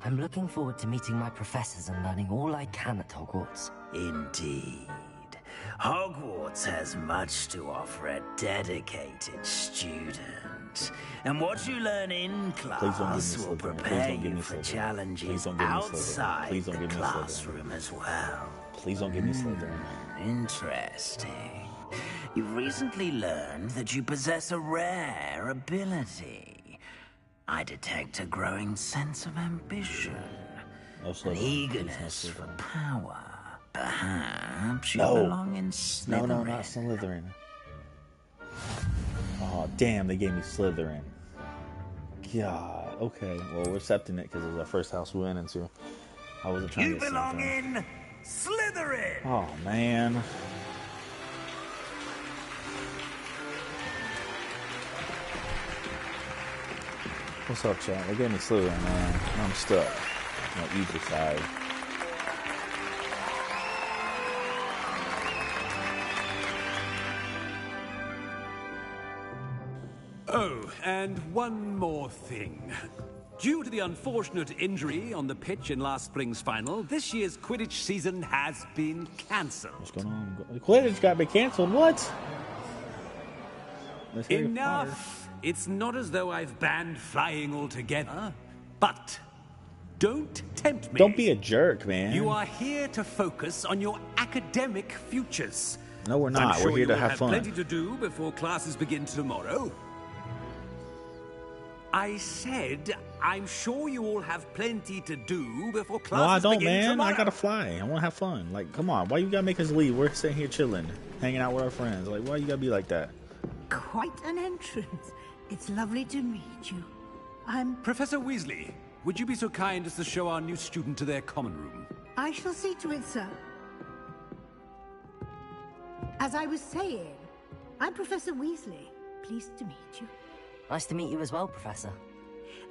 I'm looking forward to meeting my professors and learning all I can at Hogwarts. Indeed. Hogwarts has much to offer a dedicated student. And what you learn in class will prepare you for challenges outside the classroom as well. Please don't give me Slytherin. Interesting. You've recently learned that you possess a rare ability. I detect a growing sense of ambition, an eagerness for power. Perhaps you belong in Slytherin. No, not Slytherin. Oh, damn, they gave me Slytherin. God, okay. Well, we're accepting it because it was our first house we went into. I wasn't trying to get belong in Slytherin! Oh, man. What's up, chat? They gave me Slytherin, man. I'm stuck on either side. Oh, and one more thing. Due to the unfortunate injury on the pitch in last spring's final, this year's Quidditch season has been cancelled. What's going on? The Quidditch got me cancelled. What? Enough! It's not as though I've banned flying altogether, but don't tempt me. Don't be a jerk, man. You are here to focus on your academic futures. No, we're not. We're here to have fun. Plenty to do before classes begin tomorrow. I said, I'm sure you all have plenty to do before classes begin tomorrow. No, I don't, man. I gotta fly. I want to have fun. Like, come on. Why you gotta make us leave? We're sitting here chilling, hanging out with our friends. Like, why you gotta be like that? Quite an entrance. It's lovely to meet you. I'm... Professor Weasley, would you be so kind as to show our new student to their common room? I shall see to it, sir. As I was saying, I'm Professor Weasley. Pleased to meet you. Nice to meet you as well, Professor.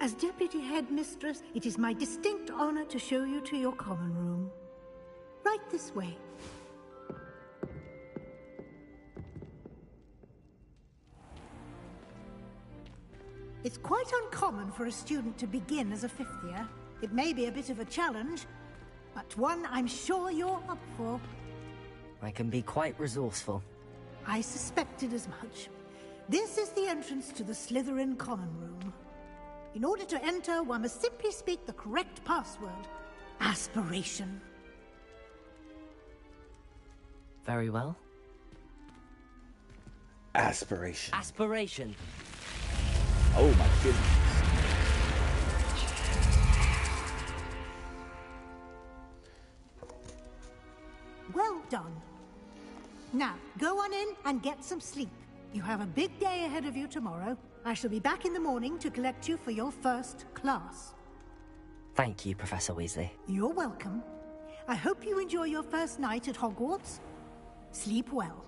As Deputy Headmistress, it is my distinct honor to show you to your common room. Right this way. It's quite uncommon for a student to begin as a fifth year. It may be a bit of a challenge, but one I'm sure you're up for. I can be quite resourceful. I suspected as much. This is the entrance to the Slytherin common room. In order to enter, one must simply speak the correct password. Aspiration. Very well. Aspiration. Aspiration. Oh my goodness. Well done. Now, go on in and get some sleep. You have a big day ahead of you tomorrow. I shall be back in the morning to collect you for your first class. Thank you, Professor Weasley. You're welcome. I hope you enjoy your first night at Hogwarts. Sleep well.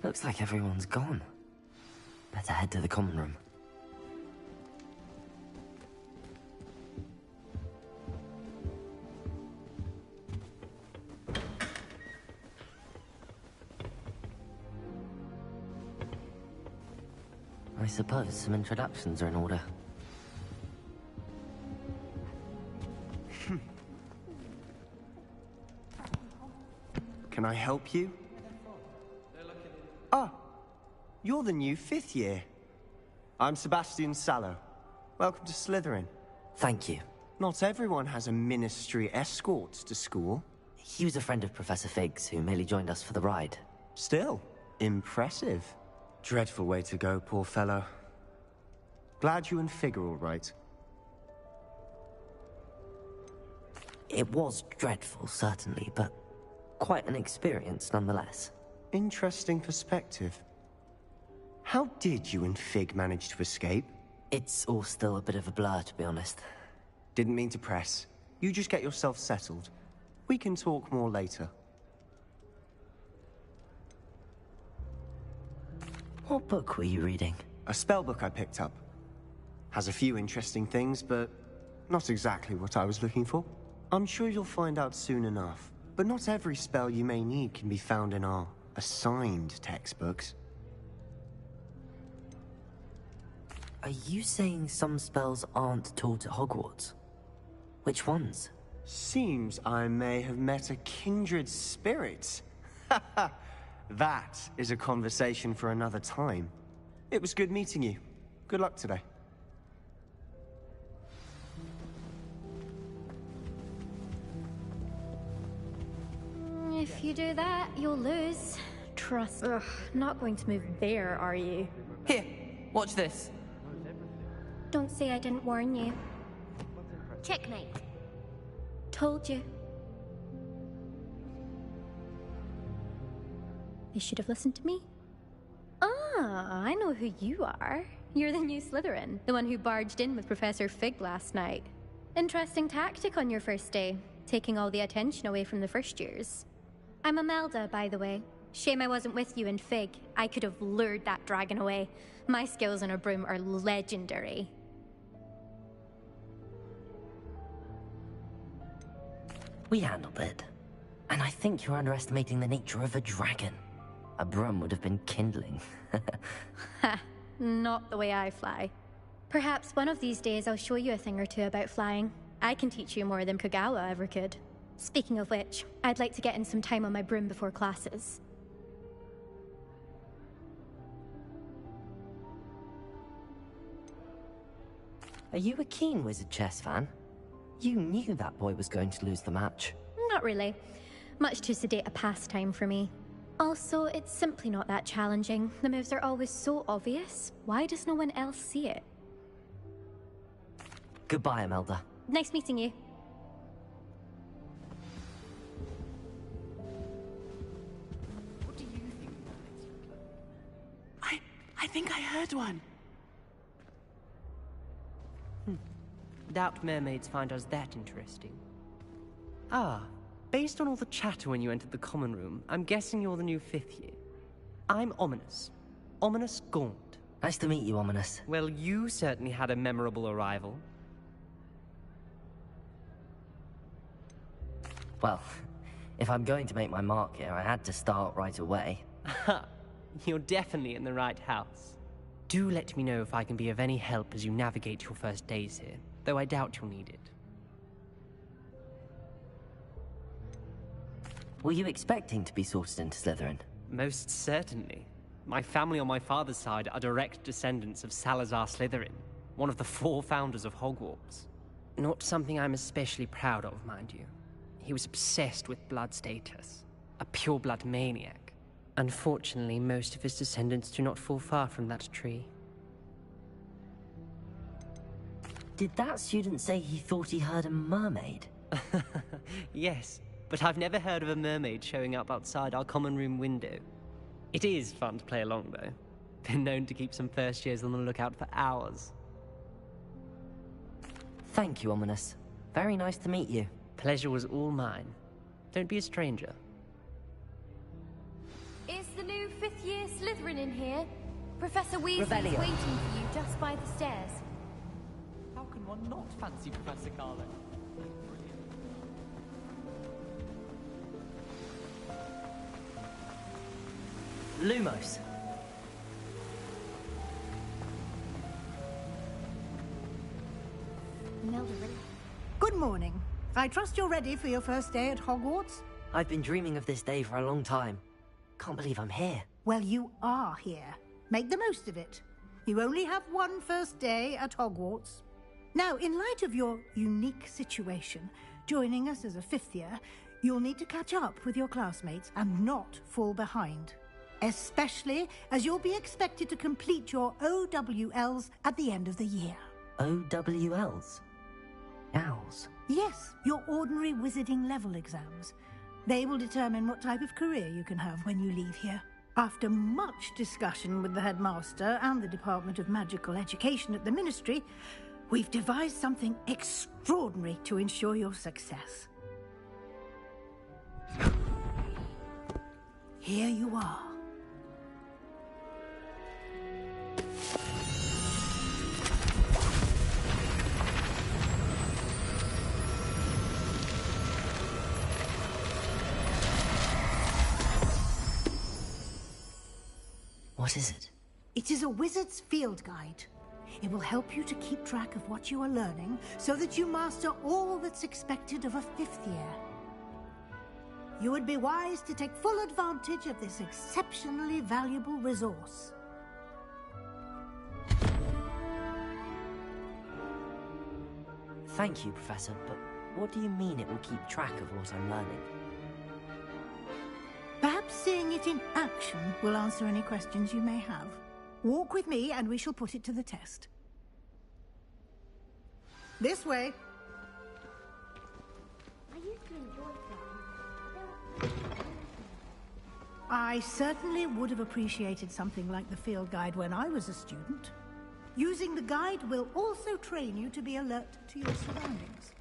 Looks like everyone's gone. Better head to the common room. I suppose some introductions are in order. Can I help you? Ah, you're the new fifth year. I'm Sebastian Sallow. Welcome to Slytherin. Thank you. Not everyone has a ministry escort to school. He was a friend of Professor Fig's who merely joined us for the ride. Still, impressive. Dreadful way to go, poor fellow. Glad you and Fig are all right. It was dreadful, certainly, but quite an experience nonetheless. Interesting perspective. How did you and Fig manage to escape? It's all still a bit of a blur, to be honest. Didn't mean to press. You just get yourself settled. We can talk more later. What book were you reading? A spellbook I picked up. Has a few interesting things, but not exactly what I was looking for. I'm sure you'll find out soon enough. But not every spell you may need can be found in our assigned textbooks. Are you saying some spells aren't taught at Hogwarts? Which ones? Seems I may have met a kindred spirit. That is a conversation for another time. It was good meeting you. Good luck today. If you do that, you'll lose. Trust. Ugh, not going to move there, are you? Here, watch this. Don't say I didn't warn you. Checkmate. Told you. They should have listened to me. Ah, I know who you are. You're the new Slytherin, the one who barged in with Professor Fig last night. Interesting tactic on your first day, taking all the attention away from the first years. I'm Imelda, by the way. Shame I wasn't with you in Fig. I could have lured that dragon away. My skills on a broom are legendary. We handled it. And I think you're underestimating the nature of a dragon. A broom would have been kindling. Ha, not the way I fly. Perhaps one of these days I'll show you a thing or two about flying. I can teach you more than Kogawa ever could. Speaking of which, I'd like to get in some time on my broom before classes. Are you a keen Wizard Chess fan? You knew that boy was going to lose the match. Not really. Much too sedate a pastime for me. Also, it's simply not that challenging. The moves are always so obvious. Why does no one else see it? Goodbye, Imelda. Nice meeting you. What do you think? I think I heard one. Doubt mermaids find us that interesting. Ah, based on all the chatter when you entered the common room, I'm guessing you're the new 5th year. I'm Ominous. Ominous Gaunt. Nice to meet you, Ominous. Well, you certainly had a memorable arrival. Well, if I'm going to make my mark here, I had to start right away. Ha! You're definitely in the right house. Do let me know if I can be of any help as you navigate your first days here, though I doubt you'll need it. Were you expecting to be sorted into Slytherin? Most certainly. My family on my father's side are direct descendants of Salazar Slytherin, one of the 4 founders of Hogwarts. Not something I'm especially proud of, mind you. He was obsessed with blood status, a pure-blood maniac. Unfortunately, most of his descendants do not fall far from that tree. Did that student say he thought he heard a mermaid? Yes, but I've never heard of a mermaid showing up outside our common room window. It is fun to play along, though. Been known to keep some first years on the lookout for hours. Thank you, Ominous. Very nice to meet you. Pleasure was all mine. Don't be a stranger. Is the new 5th year Slytherin in here? Professor Weasley's Revelio. waiting for you just by the stairs. How can one not fancy Professor Carlo? Lumos. Good morning. I trust you're ready for your first day at Hogwarts? I've been dreaming of this day for a long time. Can't believe I'm here. Well, you are here. Make the most of it. You only have one first day at Hogwarts. Now, in light of your unique situation, joining us as a 5th year, you'll need to catch up with your classmates and not fall behind. Especially as you'll be expected to complete your OWLs at the end of the year. OWLs? Owls? Yes, your ordinary wizarding level exams. They will determine what type of career you can have when you leave here. After much discussion with the headmaster and the Department of Magical Education at the Ministry, we've devised something extraordinary to ensure your success. Here you are. What is it? It is a wizard's field guide. It will help you to keep track of what you are learning so that you master all that's expected of a 5th year. You would be wise to take full advantage of this exceptionally valuable resource. Thank you, Professor, but what do you mean it will keep track of what I'm learning? Perhaps seeing it in action will answer any questions you may have. Walk with me and we shall put it to the test. This way. I used to enjoy flying. I certainly would have appreciated something like the field guide when I was a student. Using the guide will also train you to be alert to your surroundings.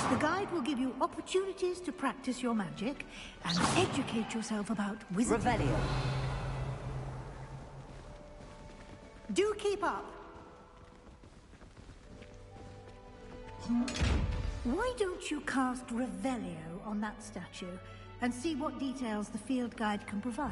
The guide will give you opportunities to practice your magic and educate yourself about wizardry. Revelio. Do keep up. Why don't you cast Revelio on that statue and see what details the field guide can provide?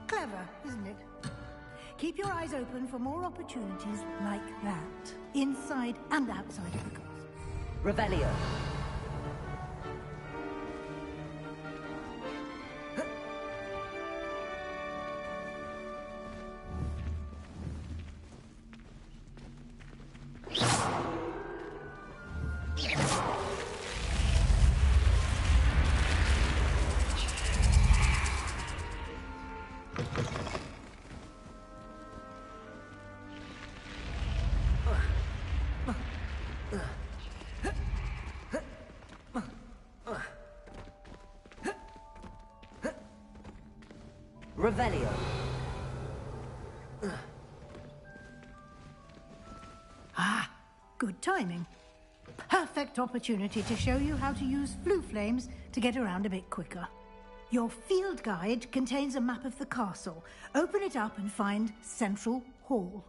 Clever, isn't it? Keep your eyes open for more opportunities like that, inside and outside of the castle. Revelio. Revelio. Ah, good timing. Perfect opportunity to show you how to use flue flames to get around a bit quicker. Your field guide contains a map of the castle. Open it up and find Central Hall.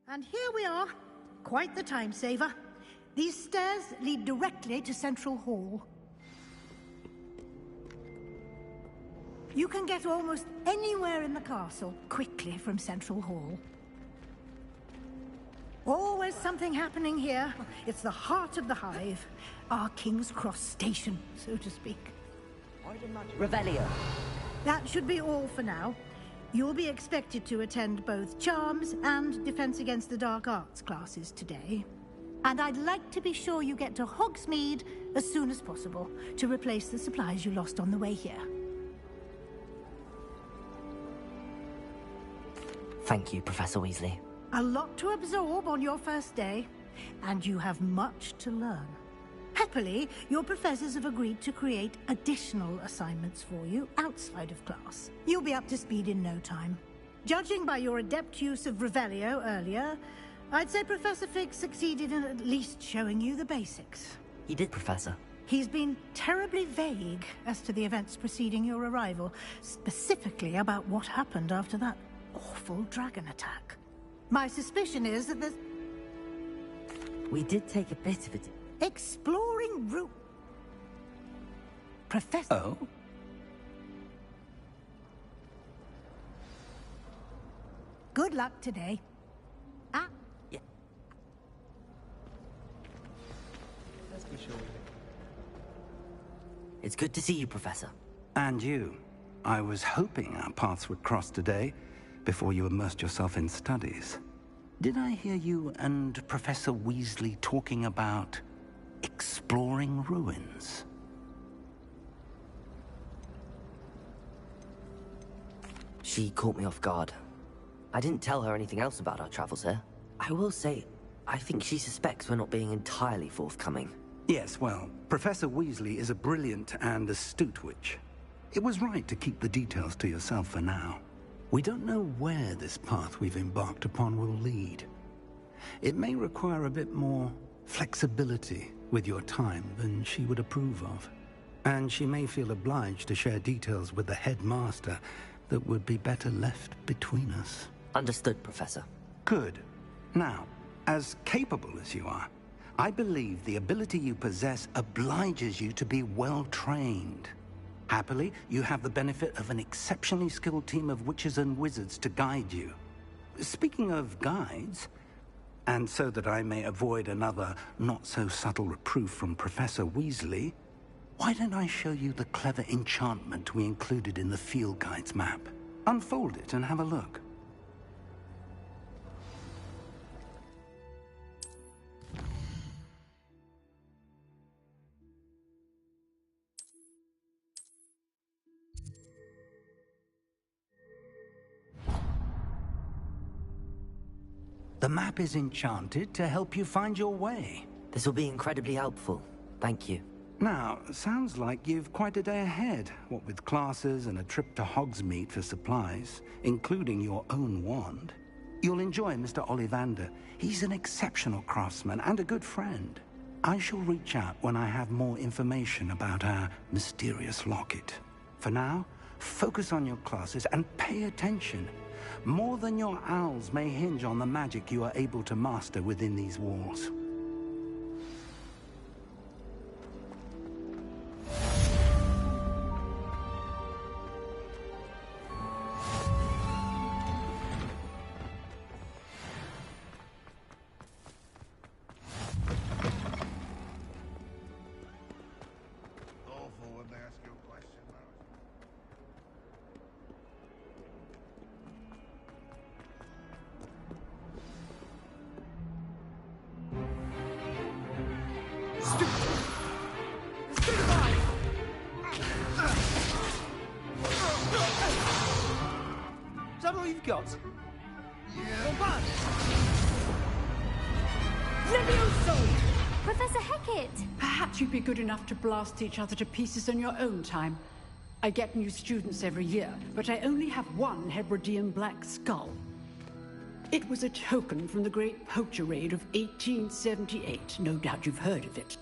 And here we are. Quite the time saver. These stairs lead directly to Central Hall. You can get almost anywhere in the castle quickly from Central Hall. Always something happening here. It's the heart of the Hive. Our King's Cross station, so to speak. Revelio. That should be all for now. You'll be expected to attend both Charms and Defense Against the Dark Arts classes today. And I'd like to be sure you get to Hogsmeade as soon as possible to replace the supplies you lost on the way here. Thank you, Professor Weasley. A lot to absorb on your first day, and you have much to learn. Happily, your professors have agreed to create additional assignments for you outside of class. You'll be up to speed in no time. Judging by your adept use of Revelio earlier, I'd say Professor Fig succeeded in at least showing you the basics. He did, Professor. He's been terribly vague as to the events preceding your arrival, specifically about what happened after that awful dragon attack. My suspicion is that there's... We did take a bit of it. Exploring route. Professor... Oh? Good luck today. Ah. Yeah. Let's be sure we do. It's good to see you, Professor. And you. I was hoping our paths would cross today, before you immersed yourself in studies. Did I hear you and Professor Weasley talking about exploring ruins? She caught me off guard. I didn't tell her anything else about our travels here. I will say, I think she suspects we're not being entirely forthcoming. Yes, well, Professor Weasley is a brilliant and astute witch. It was right to keep the details to yourself for now. We don't know where this path we've embarked upon will lead. It may require a bit more flexibility with your time than she would approve of. And she may feel obliged to share details with the headmaster that would be better left between us. Understood, Professor. Good. Now, as capable as you are, I believe the ability you possess obliges you to be well-trained. Happily, you have the benefit of an exceptionally skilled team of witches and wizards to guide you. Speaking of guides, and so that I may avoid another not-so-subtle reproof from Professor Weasley, why don't I show you the clever enchantment we included in the field guide's map? Unfold it and have a look. The map is enchanted to help you find your way. This will be incredibly helpful. Thank you. Now, sounds like you've quite a day ahead, what with classes and a trip to Hogsmeade for supplies, including your own wand. You'll enjoy Mr. Ollivander. He's an exceptional craftsman and a good friend. I shall reach out when I have more information about our mysterious locket. For now, focus on your classes and pay attention. More than your owls may hinge on the magic you are able to master within these walls. Is that all you've got? Yeah. Levioso! Professor Hecat! Perhaps you'd be good enough to blast each other to pieces in your own time. I get new students every year, but I only have one Hebridean black skull. It was a token from the Great Poacher Raid of 1878. No doubt you've heard of it.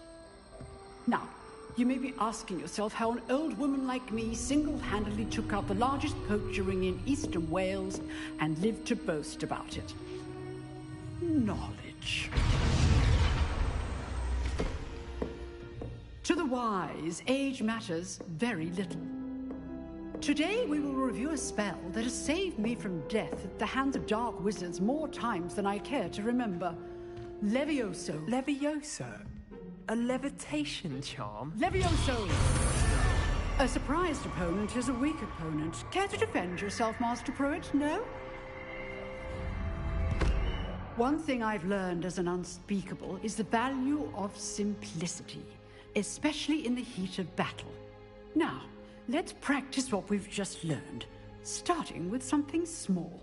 Now, you may be asking yourself how an old woman like me single-handedly took out the largest poacher ring in eastern Wales and lived to boast about it. Knowledge. To the wise, age matters very little. Today we will review a spell that has saved me from death at the hands of dark wizards more times than I care to remember. Levioso. Levioso? A levitation charm? Levioso! A surprised opponent is a weak opponent. Care to defend yourself, Master Pruitt? No? One thing I've learned as an unspeakable is the value of simplicity, especially in the heat of battle. Now, let's practice what we've just learned, starting with something small.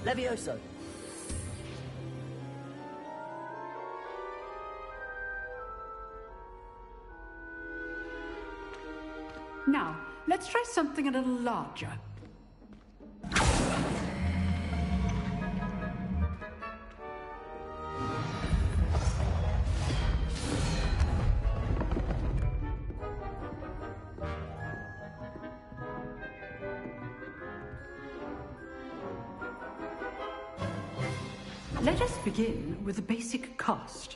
Levioso! Now, let's try something a little larger. Let us begin with the basic cast.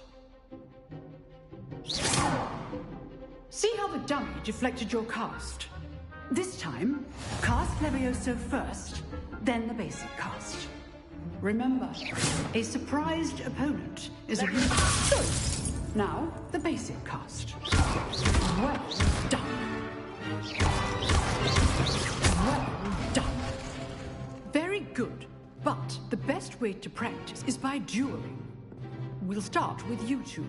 See how the dummy deflected your cast? This time, cast Levioso first, then the basic cast. Remember, a surprised opponent is a good choice. Now, the basic cast. Well done. Well done. Very good. But the best way to practice is by dueling. We'll start with you two.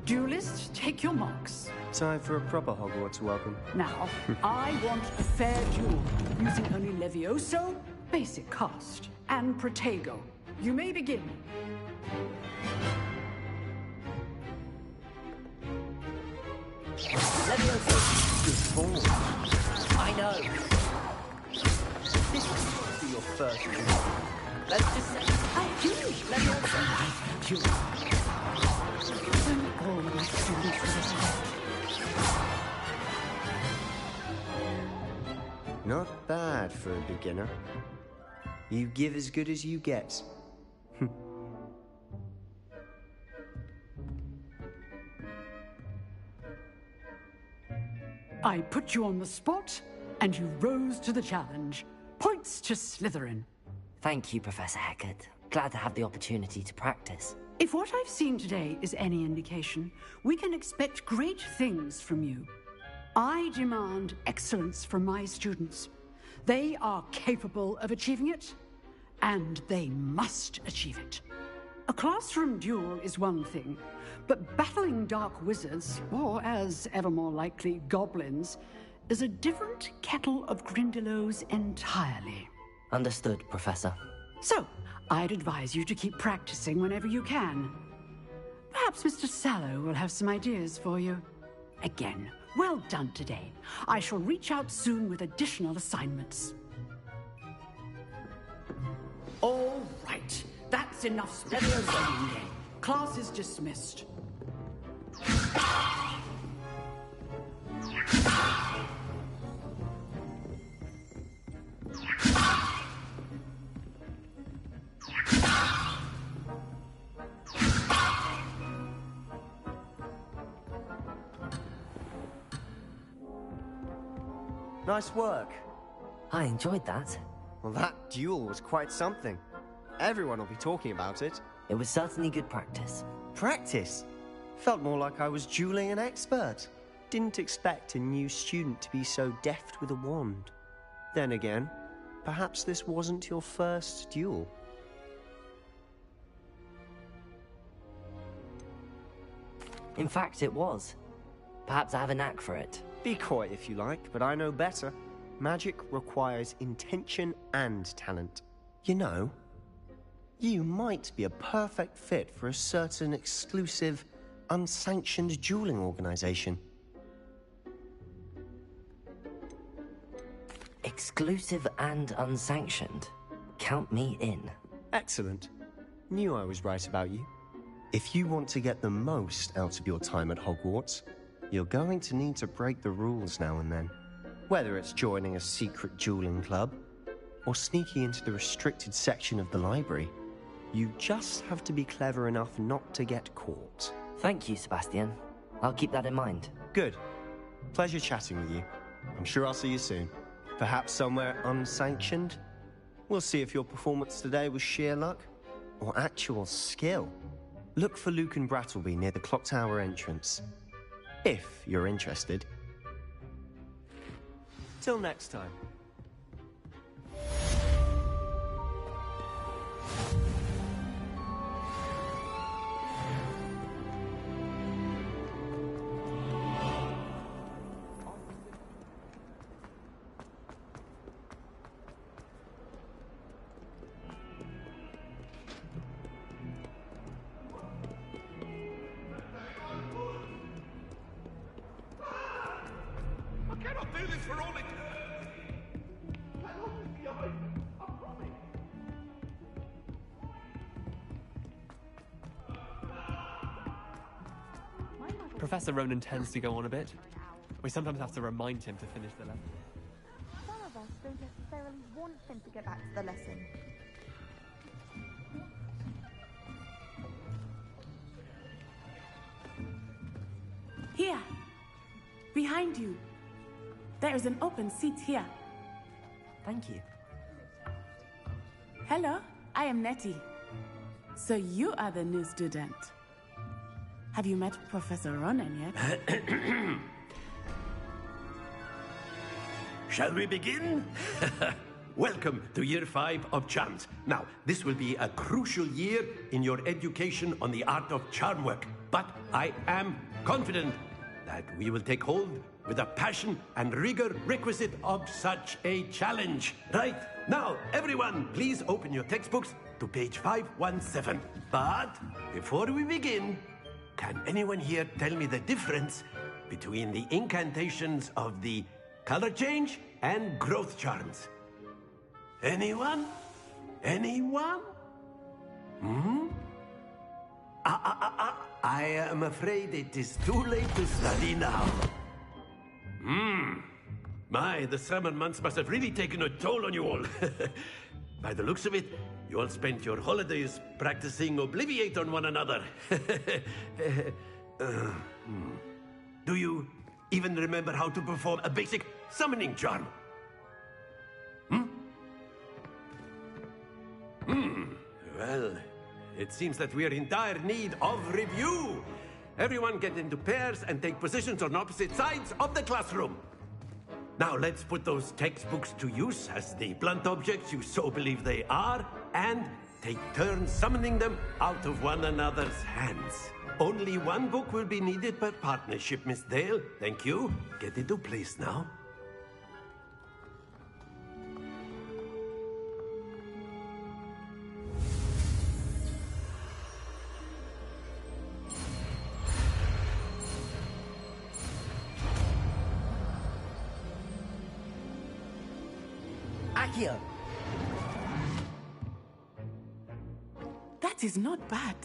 Duelists, take your marks. Time for a proper Hogwarts welcome. Now, I want a fair duel, using only Levioso, basic cast, and Protego. You may begin. Levioso! Good form. I know. This must be your first duel. Let's just say I do. Levioso! Duel. All my students for this test. Not bad for a beginner. You give as good as you get. I put you on the spot, and you rose to the challenge. Points to Slytherin. Thank you, Professor Hecat. Glad to have the opportunity to practice. If what I've seen today is any indication, we can expect great things from you. I demand excellence from my students. They are capable of achieving it, and they must achieve it. A classroom duel is one thing, but battling dark wizards, or as ever more likely, goblins, is a different kettle of Grindylows entirely. Understood, Professor. So, I'd advise you to keep practicing whenever you can. Perhaps Mr. Sallow will have some ideas for you. Again, well done today. I shall reach out soon with additional assignments. All right, that's enough special studying day. Class is dismissed. Nice work. I enjoyed that. Well, that duel was quite something. Everyone will be talking about it. It was certainly good practice. Practice? Felt more like I was dueling an expert. Didn't expect a new student to be so deft with a wand. Then again, perhaps this wasn't your first duel. In fact, it was. Perhaps I have a knack for it. Be coy if you like, but I know better. Magic requires intention and talent. You know, you might be a perfect fit for a certain exclusive, unsanctioned dueling organization. Exclusive and unsanctioned. Count me in. Excellent. Knew I was right about you. If you want to get the most out of your time at Hogwarts, you're going to need to break the rules now and then. Whether it's joining a secret dueling club, or sneaking into the restricted section of the library, you just have to be clever enough not to get caught. Thank you, Sebastian. I'll keep that in mind. Good. Pleasure chatting with you. I'm sure I'll see you soon. Perhaps somewhere unsanctioned? We'll see if your performance today was sheer luck, or actual skill. Look for Luke and Brattleby near the Clock Tower entrance. If you're interested. Till next time. do this for all eternity. I'll always be behind you. I promise. Professor Ronan tends to go on a bit. We sometimes have to remind him to finish the lesson. Some of us don't necessarily want him to get back to the lesson. Here, behind you. There is an open seat here. Thank you. Hello, I am Nettie. So you are the new student. Have you met Professor Ronan yet? Shall we begin? Welcome to Year 5 of Charms. Now, this will be a crucial year in your education on the art of charm work. But I am confident that we will take hold with the passion and rigor requisite of such a challenge. Right, now, everyone, please open your textbooks to page 517. But before we begin, can anyone here tell me the difference between the incantations of the color change and growth charms? Anyone? Anyone? I am afraid it is too late to study now. My, the summer months must have really taken a toll on you all. By the looks of it, you all spent your holidays practicing Obliviate on one another. Do you even remember how to perform a basic summoning charm? Well, it seems that we are in dire need of review. Everyone get into pairs and take positions on opposite sides of the classroom. Now let's put those textbooks to use as the blunt objects you so believe they are, and take turns summoning them out of one another's hands. Only one book will be needed per partnership, Miss Dale. Thank you. Get into place now. Accio! That is not bad.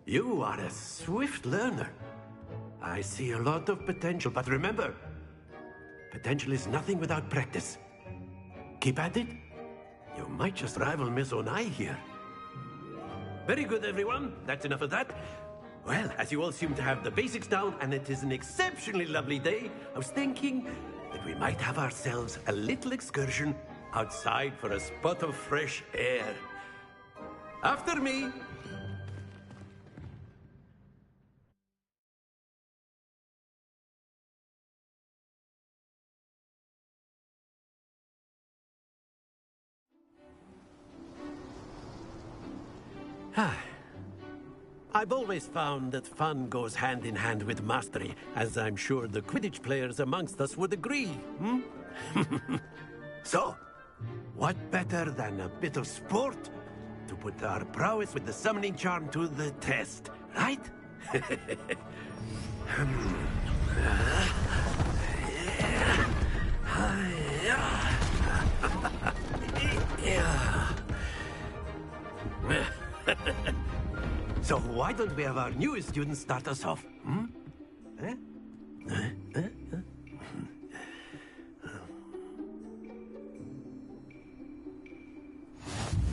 You are a swift learner. I see a lot of potential, but remember, potential is nothing without practice. Keep at it. You might just rival Miss Onai here. Very good, everyone. That's enough of that. Well, as you all seem to have the basics down, and it is an exceptionally lovely day, I was thinking that we might have ourselves a little excursion outside for a spot of fresh air. After me. I've always found that fun goes hand in hand with mastery, as I'm sure the Quidditch players amongst us would agree, So, what better than a bit of sport to put our prowess with the summoning charm to the test, right? So why don't we have our newest student start us off?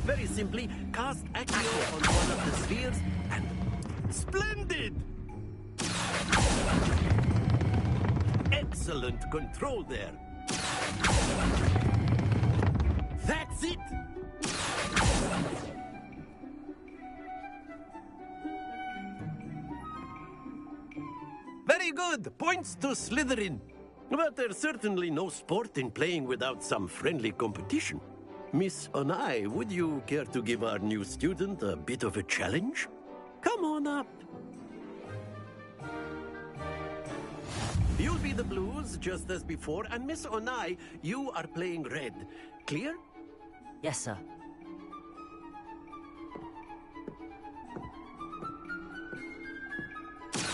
Very simply, cast Accio on one of the spheres and... Splendid! Excellent control there. That's it! Very good! Points to Slytherin. But there's certainly no sport in playing without some friendly competition. Miss Onai, would you care to give our new student a bit of a challenge? Come on up. You'll be the blues, just as before, and Miss Onai, you are playing red. Clear? Yes, sir.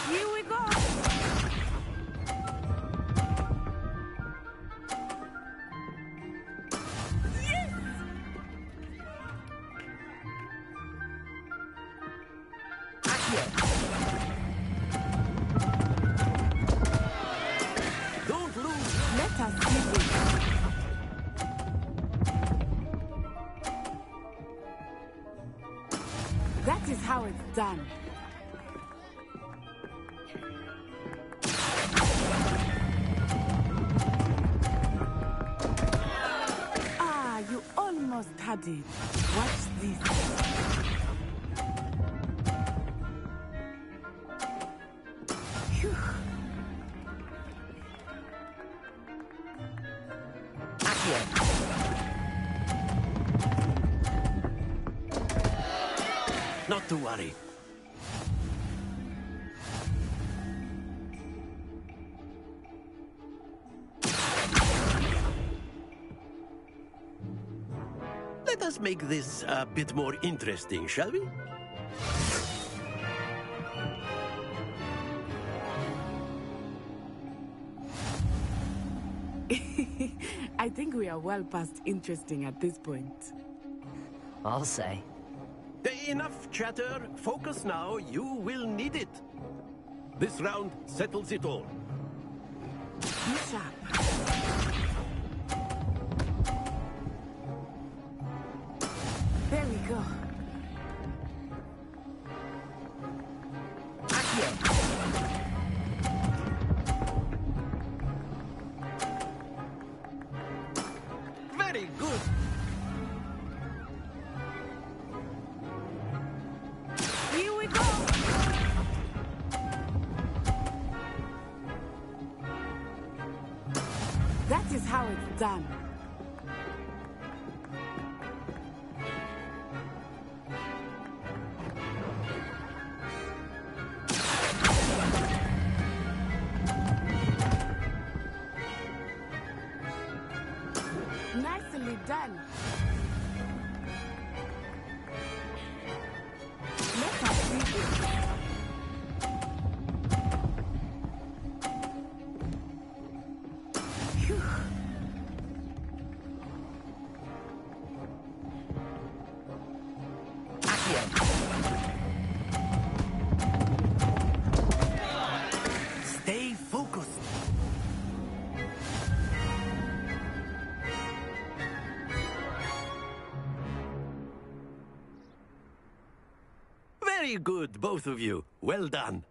Here we go. Don't lose. Let us see this. That is how it's done. Ah, you almost had it. Watch this. Phew. Not to worry. Let us make this a bit more interesting, shall we? I think we are well past interesting at this point. I'll say. Enough chatter. Focus now. You will need it. This round settles it all. Be sharp. There we go. Very good. Here we go. That is how it's done. Nicely done. Let us see this. Phew. Stay focused. Very good, both of you. Well done.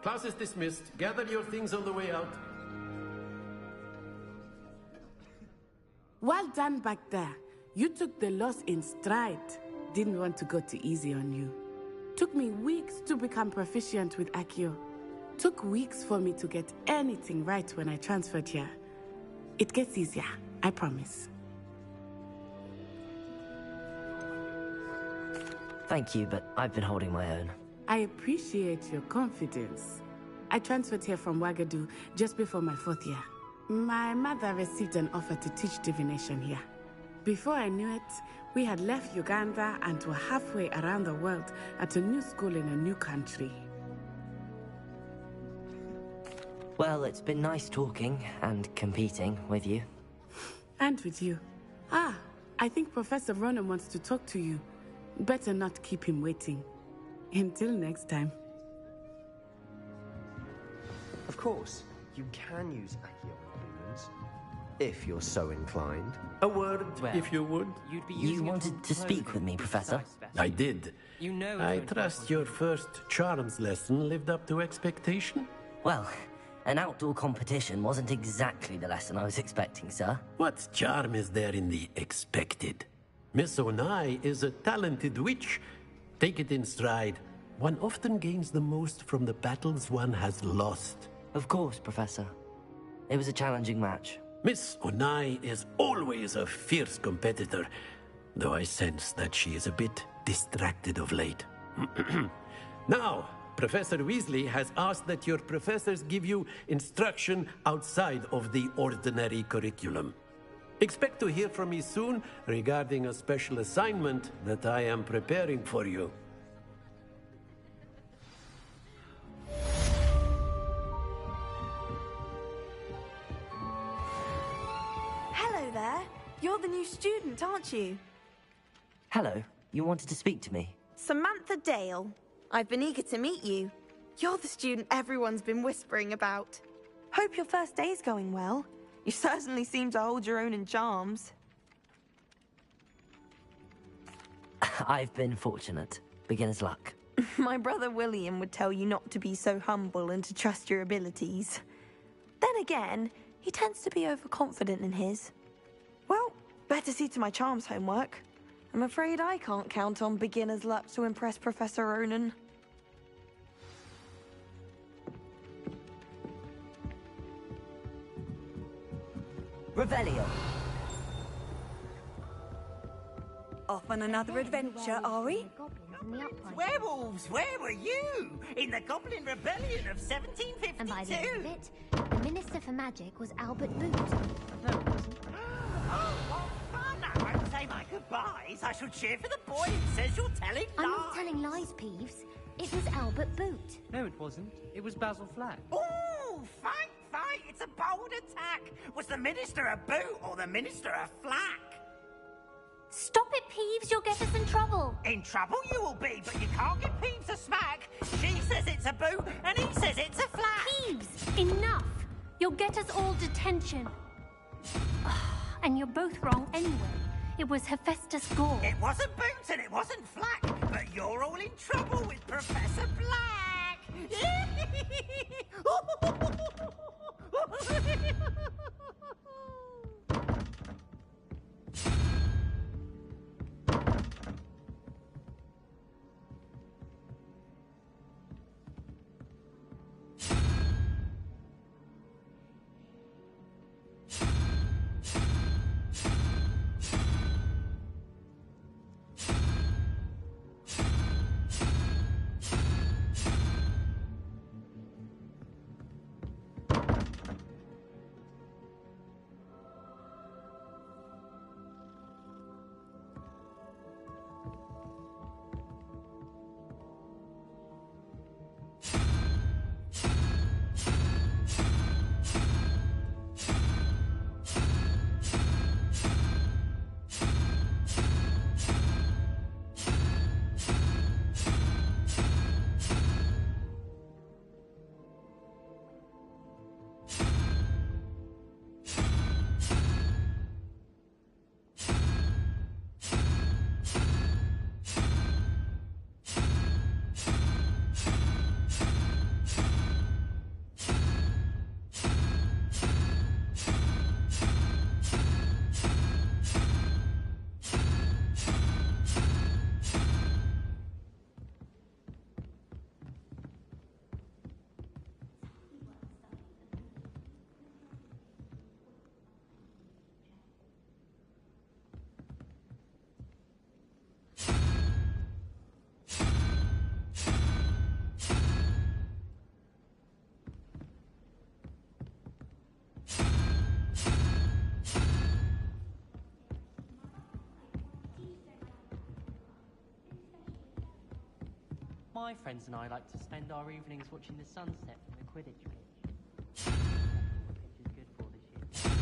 Class is dismissed. Gather your things on the way out. Well done back there. You took the loss in stride. Didn't want to go too easy on you. Took me weeks to become proficient with Accio. Took weeks for me to get anything right when I transferred here. It gets easier, I promise. Thank you, but I've been holding my own. I appreciate your confidence. I transferred here from Wagadu just before my 4th year. My mother received an offer to teach divination here. Before I knew it, we had left Uganda and were halfway around the world at a new school in a new country. Well, it's been nice talking and competing with you. And with you. Ah, I think Professor Ronan wants to talk to you. Better not keep him waiting. Until next time. Of course, you can use Accio on humans, if you're so inclined. A word, if you would. You wanted to speak with me, Professor? I did. You know. I trust your first charms lesson lived up to expectation? Well, an outdoor competition wasn't exactly the lesson I was expecting, sir. What charm is there in the expected? Miss Onai is a talented witch. Take it in stride. One often gains the most from the battles one has lost. Of course, Professor. It was a challenging match. Miss Onai is always a fierce competitor, though I sense that she is a bit distracted of late. Now, Professor Weasley has asked that your professors give you instruction outside of the ordinary curriculum. Expect to hear from me soon regarding a special assignment that I am preparing for you. Hello there. You're the new student, aren't you? Hello. You wanted to speak to me? Samantha Dale. I've been eager to meet you. You're the student everyone's been whispering about. Hope your first day's going well. You certainly seem to hold your own in charms. I've been fortunate. Beginner's luck. My brother William would tell you not to be so humble and to trust your abilities. Then again, he tends to be overconfident in his. Well, better see to my charms homework. I'm afraid I can't count on beginner's luck to impress Professor Ronan. Revelio. Off on another adventure, are we? Werewolves, where were you? In the Goblin Rebellion of 1752? And by the end of it, the Minister for Magic was Albert Boot. No, it wasn't. Oh, what fun! I won't say my goodbyes. I shall cheer for the boy who says you're telling lies. I'm not telling lies, Peeves. It was Albert Boot. No, it wasn't. It was Basil Flack. Oh, fight, fight! It's a bold attack. Was the Minister a boot or the Minister a flack? Stop it, Peeves. You'll get us in trouble. In trouble you will be, but you can't give Peeves a smack. She says it's a boot, and he says it's a flack. Peeves, enough. You'll get us all detention. And you're both wrong anyway. It was Hephaestus Gore. It wasn't boot and it wasn't flack, but you're all in trouble with Professor Black. My friends and I like to spend our evenings watching the sunset from the Quidditch pitch. The pitch is good for this year.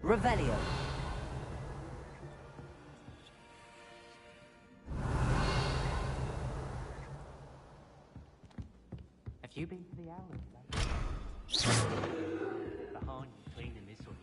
Revelio. Have you been to the Owlet? Behind you, cleaning this one.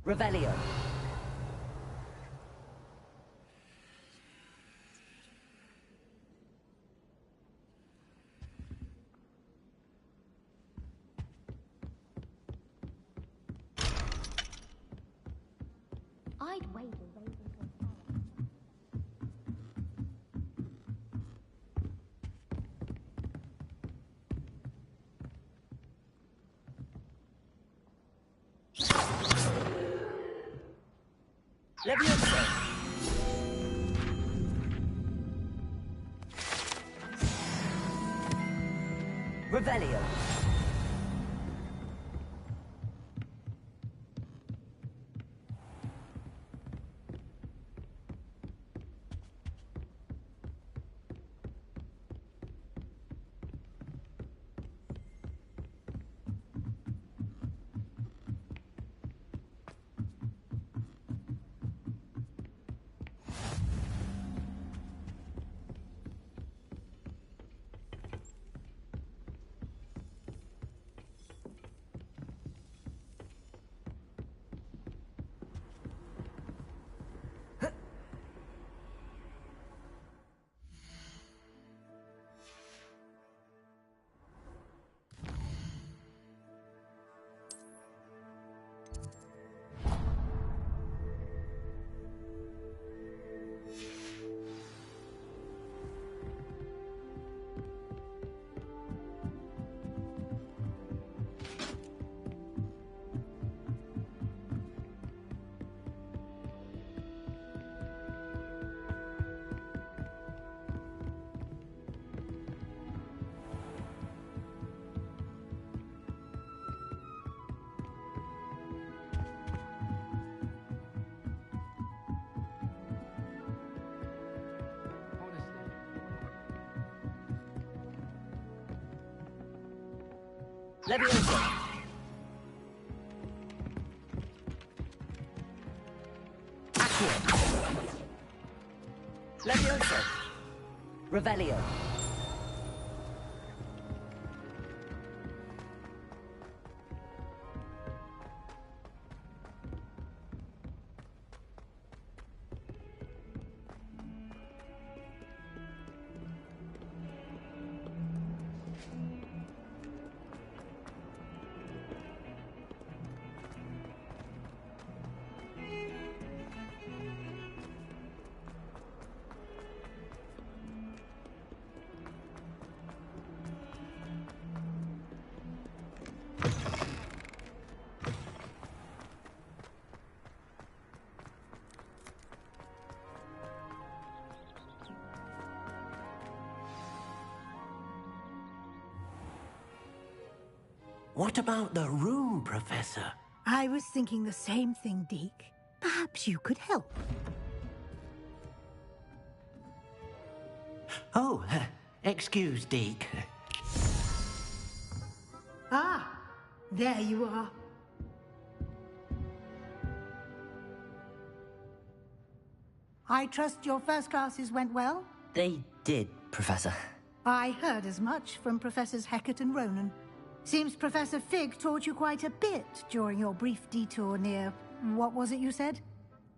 Revelio. I'd wager Leviosa. Revelio. Leviosa. Accio. Leviosa. Revelio. What about the room, Professor? I was thinking the same thing, Deke. Perhaps you could help. Oh, excuse, Deke. Ah, there you are. I trust your first classes went well? They did, Professor. I heard as much from Professors Hecat and Ronan. Seems Professor Fig taught you quite a bit during your brief detour near... what was it you said?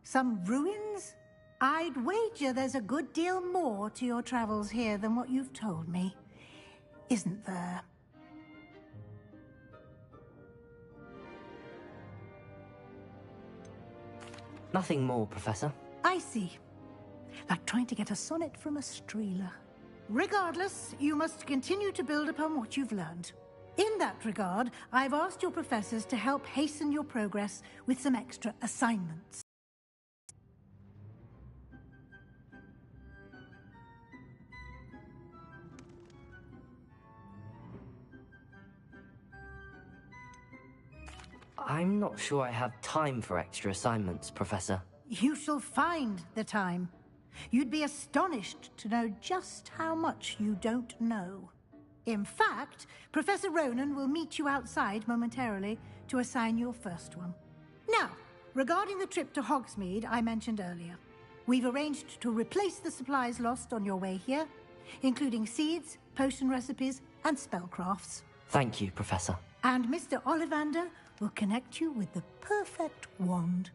Some ruins? I'd wager there's a good deal more to your travels here than what you've told me. Isn't there? Nothing more, Professor. I see. Like trying to get a sonnet from a streeler. Regardless, you must continue to build upon what you've learned. In that regard, I've asked your professors to help hasten your progress with some extra assignments. I'm not sure I have time for extra assignments, Professor. You shall find the time. You'd be astonished to know just how much you don't know. In fact, Professor Ronan will meet you outside momentarily to assign your first one. Now, regarding the trip to Hogsmeade I mentioned earlier, we've arranged to replace the supplies lost on your way here, including seeds, potion recipes, and spellcrafts. Thank you, Professor. And Mr. Ollivander will connect you with the perfect wand.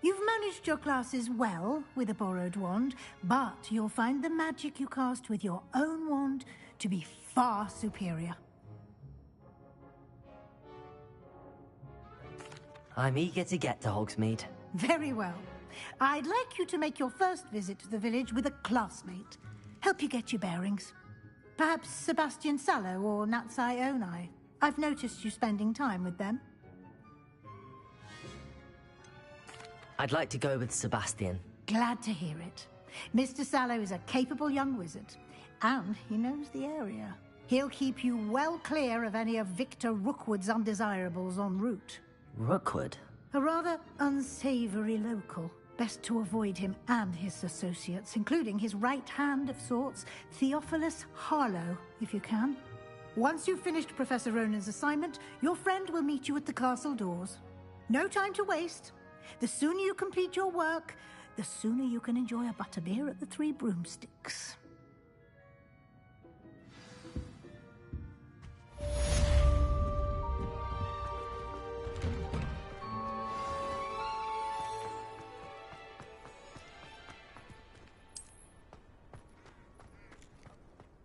You've managed your classes well with a borrowed wand, but you'll find the magic you cast with your own wand to be far superior. I'm eager to get to Hogsmeade. Very well. I'd like you to make your first visit to the village with a classmate. Help you get your bearings. Perhaps Sebastian Sallow or Natsai Onai. I've noticed you spending time with them. I'd like to go with Sebastian. Glad to hear it. Mr. Sallow is a capable young wizard, and he knows the area. He'll keep you well clear of any of Victor Rookwood's undesirables en route. Rookwood? A rather unsavory local. Best to avoid him and his associates, including his right hand of sorts, Theophilus Harlow, if you can. Once you've finished Professor Ronan's assignment, your friend will meet you at the castle doors. No time to waste. The sooner you complete your work, the sooner you can enjoy a butterbeer at the Three Broomsticks.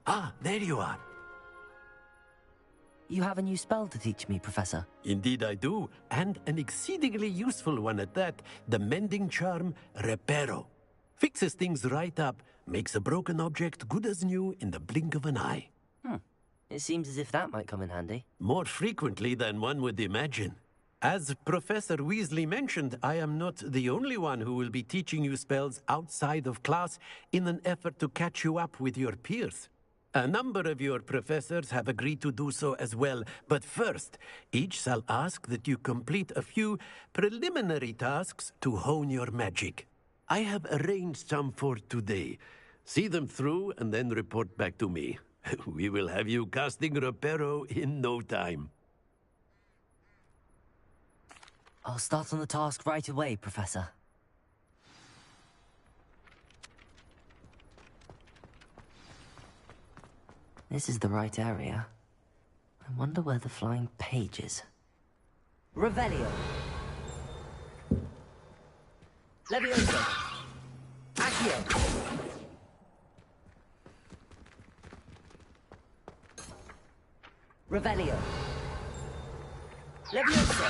Ah, there you are. You have a new spell to teach me, Professor. Indeed I do, and an exceedingly useful one at that. The mending charm, Reparo. Fixes things right up, makes a broken object good as new in the blink of an eye. It seems as if that might come in handy. More frequently than one would imagine. As Professor Weasley mentioned, I am not the only one who will be teaching you spells outside of class in an effort to catch you up with your peers. A number of your professors have agreed to do so as well, but first, each shall ask that you complete a few preliminary tasks to hone your magic. I have arranged some for today. See them through and then report back to me. We will have you casting Reparo in no time. I'll start on the task right away, Professor. This is the right area. I wonder where the flying page is. Revelio. Levioso. Accio. Revelio. Levioso.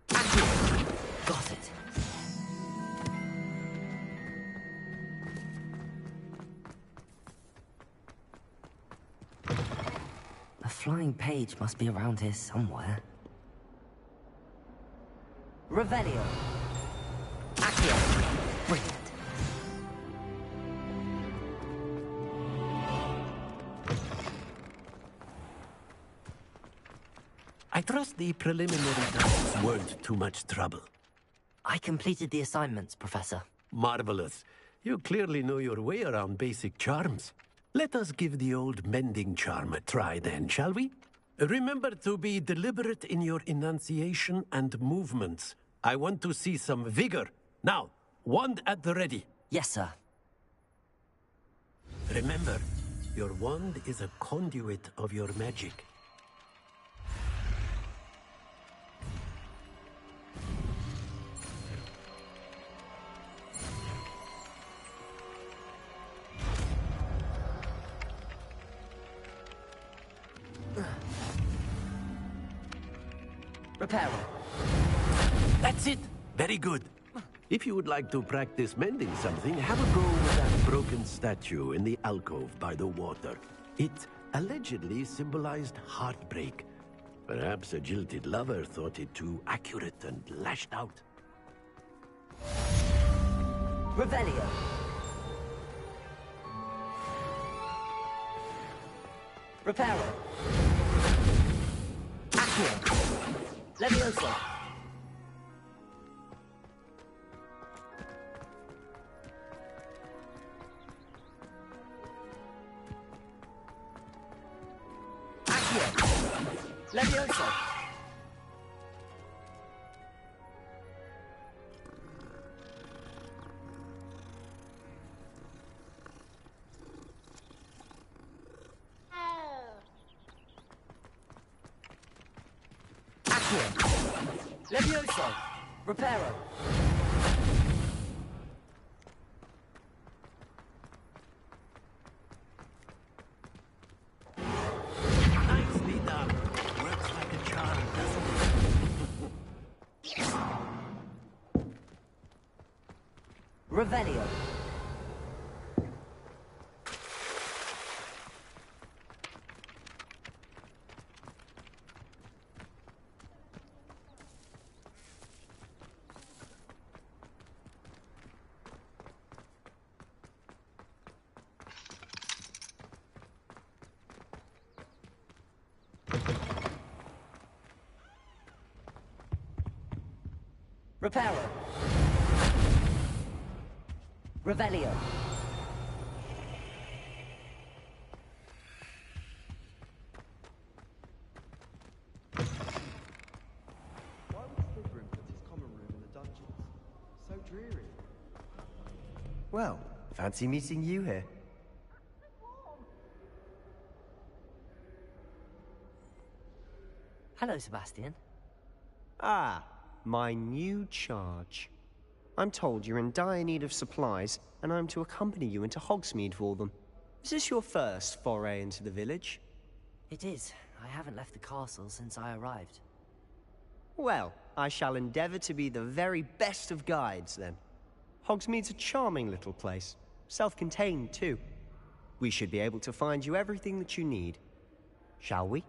Accio. Got it. The flying page must be around here somewhere. Revelio. Accio. Brilliant. I trust the preliminary tasks weren't too much trouble. I completed the assignments, Professor. Marvelous. You clearly know your way around basic charms. Let us give the old mending charm a try then, shall we? Remember to be deliberate in your enunciation and movements. I want to see some vigor. Now, wand at the ready. Yes, sir. Remember, your wand is a conduit of your magic. Reparo. That's it. Very good. If you would like to practice mending something, have a go with that broken statue in the alcove by the water. It allegedly symbolized heartbreak. Perhaps a jilted lover thought it too accurate and lashed out. Revelio. Reparo. Accio. Levioso. Accio. Levioso. Accio. Levioso. Reparo. Nicely done. Works like a charm, doesn't it? Revelio. Reparo. Revelio. Why would Slytherin put his common room in the dungeons? So dreary. Well, fancy meeting you here. Hello, Sebastian. Ah, my new charge. I'm told you're in dire need of supplies, and I'm to accompany you into Hogsmeade for them. Is this your first foray into the village? It is. I haven't left the castle since I arrived. Well, I shall endeavor to be the very best of guides, then. Hogsmeade's a charming little place. Self-contained, too. We should be able to find you everything that you need. Shall we?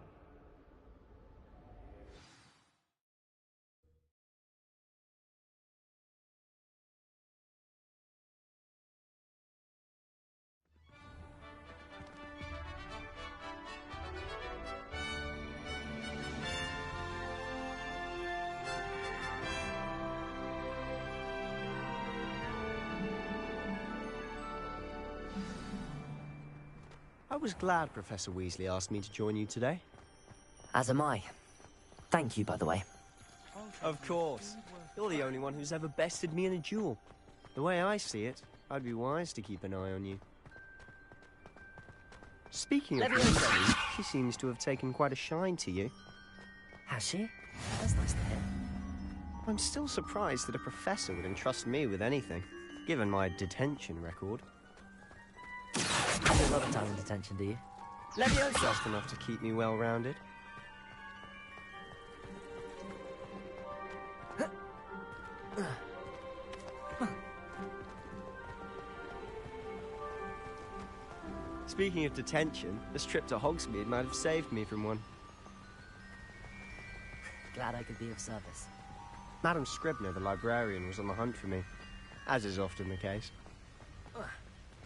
I was glad Professor Weasley asked me to join you today. As am I. Thank you, by the way. Of course. You're the only one who's ever bested me in a duel. The way I see it, I'd be wise to keep an eye on you. Speaking of Weasley, she seems to have taken quite a shine to you. Has she? That's nice to hear. I'm still surprised that a professor would entrust me with anything, given my detention record. Spend a lot of time in detention, do you? Leviosa! Just enough to keep me well-rounded. Speaking of detention, this trip to Hogsmeade might have saved me from one. Glad I could be of service. Madam Scribner, the librarian, was on the hunt for me, as is often the case.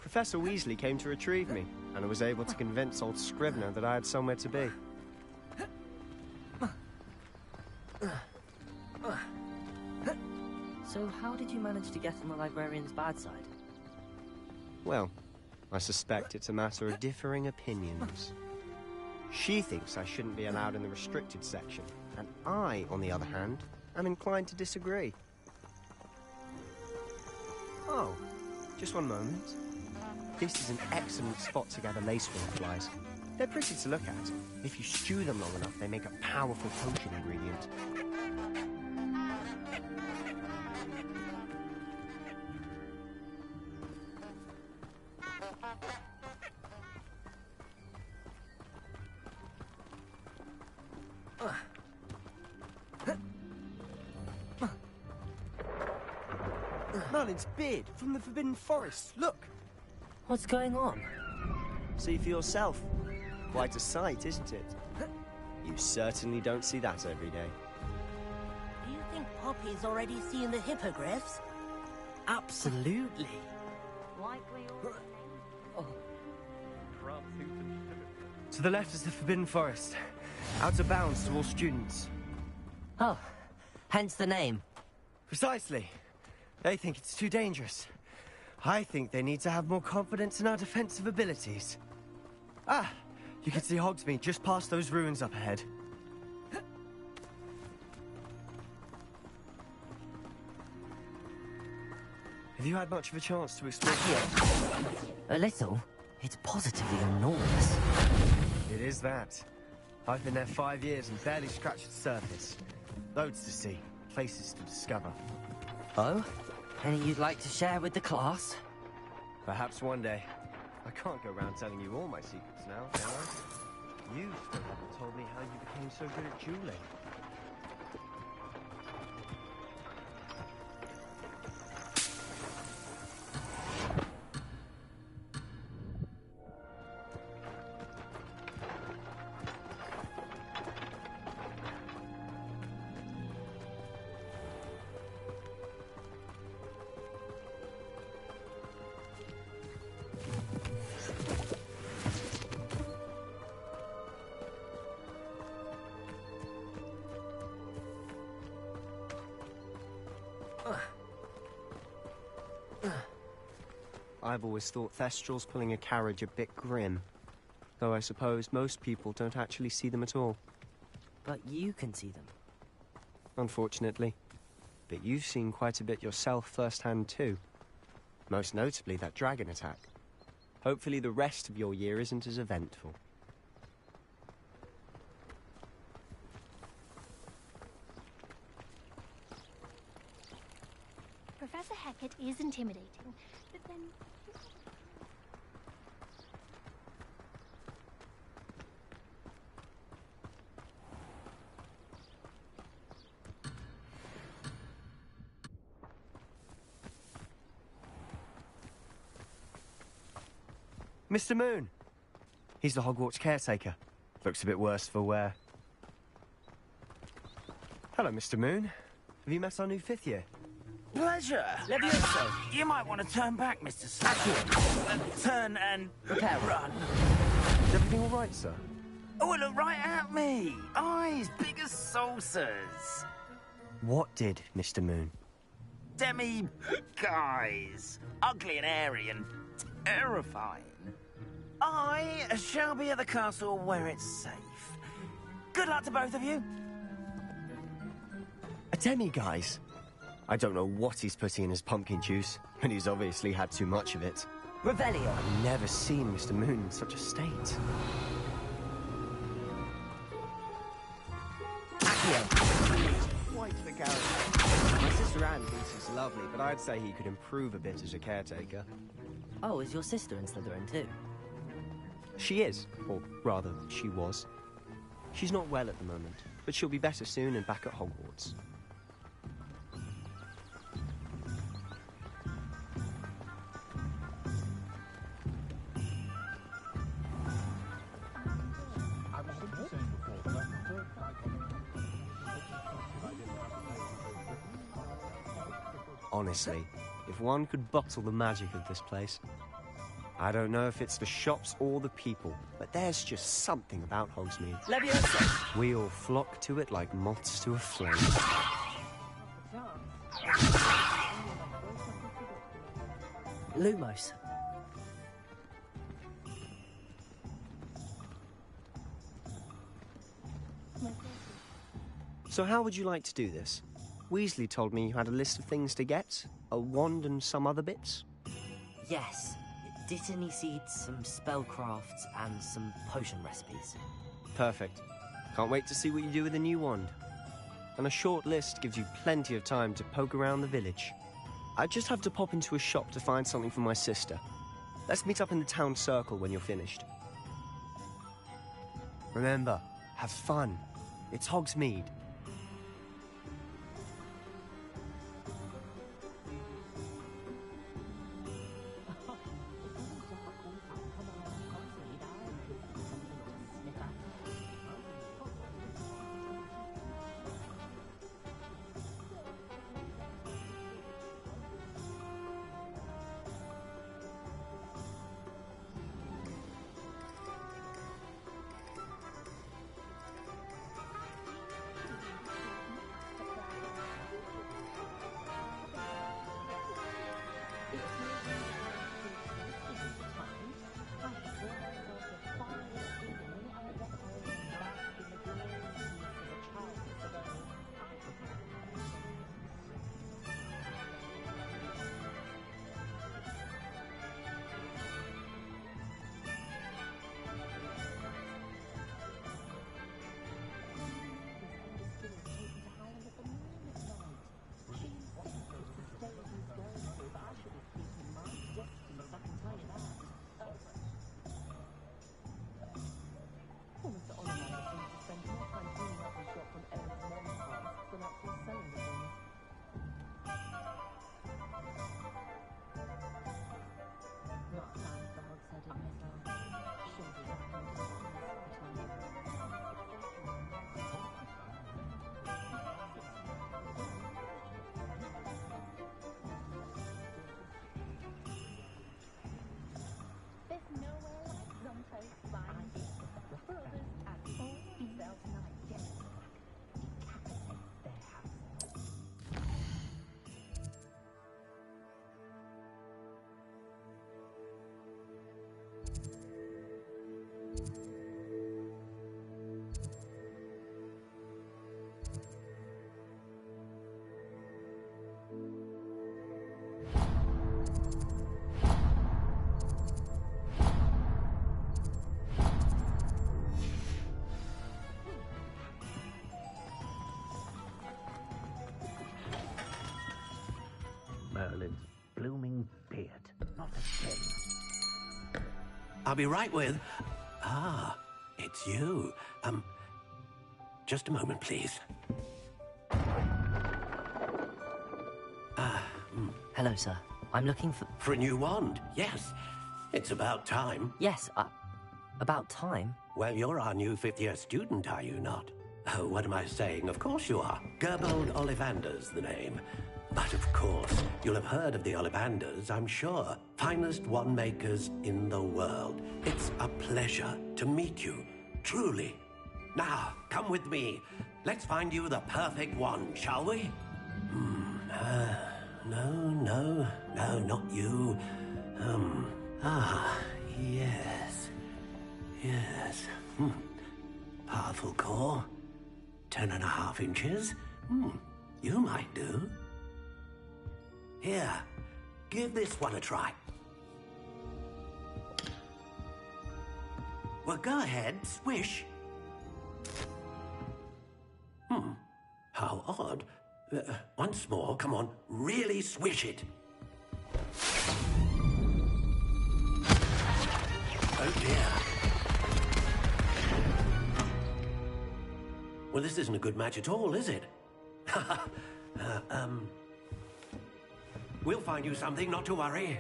Professor Weasley came to retrieve me, and I was able to convince old Scribner that I had somewhere to be. So how did you manage to get on the librarian's bad side? Well, I suspect it's a matter of differing opinions. She thinks I shouldn't be allowed in the restricted section, and I, on the other hand, am inclined to disagree. Oh, just one moment. This is an excellent spot to gather lacewing flies. They're pretty to look at. If you stew them long enough, they make a powerful potion ingredient. Merlin's beard from the Forbidden Forest. Look! What's going on? See for yourself. Quite a sight, isn't it? You certainly don't see that every day. Do you think Poppy's already seen the hippogriffs? Absolutely. Likely To the left is the Forbidden Forest. Out of bounds to all students. Oh, hence the name. Precisely. They think it's too dangerous. I think they need to have more confidence in our defensive abilities. Ah, you can see Hogsmeade just past those ruins up ahead. Have you had much of a chance to explore here? A little. It's positively enormous. It is that. I've been there 5 years and barely scratched the surface. Loads to see, places to discover. Oh? Any you'd like to share with the class? Perhaps one day. I can't go around telling you all my secrets now, can I? You still haven't told me how you became so good at dueling. I've always thought Thestrals pulling a carriage a bit grim. Though I suppose most people don't actually see them at all. But you can see them. Unfortunately. But you've seen quite a bit yourself firsthand too. Most notably that dragon attack. Hopefully the rest of your year isn't as eventful. Professor Hecat is intimidating, but then... Mr. Moon! He's the Hogwarts caretaker. Looks a bit worse for wear. Hello, Mr. Moon. Have you met our new 5th year? Pleasure. Levioso. You might want to turn back, Mr. Slitherin. Turn and run. Is everything all right, sir? Oh, look right at me. Eyes big as saucers. What did, Mr. Moon? Guys. Ugly and airy and terrifying. I shall be at the castle where it's safe. Good luck to both of you. A demi-guise? I don't know what he's putting in his pumpkin juice, but he's obviously had too much of it. Revelio! I've never seen Mr. Moon in such a state. Quite the character. My sister Anne thinks he's lovely, but I'd say he could improve a bit as a caretaker. Oh, is your sister in Slytherin too? She is, or rather, she was. She's not well at the moment, but she'll be better soon and back at Hogwarts. Honestly, if one could bottle the magic of this place. I don't know if it's the shops or the people, but there's just something about Hogsmeade. Leviosa! We all flock to it like moths to a flame. Lumos. So how would you like to do this? Weasley told me you had a list of things to get, a wand and some other bits. Yes. Dittany seeds, some spellcrafts, and some potion recipes. Perfect. Can't wait to see what you do with the new wand. And a short list gives you plenty of time to poke around the village. I just have to pop into a shop to find something for my sister. Let's meet up in the town circle when you're finished. Remember, have fun. It's Hogsmeade. till its blooming beard. Not again. I'll be right with... Ah, it's you. Just a moment, please. Hello, sir. I'm looking for... For a new wand, yes. It's about time. Yes, about time? Well, you're our new fifth-year student, are you not? Oh, what am I saying? Of course you are. Gerbold Ollivander's the name. But of course, you'll have heard of the Ollivanders, I'm sure. Finest wand makers in the world. It's a pleasure to meet you, truly. Now, come with me. Let's find you the perfect wand, shall we? No, not you. Yes. Powerful core. 10.5 inches. You might do. Here, give this one a try. Well, go ahead, swish. How odd. Once more, come on, really swish it. Oh dear. Well, this isn't a good match at all, is it? We'll find you something, not to worry.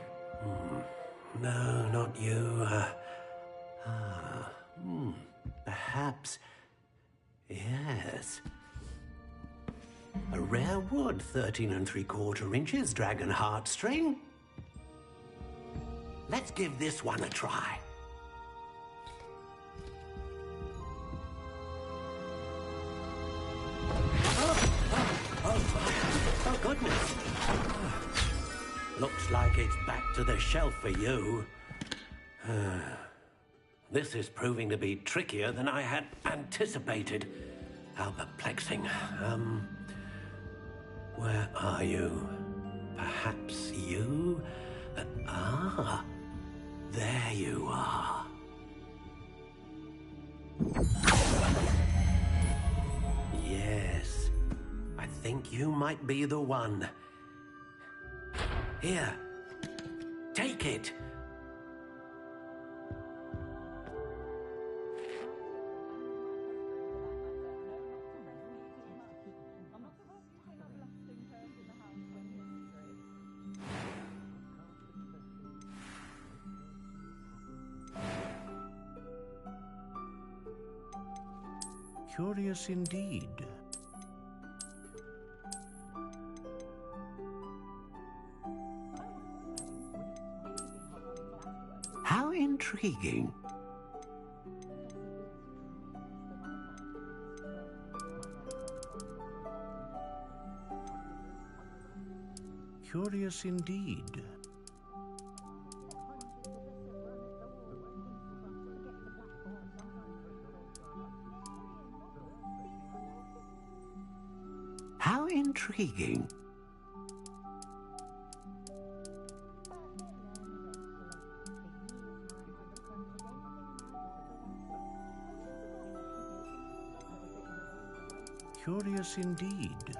No, not you. Perhaps. Yes. A rare wood, 13 3/4 inches, dragon heartstring. Let's give this one a try. Oh, goodness. Looks like it's back to the shelf for you. This is proving to be trickier than I had anticipated. How perplexing. Where are you? Perhaps you? There you are. Yes, I think you might be the one. Here, take it. Curious indeed. How intriguing. Curious indeed. How intriguing. Curious indeed.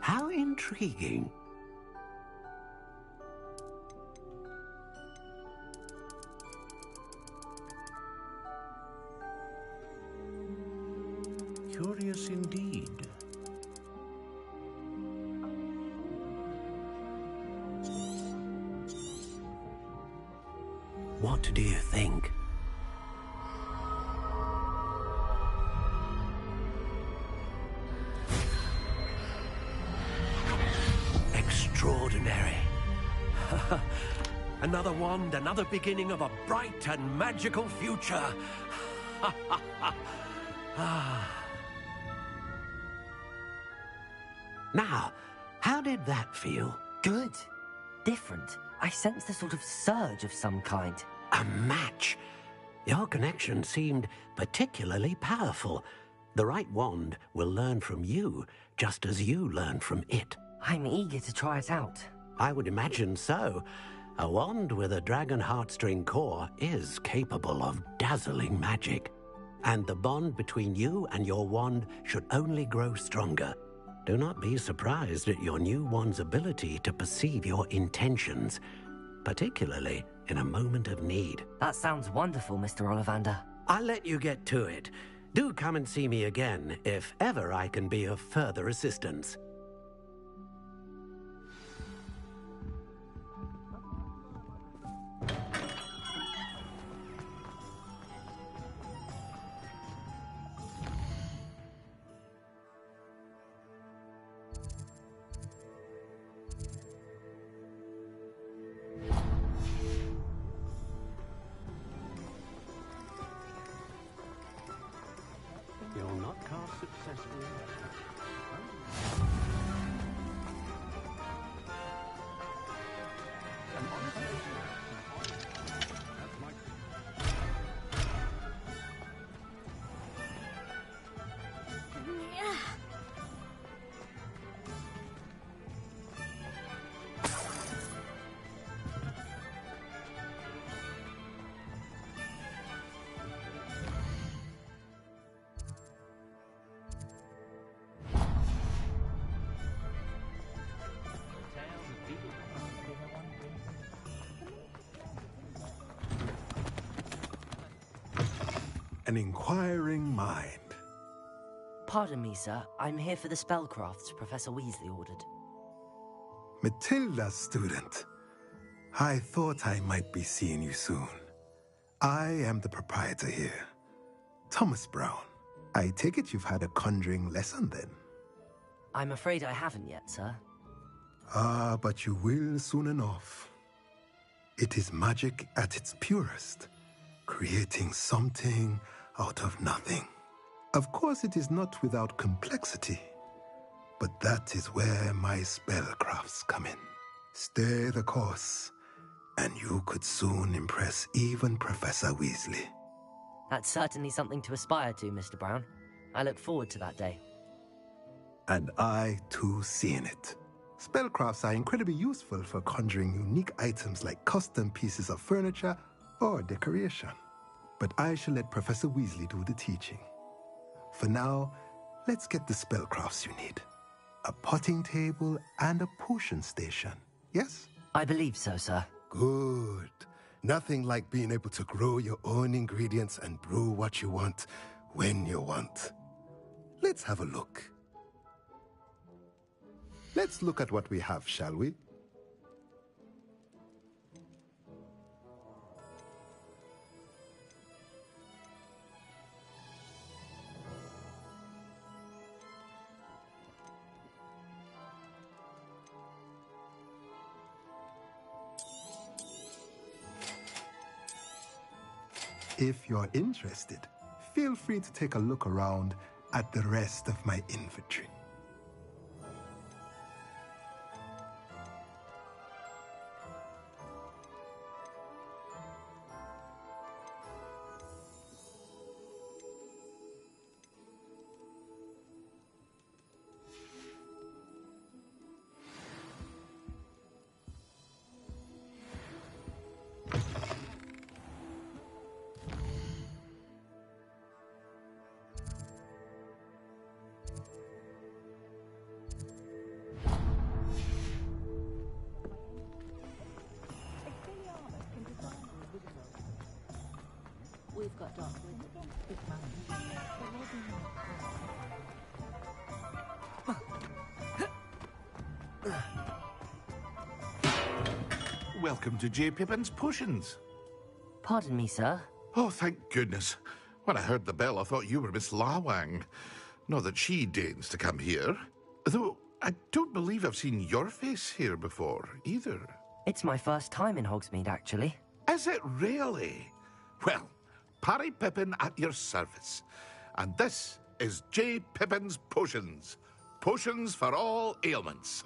How intriguing. Curious indeed. What do you think? Extraordinary. Another wand, another beginning of a bright and magical future. Now, how did that feel? Good. Different. I sensed a sort of surge of some kind. A match. Your connection seemed particularly powerful. The right wand will learn from you, just as you learn from it. I'm eager to try it out. I would imagine so. A wand with a dragon heartstring core is capable of dazzling magic. And the bond between you and your wand should only grow stronger. Do not be surprised at your new wand's ability to perceive your intentions, particularly in a moment of need. That sounds wonderful, Mr. Ollivander. I'll let you get to it. Do come and see me again if ever I can be of further assistance. You'll not cast successfully. An inquiring mind. Pardon me, sir. I'm here for the spellcrafts Professor Weasley ordered. Matilda's student. I thought I might be seeing you soon. I am the proprietor here, Thomas Brown. I take it you've had a conjuring lesson then? I'm afraid I haven't yet, sir. Ah, but you will soon enough. It is magic at its purest, creating something out of nothing. Of course, it is not without complexity, but that is where my spellcrafts come in. Stay the course, and you could soon impress even Professor Weasley. That's certainly something to aspire to, Mr. Brown. I look forward to that day. And I, too, seeing it. Spellcrafts are incredibly useful for conjuring unique items like custom pieces of furniture or decoration. But I shall let Professor Weasley do the teaching. For now, let's get the spellcrafts you need. A potting table and a potion station, yes? I believe so, sir. Good. Nothing like being able to grow your own ingredients and brew what you want when you want. Let's have a look. Let's look at what we have, shall we? If you're interested, feel free to take a look around at the rest of my inventory. We've got Darkwood, Big Mountain. Welcome to J. Pippin's Potions. Pardon me, sir. Oh, thank goodness. When I heard the bell, I thought you were Miss Lawang. Not that she deigns to come here. Though I don't believe I've seen your face here before, either. It's my first time in Hogsmeade, actually. Is it really? Well, Parry Pippin at your service. And this is J. Pippin's Potions. Potions for all ailments.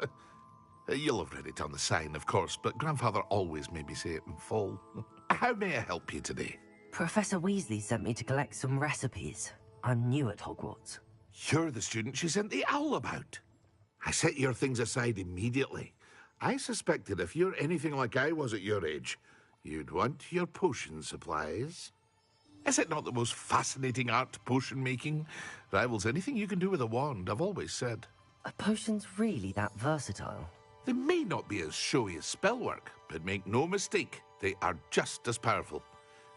You'll have read it on the sign, of course, but Grandfather always made me say it in full. How may I help you today? Professor Weasley sent me to collect some recipes. I'm new at Hogwarts. You're the student she sent the owl about. I set your things aside immediately, I suspected if you're anything like I was at your age, you'd want your potion supplies. Is it not the most fascinating art, potion making? Rivals anything you can do with a wand, I've always said. Are potions really that versatile? They may not be as showy as spellwork, but make no mistake, they are just as powerful.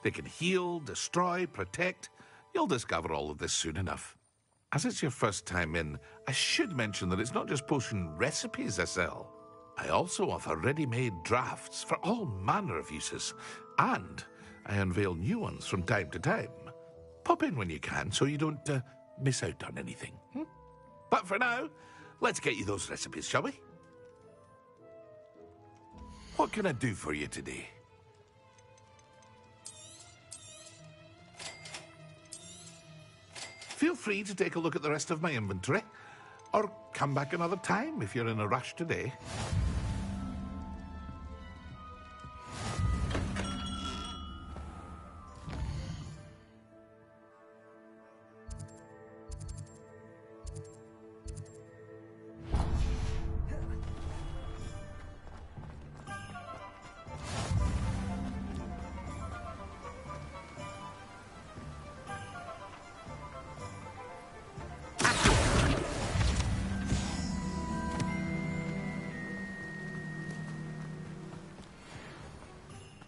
They can heal, destroy, protect. You'll discover all of this soon enough. As it's your first time in, I should mention that it's not just potion recipes I sell. I also offer ready-made drafts for all manner of uses, and I unveil new ones from time to time. Pop in when you can so you don't miss out on anything. But for now, let's get you those recipes, shall we? What can I do for you today? Feel free to take a look at the rest of my inventory, or come back another time if you're in a rush today.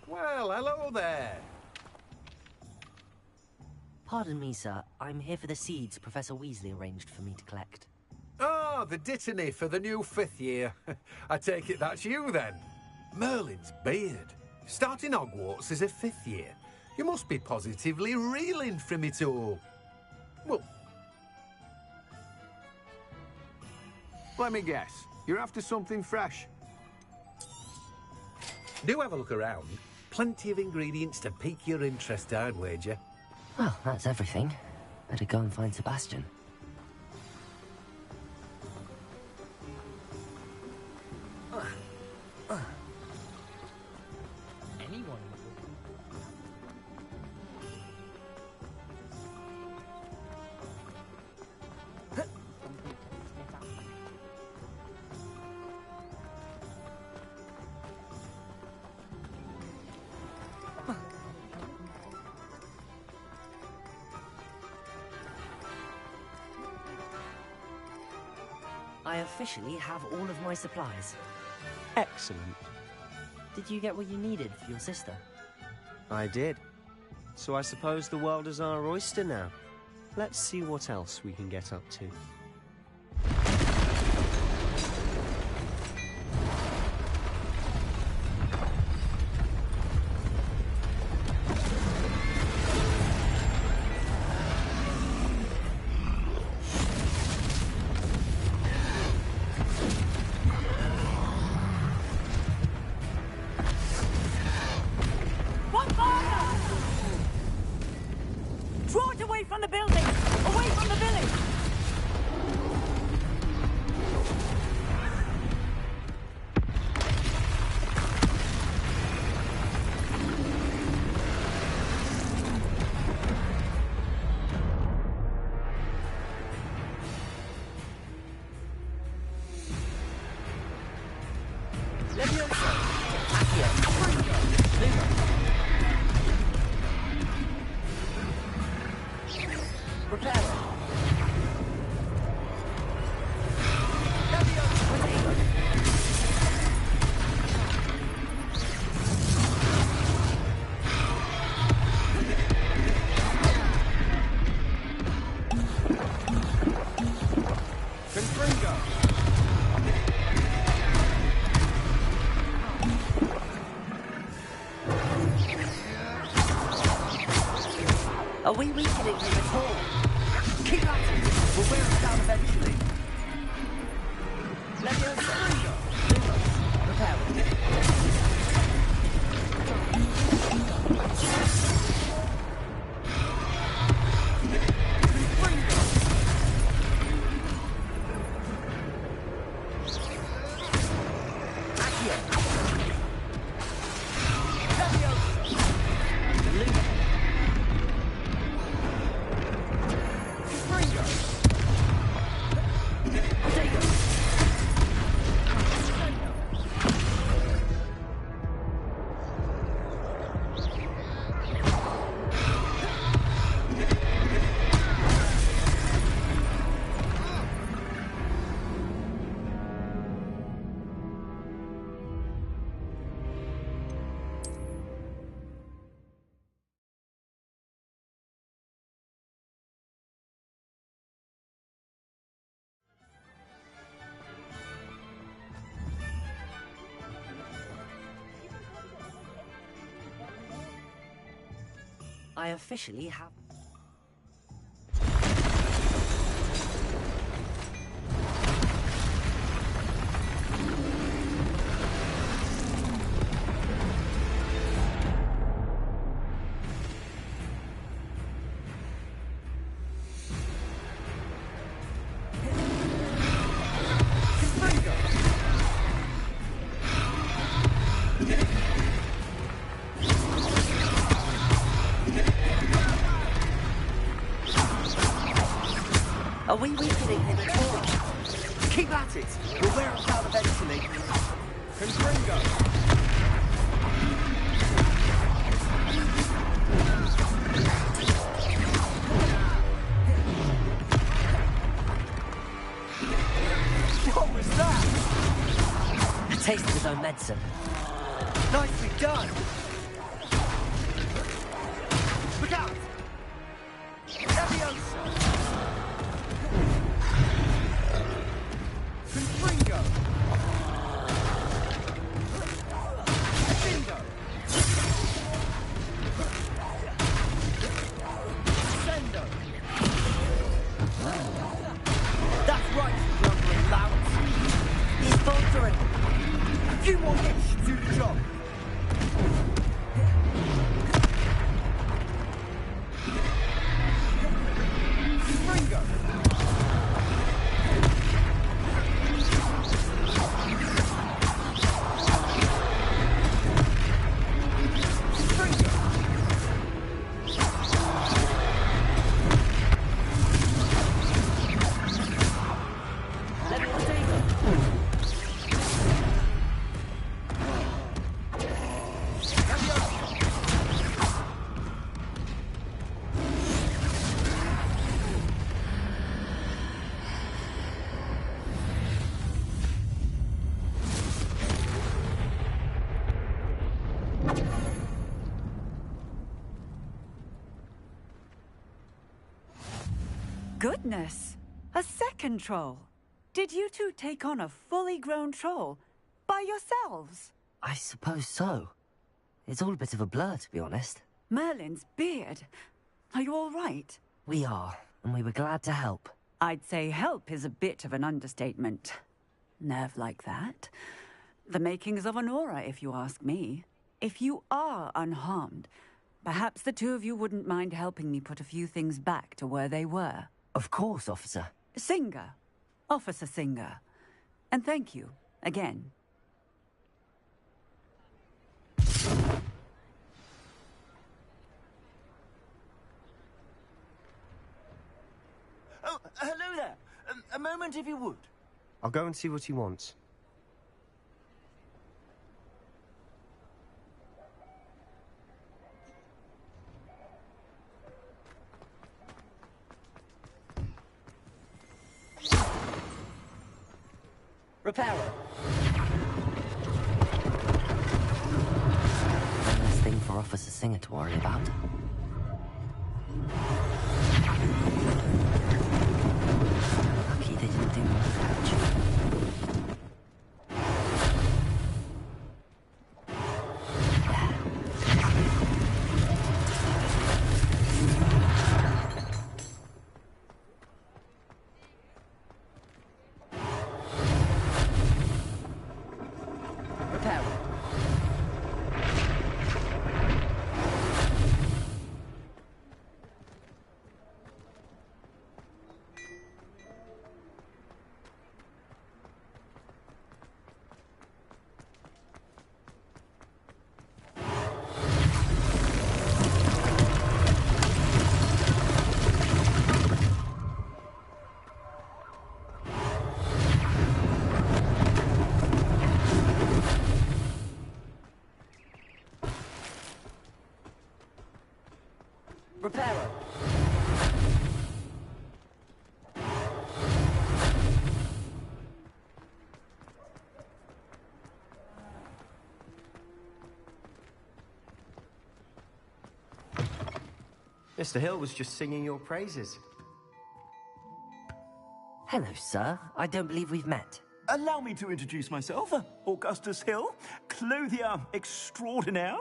Well, hello there. Pardon me, sir. I'm here for the seeds Professor Weasley arranged for me to collect. Oh, the dittany for the new 5th year. I take it that's you, then. Merlin's beard. Starting Hogwarts as a 5th year. You must be positively reeling from it all. Well, let me guess. You're after something fresh. do have a look around. Plenty of ingredients to pique your interest, I'd wager. Well, that's everything. Better go and find Sebastian. Anyone? I officially have all of my supplies. Excellent. Did you get what you needed for your sister? I did. So I suppose the world is our oyster now. Let's see what else we can get up to. Draw it away from the building! Away from the village! Are we weakening him at all? Keep at him! We'll wear him down eventually. Leviosa! Prepare. I officially have... Are we weakening him at all? Keep at it! We'll wear us out eventually. Confringo! What was that? A taste of his own medicine. Nicely done! Look out! Leviosa! Confringo! Bingo! Sendo! That's right, you lumbering louts! He's faltering! A few more hits should do the job! Confringo! Goodness! A second troll! Did you two take on a fully grown troll by yourselves? I suppose so. It's all a bit of a blur, to be honest. Merlin's beard. Are you all right? We are, and we were glad to help. I'd say help is a bit of an understatement. Nerve like that. The makings of an aura, if you ask me. If you are unharmed, perhaps the two of you wouldn't mind helping me put a few things back to where they were. Of course, officer. Singer. Officer Singer. And thank you, again. Oh, hello there. A moment if you would. I'll go and see what he wants. Reparo. One less thing for Officer Singer to worry about. Lucky they didn't do more damage. Reparo. Mr. Hill was just singing your praises. Hello, sir. I don't believe we've met. Allow me to introduce myself. Augustus Hill, clothier extraordinaire.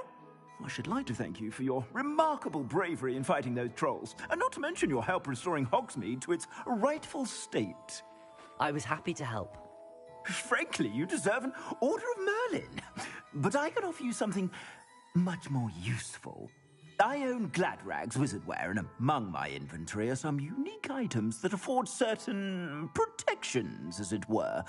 I should like to thank you for your remarkable bravery in fighting those trolls, and not to mention your help restoring Hogsmeade to its rightful state. I was happy to help. Frankly, you deserve an Order of Merlin. But I can offer you something much more useful. I own Gladrag's wizardware, and among my inventory are some unique items that afford certain protections, as it were.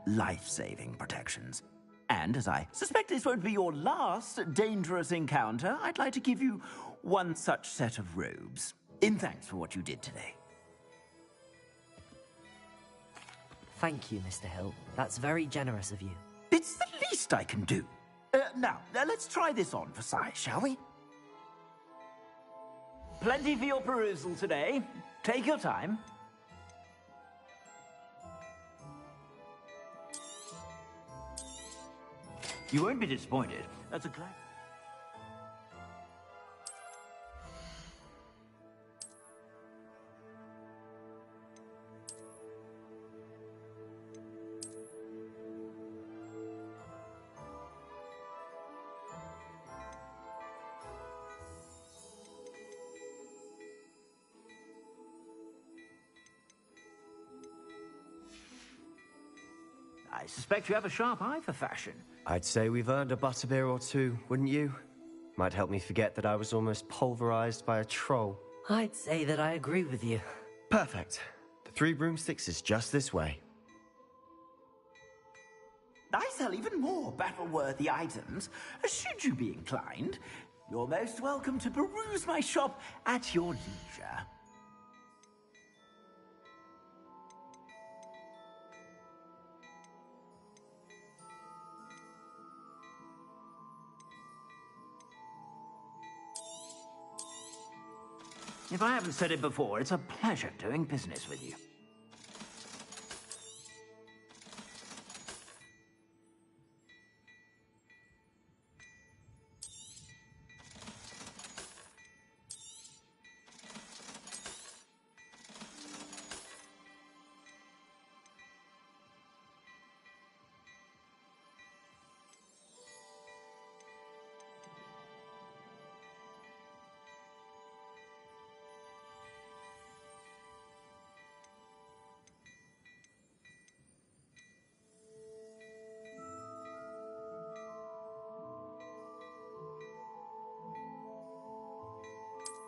Life-saving protections. And as I suspect this won't be your last dangerous encounter, I'd like to give you one such set of robes, in thanks for what you did today. Thank you, Mr. Hill. That's very generous of you. It's the least I can do. Now, let's try this on for size, shall we? Plenty for your perusal today. Take your time. You won't be disappointed. That's a glad. I suspect you have a sharp eye for fashion. I'd say we've earned a butterbeer or two, wouldn't you? Might help me forget that I was almost pulverized by a troll. I'd say that I agree with you. Perfect. The 3 broomsticks is just this way. I sell even more battle-worthy items. Should you be inclined, you're most welcome to peruse my shop at your leisure. If I haven't said it before, it's a pleasure doing business with you.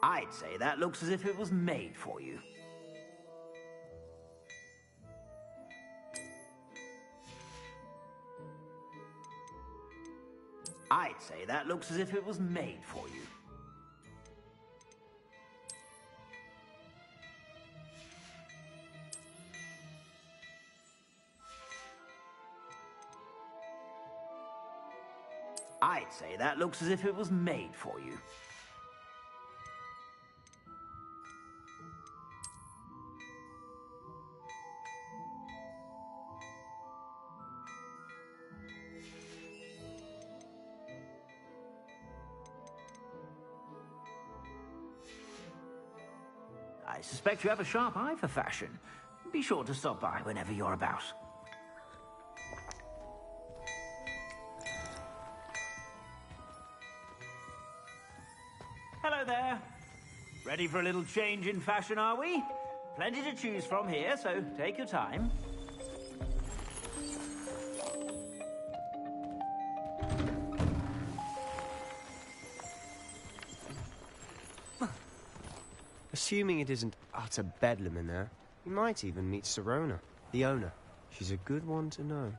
I'd say that looks as if it was made for you. I'd say that looks as if it was made for you. I'd say that looks as if it was made for you. I suspect you have a sharp eye for fashion. Be sure to stop by whenever you're about. Hello there. Ready for a little change in fashion, are we? Plenty to choose from here, so take your time. Assuming it isn't utter bedlam in there, we might even meet Sirona, the owner. She's a good one to know.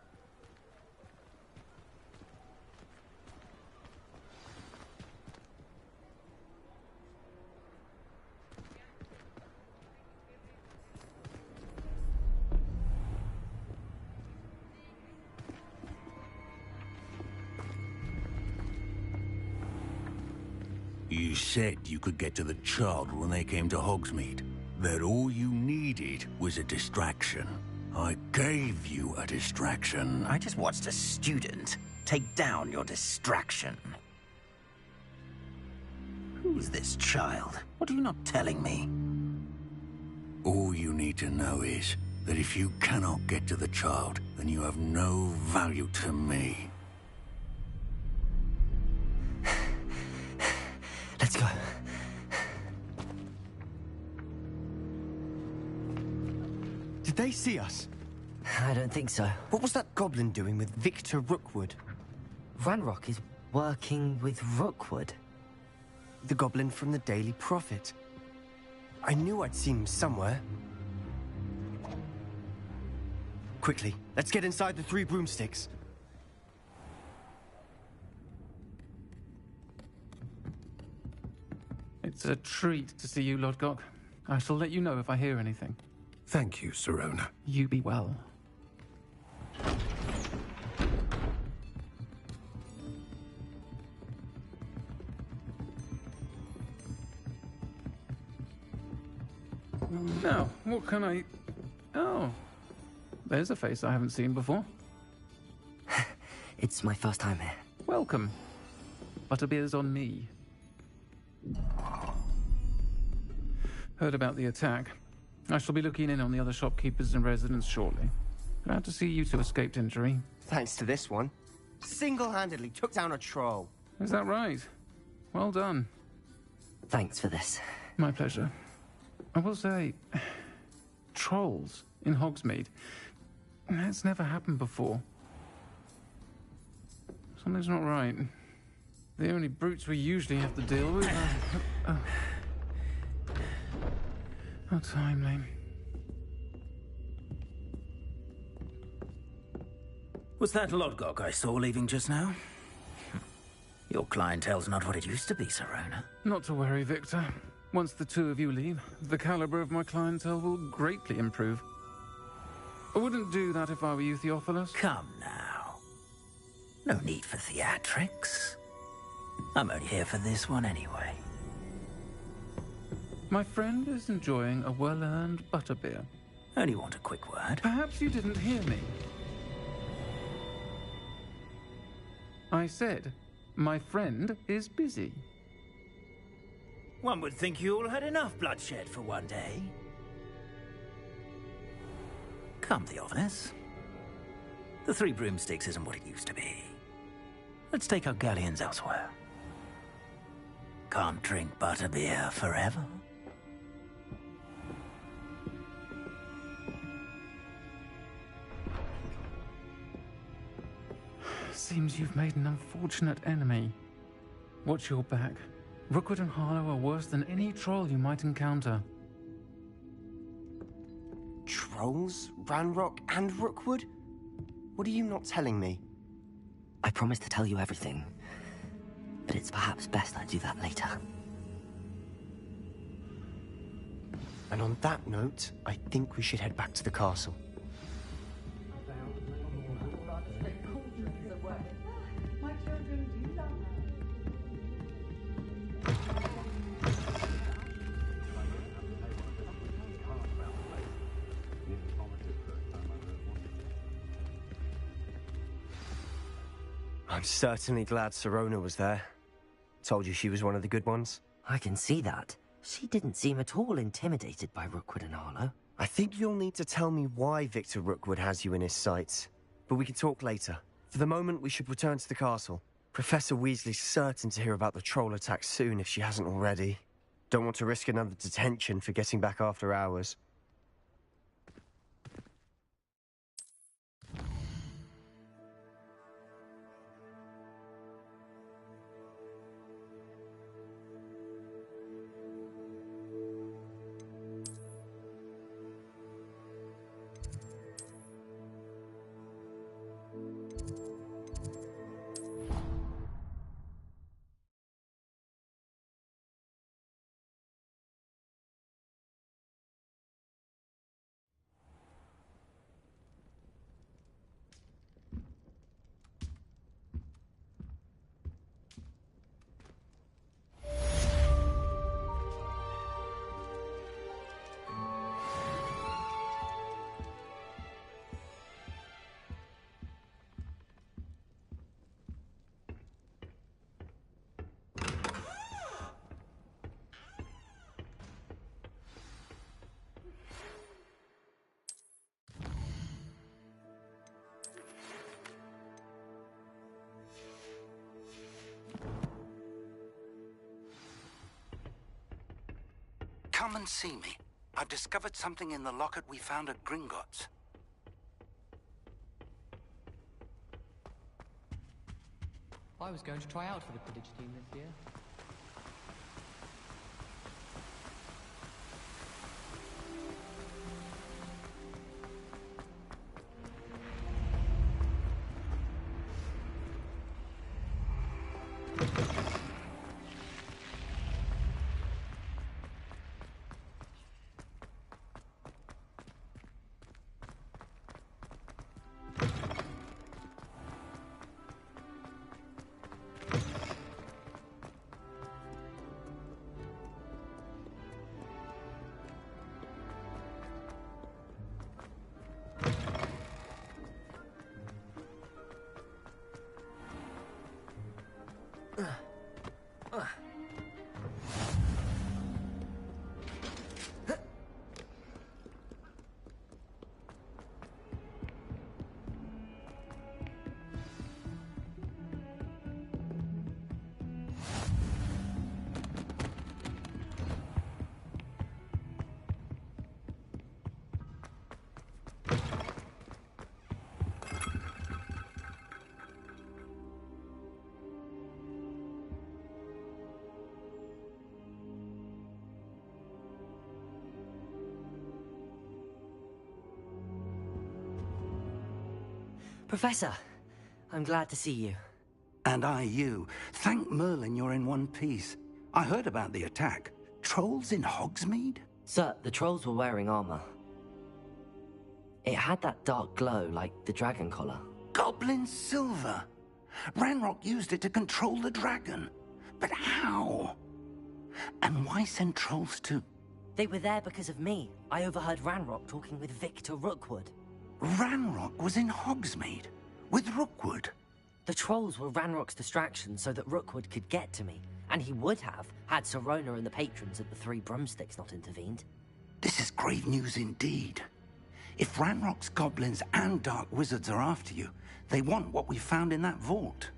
You said you could get to the child when they came to Hogsmeade. That all you needed was a distraction. I gave you a distraction. I just watched a student take down your distraction. Who's this child? What are you not telling me? All you need to know is that if you cannot get to the child, then you have no value to me. Let's go. Did they see us? I don't think so. What was that goblin doing with Victor Rookwood? Ranrock is working with Rookwood. The goblin from the Daily Prophet. I knew I'd seen him somewhere. Quickly, let's get inside the 3 broomsticks. It's a treat to see you, Lodgok. I shall let you know if I hear anything. Thank you, Sirona. You be well. Now, what can I... Oh, there's a face I haven't seen before. It's my first time here. Welcome. Butterbeer's on me. Heard about the attack. I shall be looking in on the other shopkeepers and residents shortly. Glad to see you two escaped injury. Thanks to this one. Single-handedly took down a troll. Is that right? Well done. Thanks for this. My pleasure. I will say, trolls in Hogsmeade. That's never happened before. Something's not right. The only brutes we usually have to deal with How timely. Was that Lodgok I saw leaving just now? Your clientele's not what it used to be, Sirona. Not to worry, Victor. Once the 2 of you leave, the caliber of my clientele will greatly improve. I wouldn't do that if I were you, Theophilus. Come now. No need for theatrics. I'm only here for this one anyway. My friend is enjoying a well-earned butterbeer. Only want a quick word. Perhaps you didn't hear me. I said, my friend is busy. One would think you all had enough bloodshed for one day. Come, Theophilus. The 3 broomsticks isn't what it used to be. Let's take our galleons elsewhere. Can't drink butterbeer forever. Seems you've made an unfortunate enemy. Watch your back. Rookwood and Harlow are worse than any troll you might encounter. Trolls? Ranrock and Rookwood? What are you not telling me? I promised to tell you everything, but it's perhaps best I do that later. And on that note, I think we should head back to the castle. I'm certainly glad Sirona was there. Told you she was one of the good ones. I can see that. She didn't seem at all intimidated by Rookwood and Harlow. I think you'll need to tell me why Victor Rookwood has you in his sights. But we can talk later. For the moment, we should return to the castle. Professor Weasley's certain to hear about the troll attack soon if she hasn't already. Don't want to risk another detention for getting back after hours. Come and see me. I've discovered something in the locket we found at Gringotts. I was going to try out for the Quidditch team this year. Professor, I'm glad to see you. And I you. Thank Merlin you're in one piece. I heard about the attack. Trolls in Hogsmeade? Sir, the trolls were wearing armor. It had that dark glow like the dragon collar. Goblin silver! Ranrock used it to control the dragon. But how? And why send trolls to... They were there because of me. I overheard Ranrock talking with Victor Rookwood. Ranrock was in Hogsmeade? With Rookwood? The trolls were Ranrock's distraction so that Rookwood could get to me. And he would have, had Sirona and the patrons at the Three Broomsticks not intervened. This is grave news indeed. If Ranrock's goblins and dark wizards are after you, they want what we found in that vault.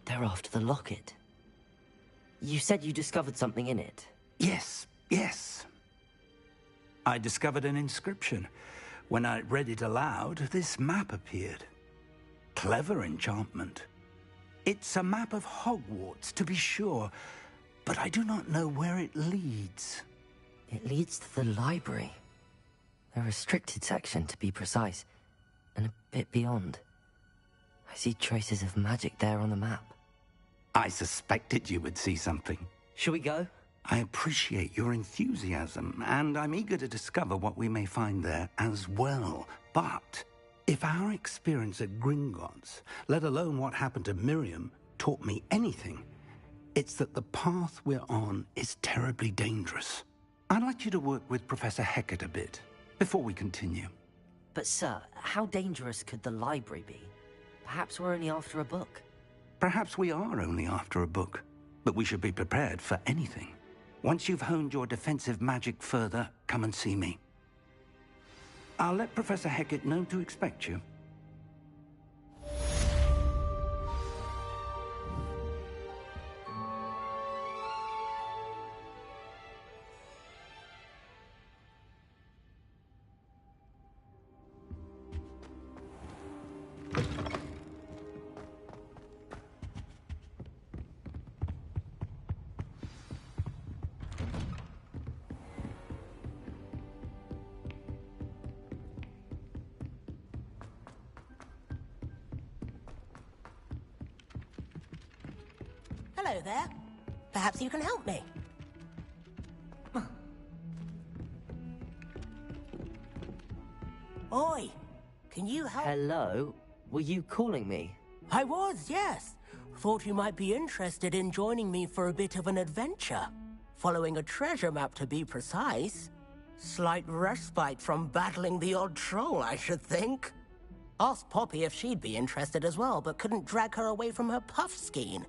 They're after the locket. You said you discovered something in it. Yes. I discovered an inscription. When I read it aloud, this map appeared. Clever enchantment. It's a map of Hogwarts, to be sure, but I do not know where it leads. It leads to the library. The restricted section, to be precise, and a bit beyond. I see traces of magic there on the map. I suspected you would see something. Shall we go? I appreciate your enthusiasm, and I'm eager to discover what we may find there as well. But if our experience at Gringotts, let alone what happened to Miriam, taught me anything, it's that the path we're on is terribly dangerous. I'd like you to work with Professor Hecat a bit, before we continue. But sir, how dangerous could the library be? Perhaps we're only after a book. Perhaps we are only after a book, but we should be prepared for anything. Once you've honed your defensive magic further, come and see me. I'll let Professor Hecat know to expect you. Hello there. Perhaps you can help me. Oi, can you help? Hello? Were you calling me? I was, yes. Thought you might be interested in joining me for a bit of an adventure. Following a treasure map, to be precise. Slight respite from battling the odd troll, I should think. Asked Poppy if she'd be interested as well, but couldn't drag her away from her puff skein.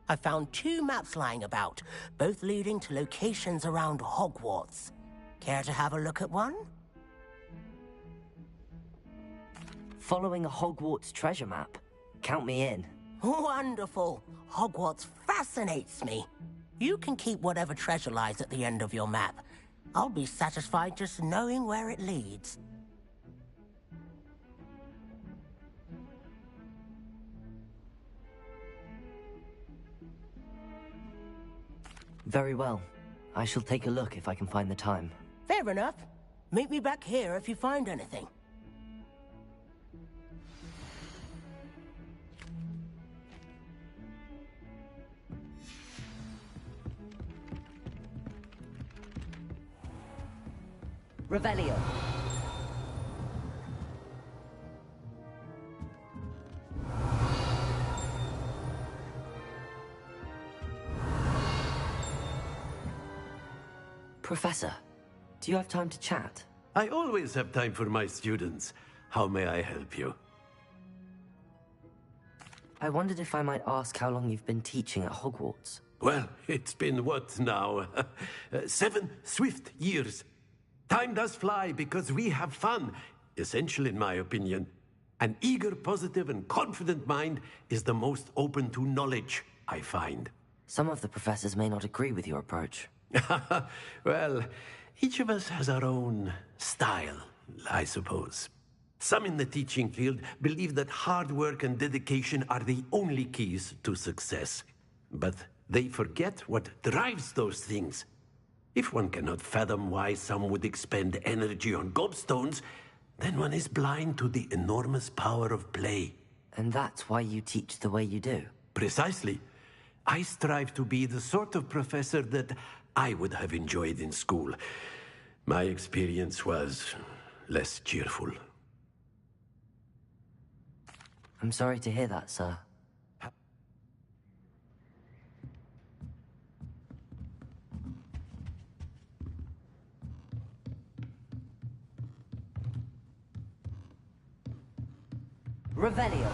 I found 2 maps lying about, both leading to locations around Hogwarts. Care to have a look at one? following a Hogwarts treasure map. Count me in. Wonderful. Hogwarts fascinates me. You can keep whatever treasure lies at the end of your map. I'll be satisfied just knowing where it leads. Very well. I shall take a look if I can find the time. Fair enough. Meet me back here if you find anything. Revelio. Professor, do you have time to chat? I always have time for my students. How may I help you? I wondered if I might ask how long you've been teaching at Hogwarts. Well, it's been what now? 7 swift years. Time does fly because we have fun. Essential in my opinion. An eager, positive, and confident mind is the most open to knowledge, I find. Some of the professors may not agree with your approach. Well, each of us has our own style, I suppose. Some in the teaching field believe that hard work and dedication are the only keys to success. But they forget what drives those things. If one cannot fathom why some would expend energy on gobstones, then one is blind to the enormous power of play. And that's why you teach the way you do? Precisely. I strive to be the sort of professor that I would have enjoyed in school. My experience was less cheerful. I'm sorry to hear that, sir. Revelio.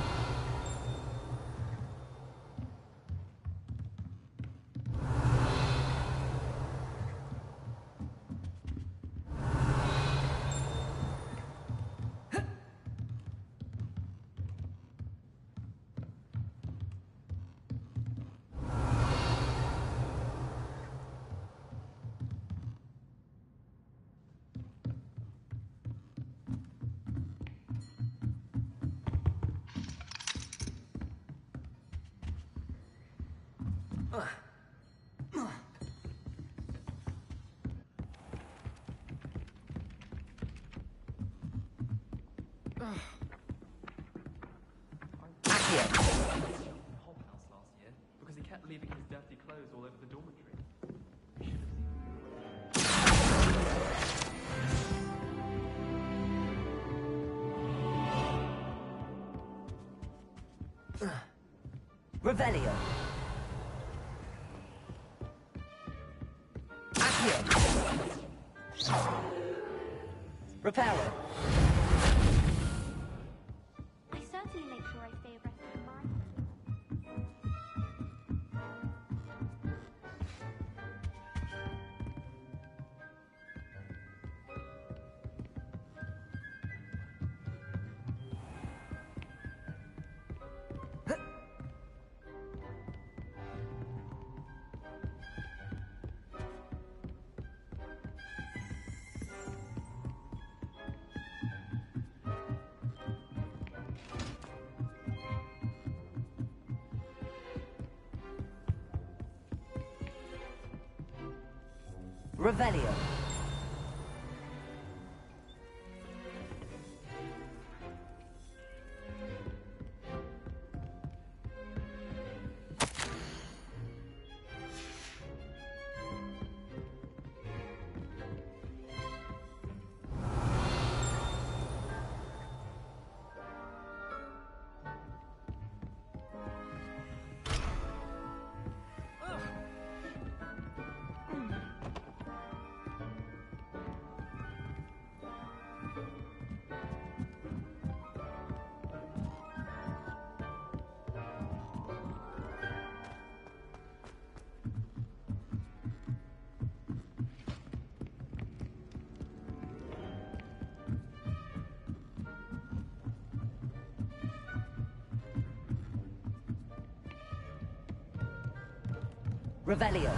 Because he kept leaving his dirty clothes all over the dormitory. Revelio. Reparo. I certainly make sure I stay abreast of mine. Revelio. Revelio.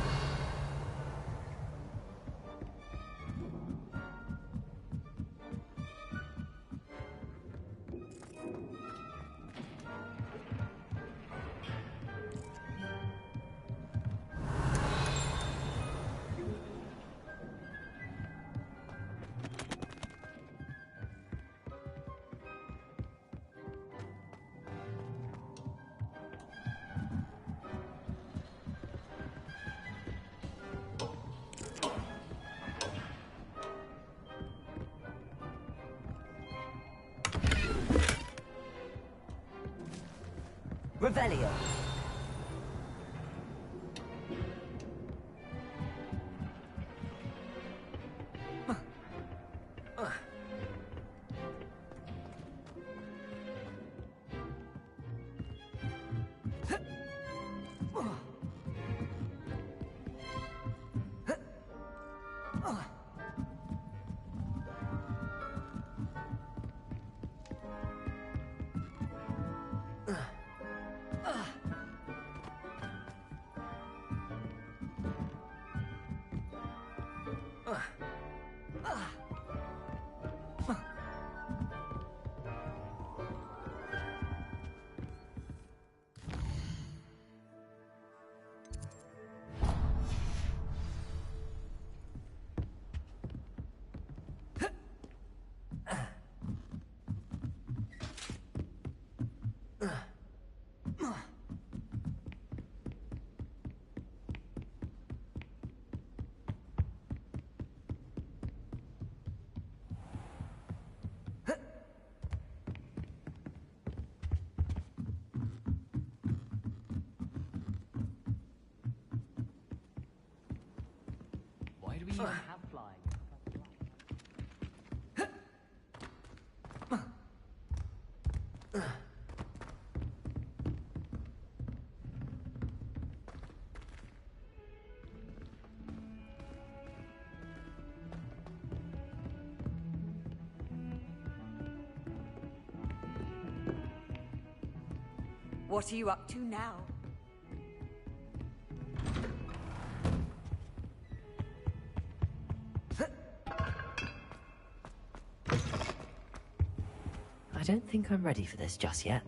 Revelio. Why do we even have flying? What are you up to now? I don't think I'm ready for this just yet.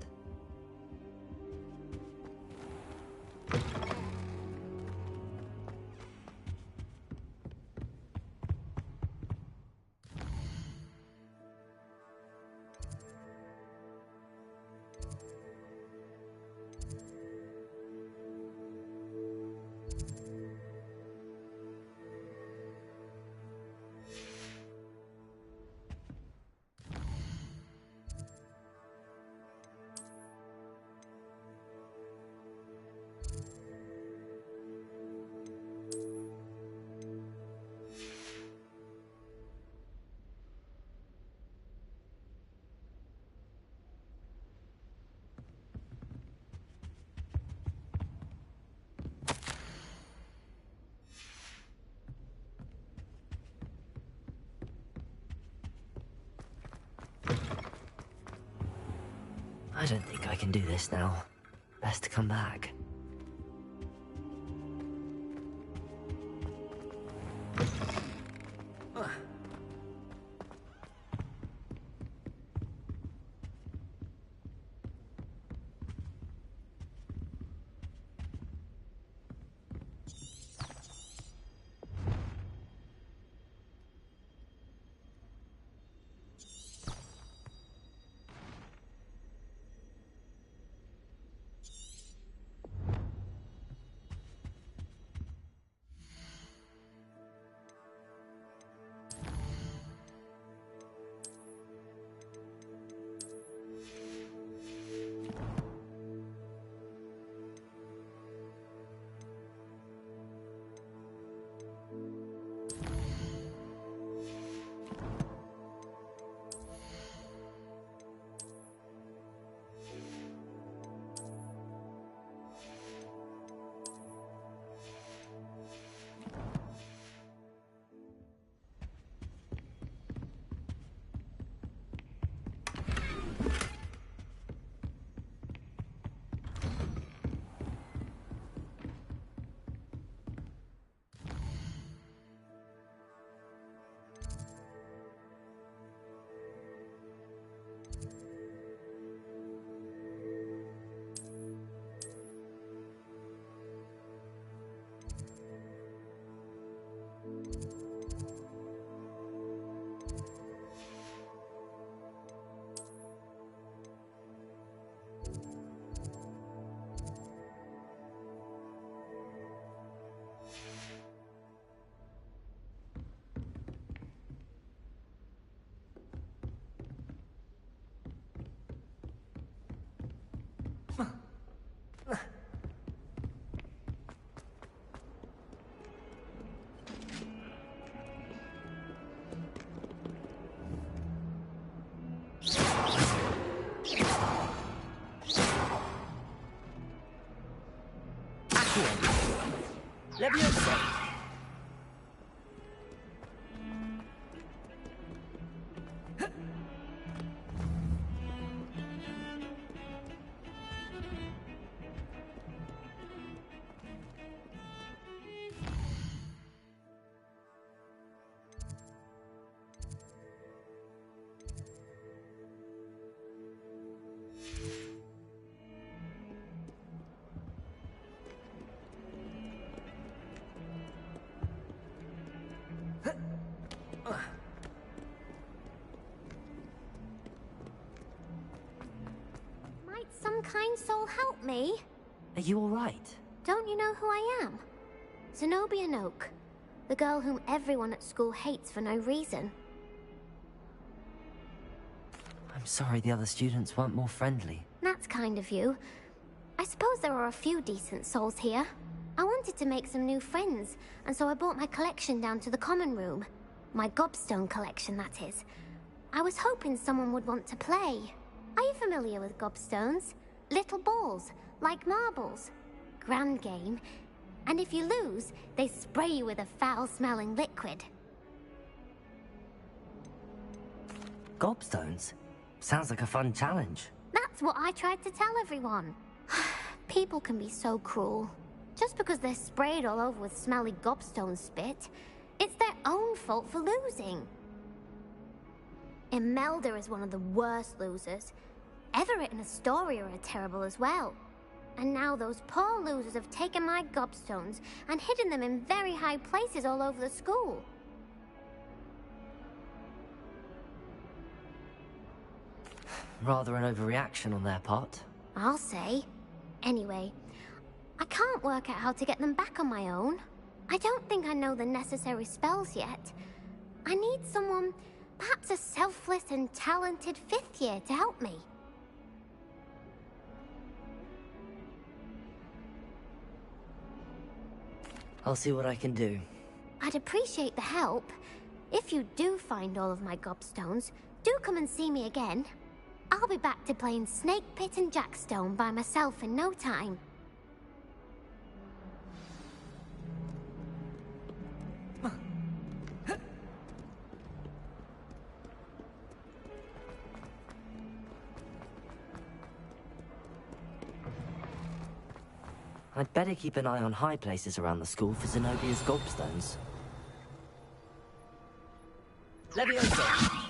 I don't think I can do this now. Best to come back. Leviosa! Might some kind soul help me? Are you alright? Don't you know who I am? Zenobia Noak, the girl whom everyone at school hates for no reason. I'm sorry the other students weren't more friendly. That's kind of you. I suppose there are a few decent souls here. I wanted to make some new friends, and so I brought my collection down to the common room. My gobstone collection, that is. I was hoping someone would want to play. Are you familiar with gobstones? Little balls, like marbles. Grand game. And if you lose, they spray you with a foul-smelling liquid. Gobstones? Sounds like a fun challenge. That's what I tried to tell everyone. People can be so cruel. Just because they're sprayed all over with smelly gobstone spit, it's their own fault for losing. Imelda is one of the worst losers. Everett and Astoria are terrible as well. And now those poor losers have taken my gobstones and hidden them in very high places all over the school. Rather an overreaction on their part. I'll say. Anyway, I can't work out how to get them back on my own. I don't think I know the necessary spells yet. I need someone, perhaps a selfless and talented 5th year to help me. I'll see what I can do. I'd appreciate the help. If you do find all of my gobstones, do come and see me again. I'll be back to playing Snake Pit and Jackstone by myself in no time. I'd better keep an eye on high places around the school for Zenobia's gobstones. Leviosa!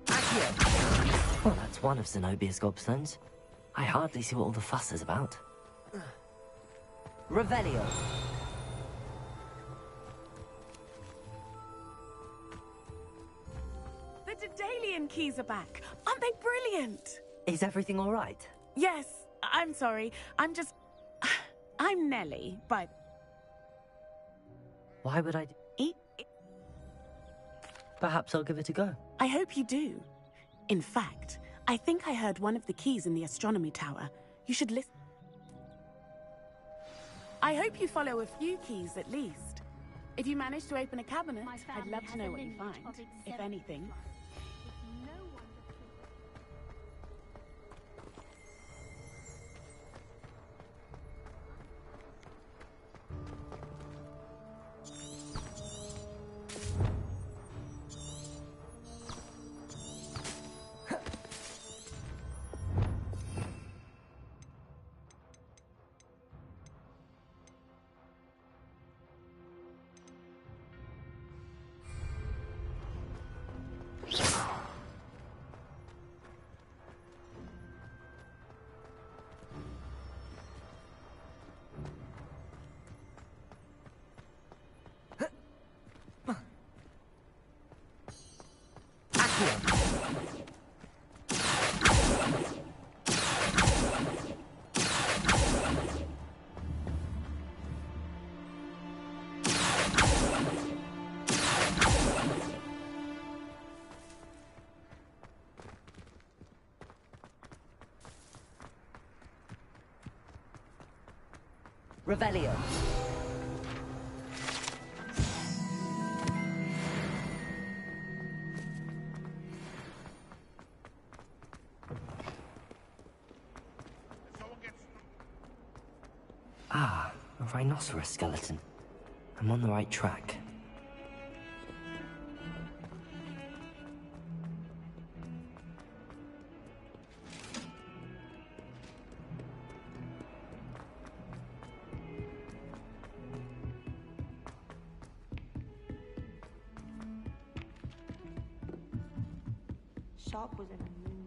Accio! Well, that's one of Zenobia's gobstones. I hardly see what all the fuss is about. Revelio! The Daedalian keys are back. Aren't they brilliant? Is everything all right? Yes. I'm sorry. I'm Nellie, but... Why would I... Perhaps I'll give it a go. I hope you do. In fact, I think I heard one of the keys in the astronomy tower. You should listen. I hope you follow a few keys at least. If you manage to open a cabinet, I'd love to know what you find, if anything. Revelio. Ah, a rhinoceros skeleton. I'm on the right track. Shop was in a mood.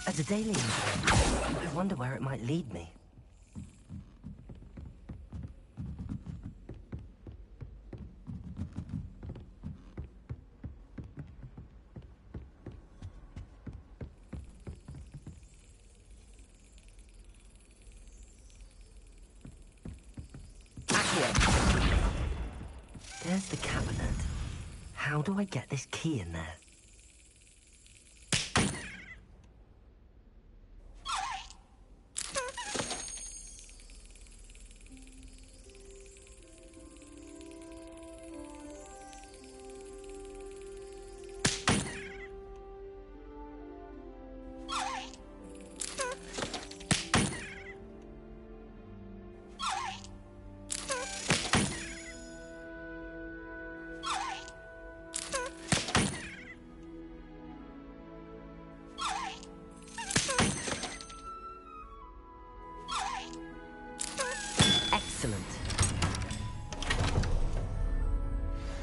A Daedalian. I wonder where it might lead me. There's the cabinet. How do I get this key in there? Excellent.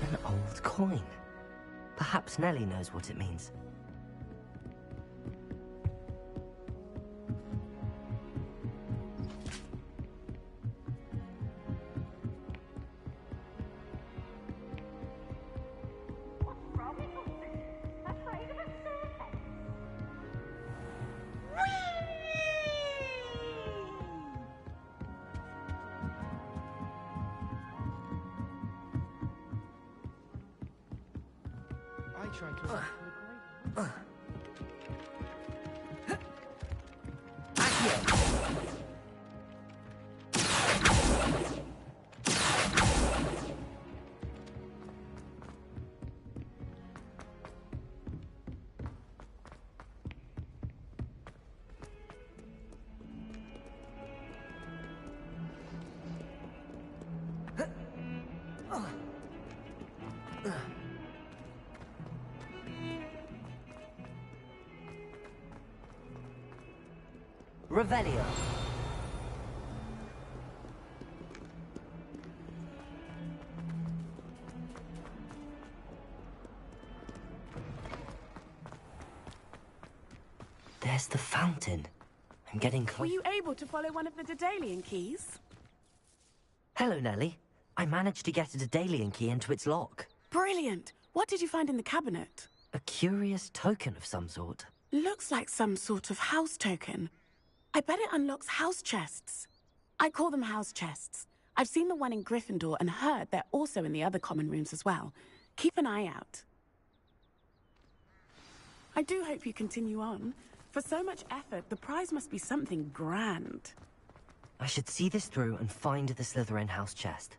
An old coin. Perhaps Nellie knows what it means. I tried to... Revelio. There's the fountain. I'm getting close. Were you able to follow one of the Daedalian keys? Hello, Nellie. I managed to get a Daedalian key into its lock. Brilliant! What did you find in the cabinet? A curious token of some sort. Looks like some sort of house token. I bet it unlocks house chests. I call them house chests. I've seen the one in Gryffindor and heard they're also in the other common rooms as well. Keep an eye out. I do hope you continue on. For so much effort, the prize must be something grand. I should see this through and find the Slytherin house chest.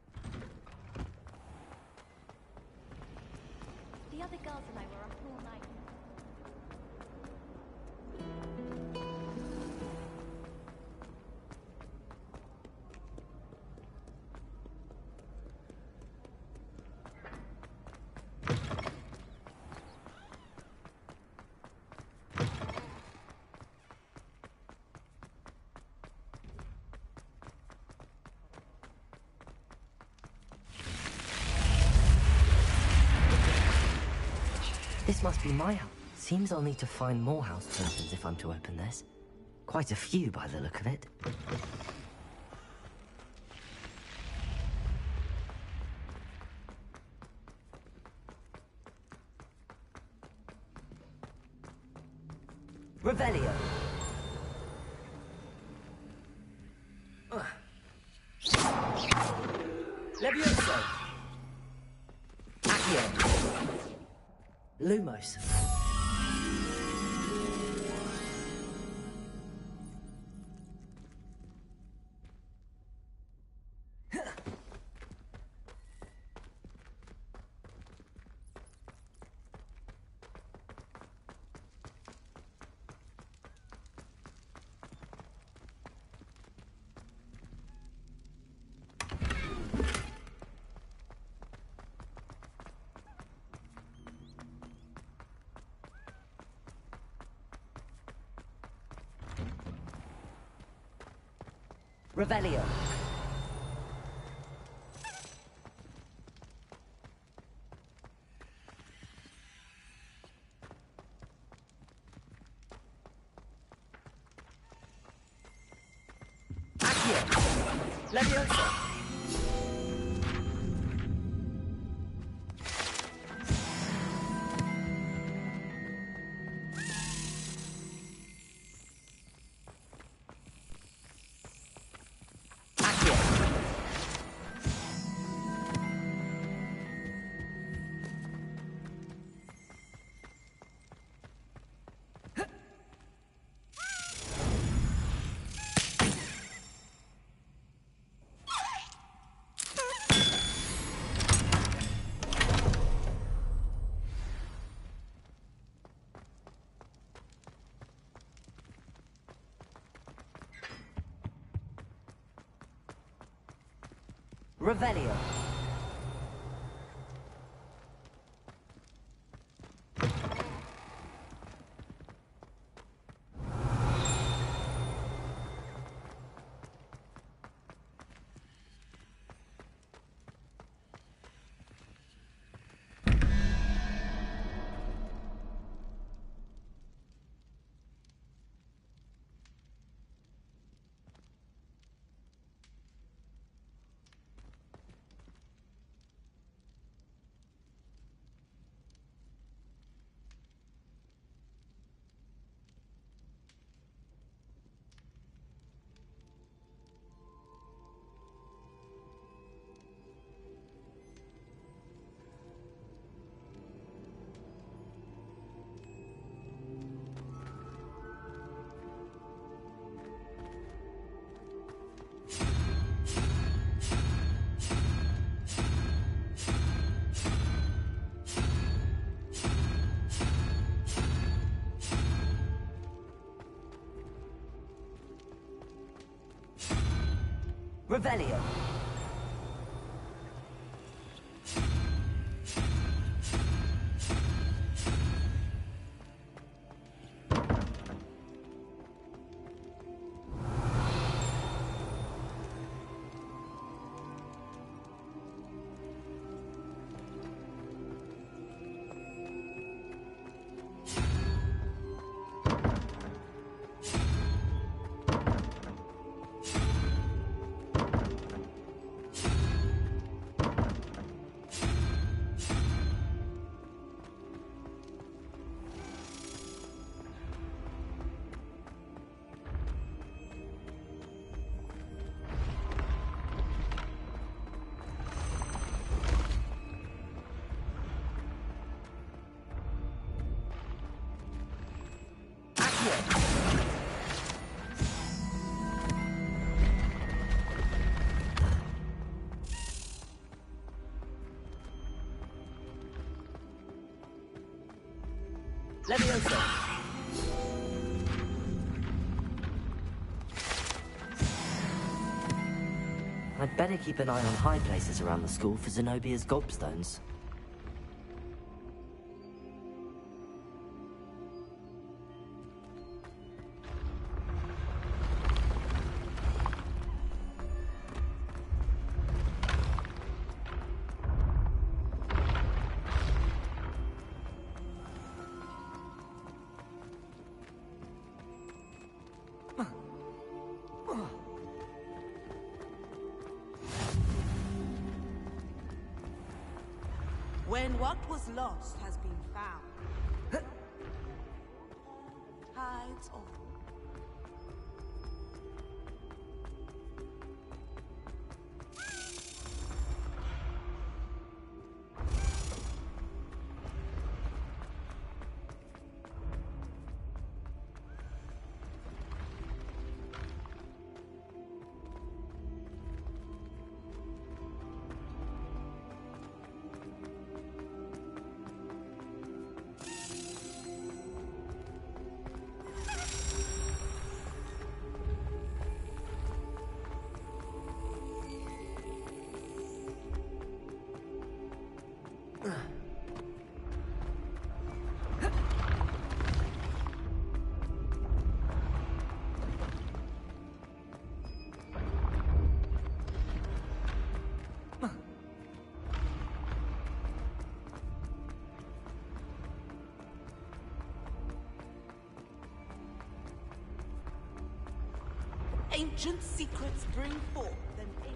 The other girls and I were up all night. This must be my house. Seems I'll need to find more house tokens if I'm to open this. Quite a few by the look of it. Revelio. Levioso. Accio. Lumos. Revelio. Accio. Levioso. Revelio. Revelio. Levioso. I'd better keep an eye on high places around the school for Zenobia's gobstones. When what was lost has been found, hides all. Ancient secrets bring forth an age.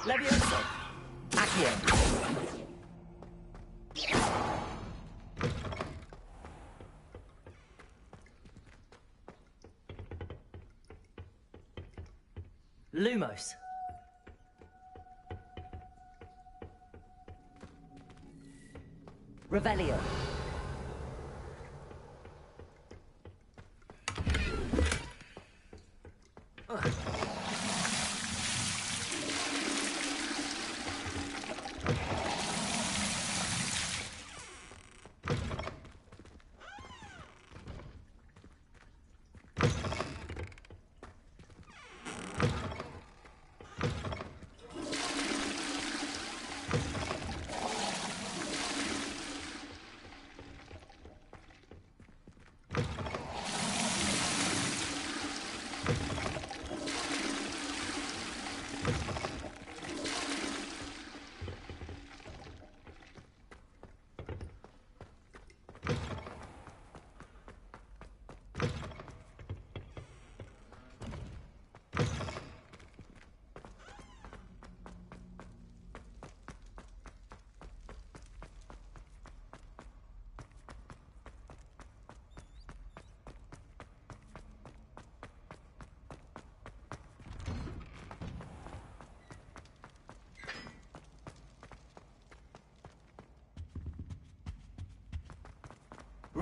Levioso! Accio! Lumos! Revelio!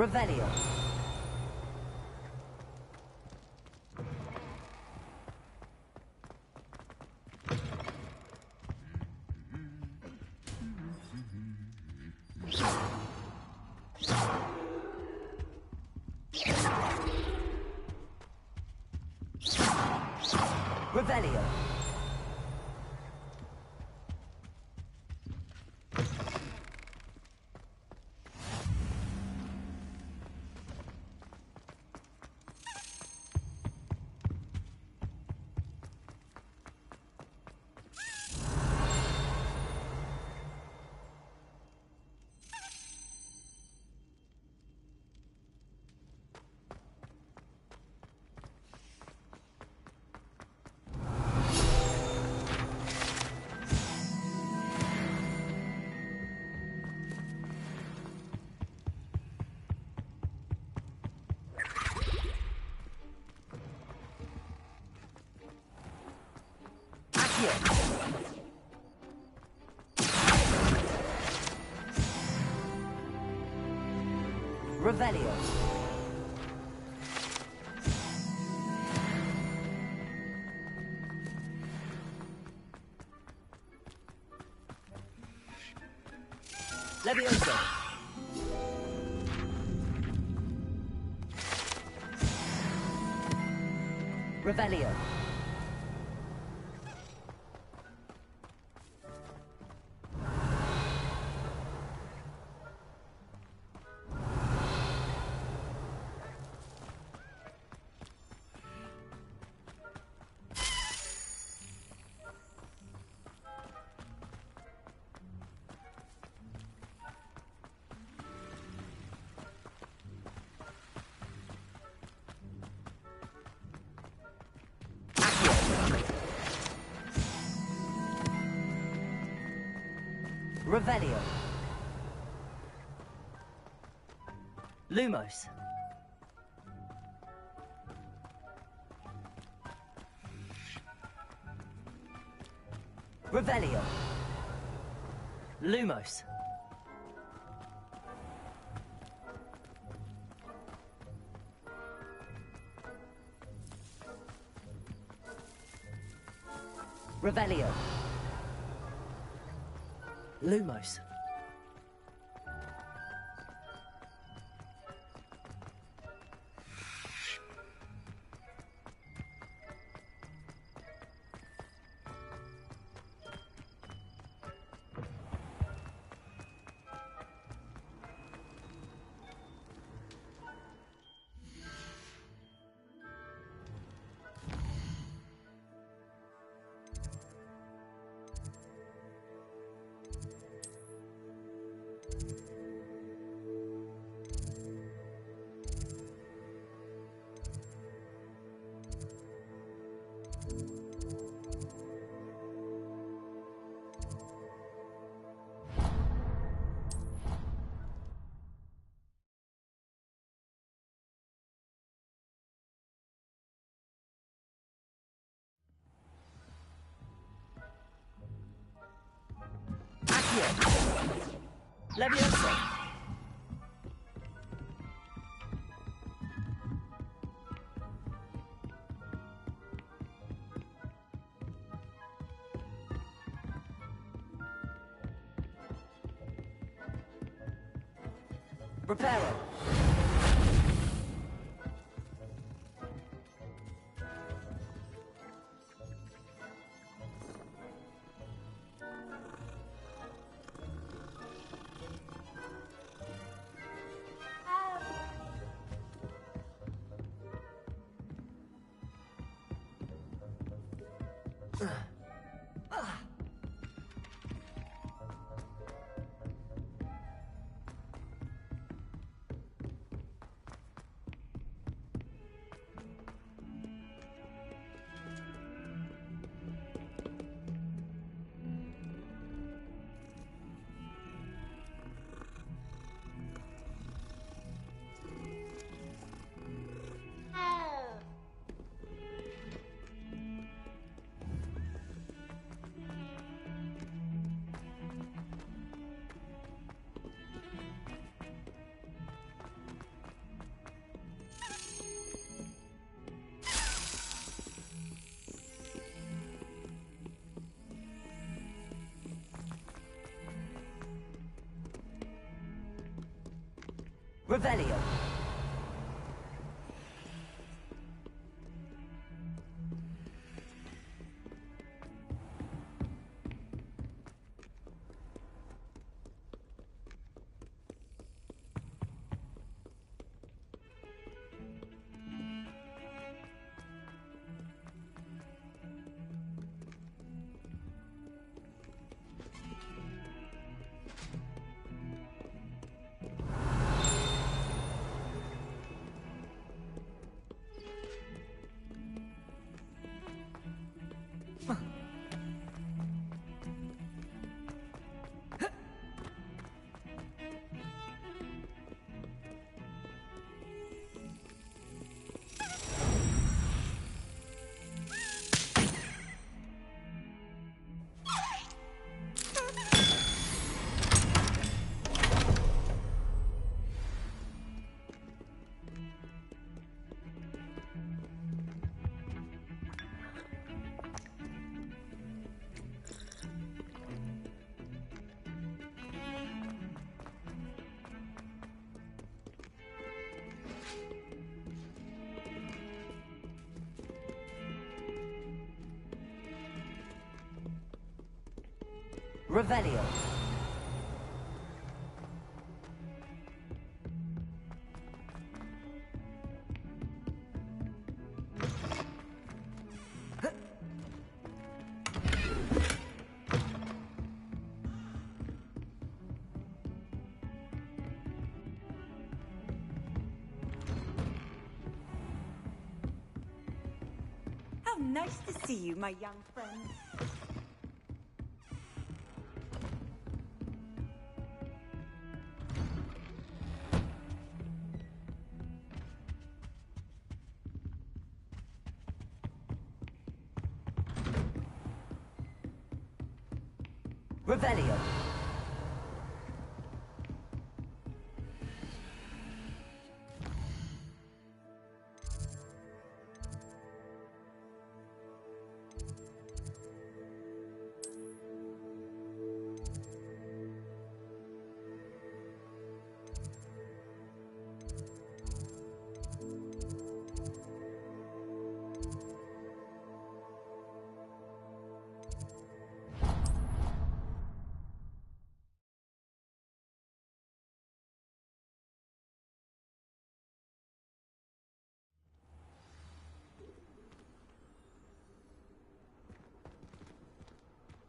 Revelio. Revelio. Revelio. Levioso. Revelio. Revelio. Lumos. Revelio. Lumos. Revelio. Lumos. Levioso. Reparo. Revelio. Revelio. How nice to see you, my young friend. Revelio.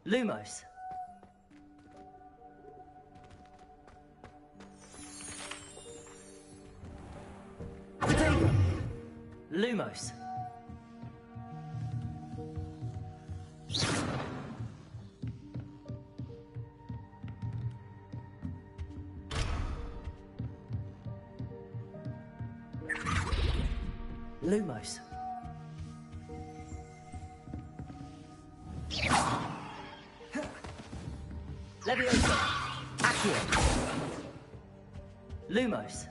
Lumos. Lumos. Lumos. Leviosa. Accio. Lumos.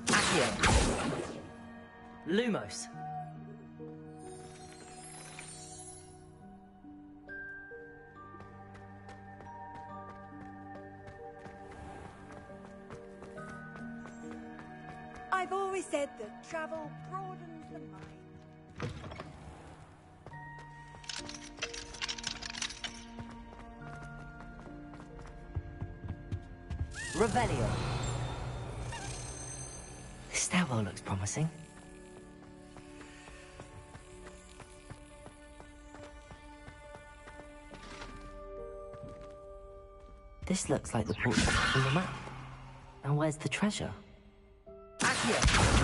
Accio. Lumos. I've always said that travel broadens the mind. Revelio. This stairwell looks promising. This looks like the portrait from the map. And where's the treasure? Accio!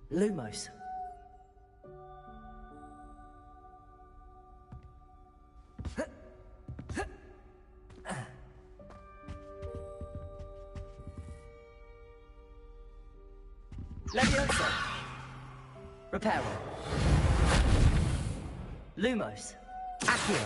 Lumos. Leviosa. Reparo. Lumos. Accio.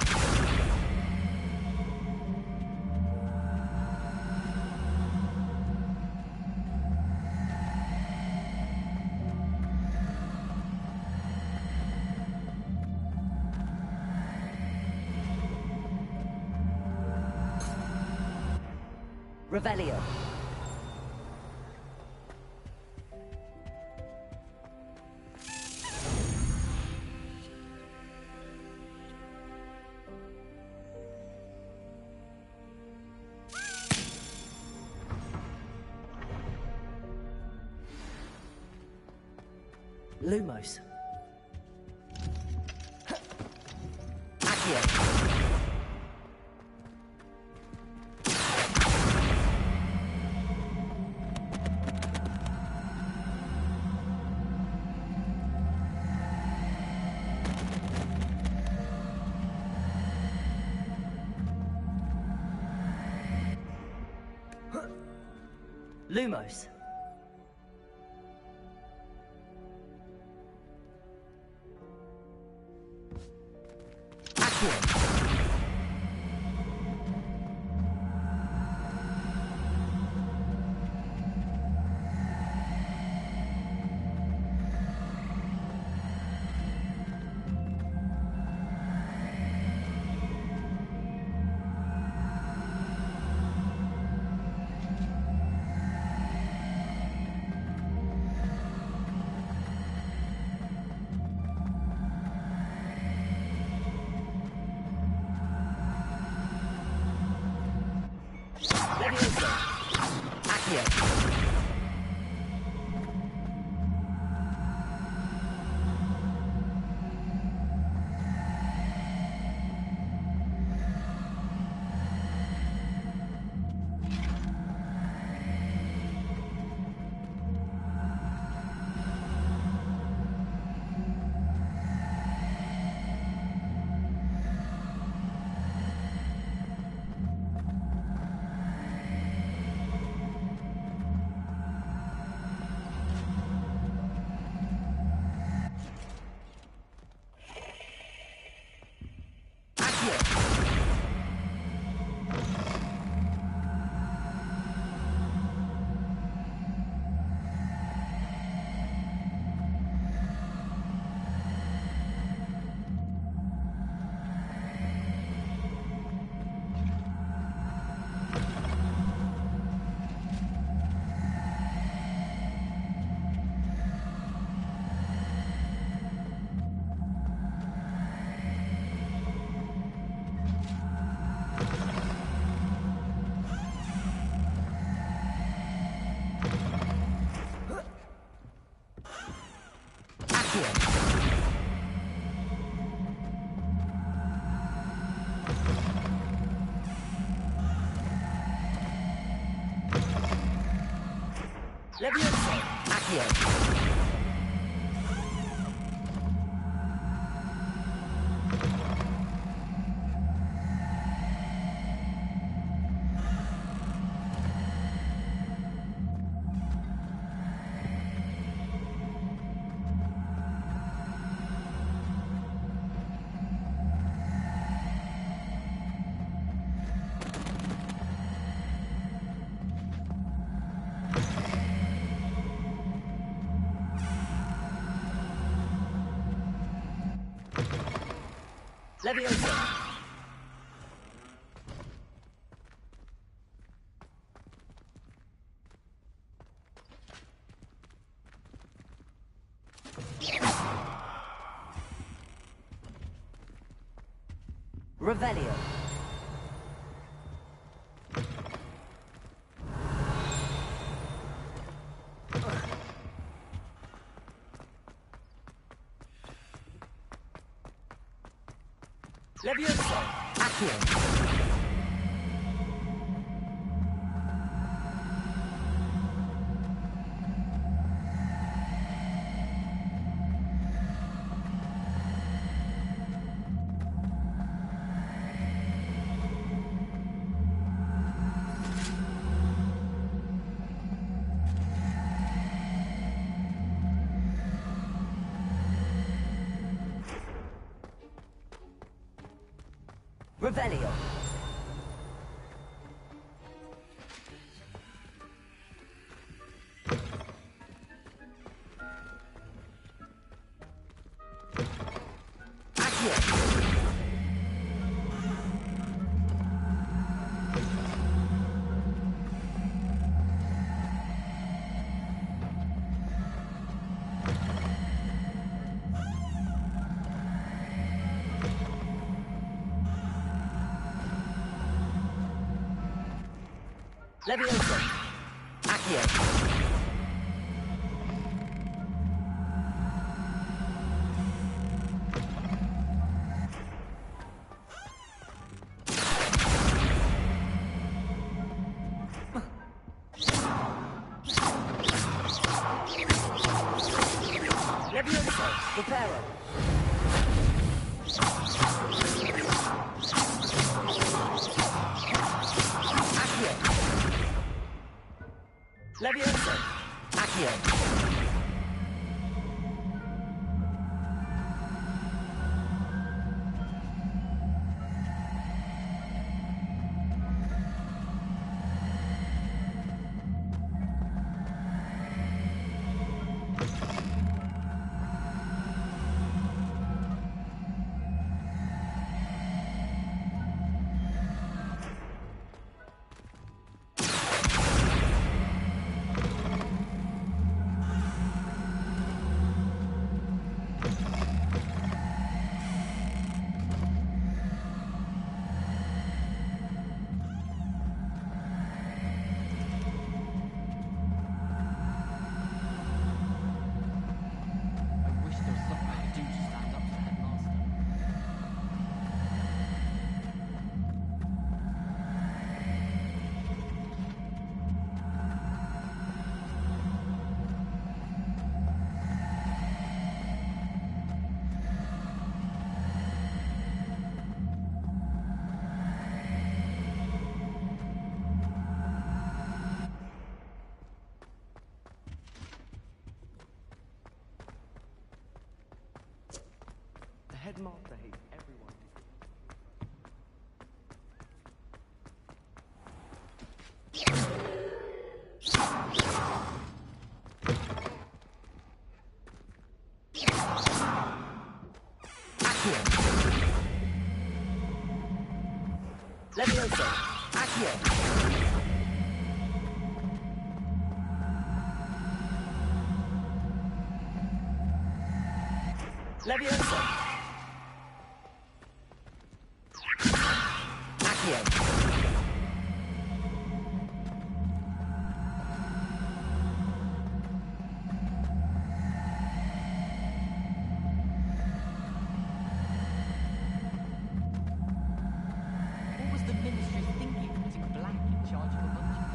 Revelio. Lumos. Accio. Lumos. Accio. Leviosa. Accio. Levioso! Accio! Levioso! Revelio! Levioso! Accio! Revelio! Levioso! Accio! Levioso! Preparo! Levioso! Accio! Headmaster hates everyone. Levioso! Accio! Levioso! Accio! What was the Ministry thinking, putting Black in charge of a bunch of...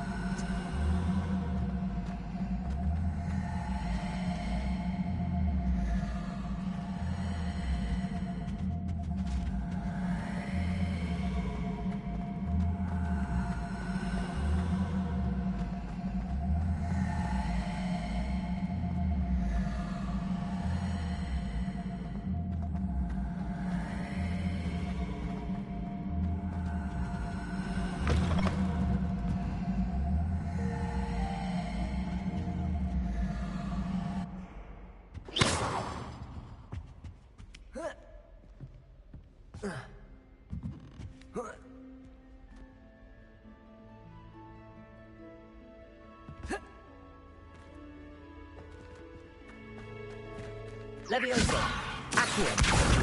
Levioso! Accio!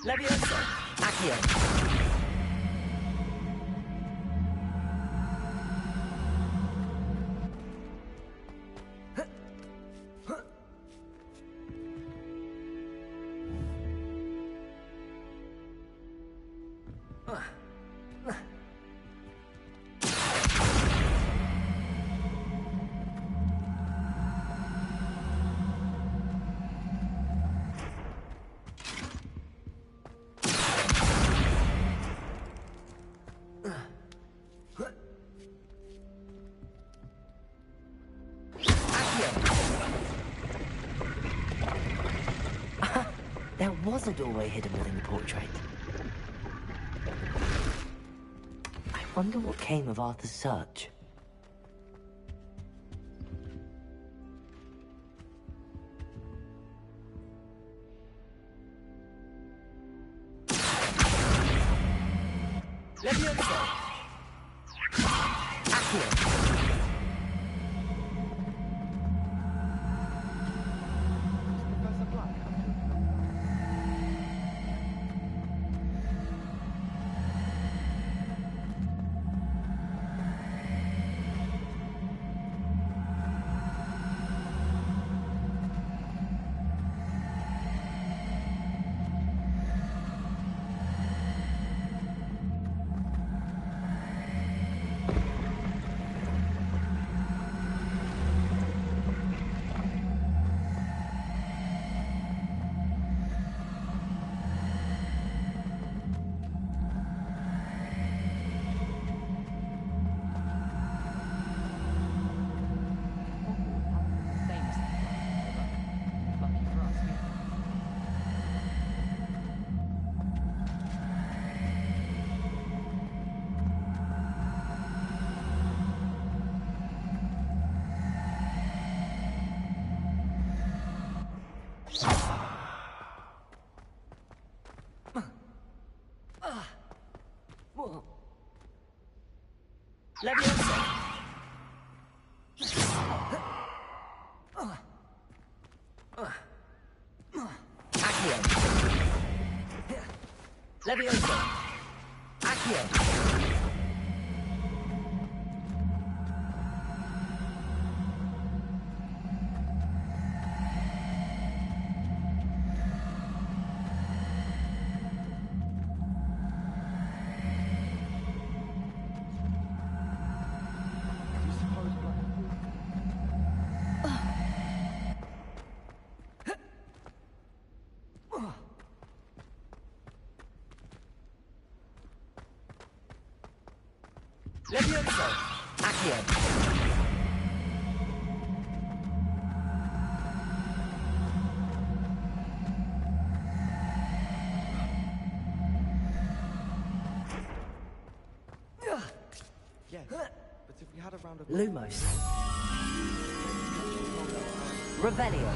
Levioso! Accio! There was a doorway hidden within the portrait. I wonder what came of Arthur's search. Levioso! Accio! Levioso! Accio! Levioso! Accio! Levioso! Accio! Yes, but if we had a round of... Lumos. Revelio.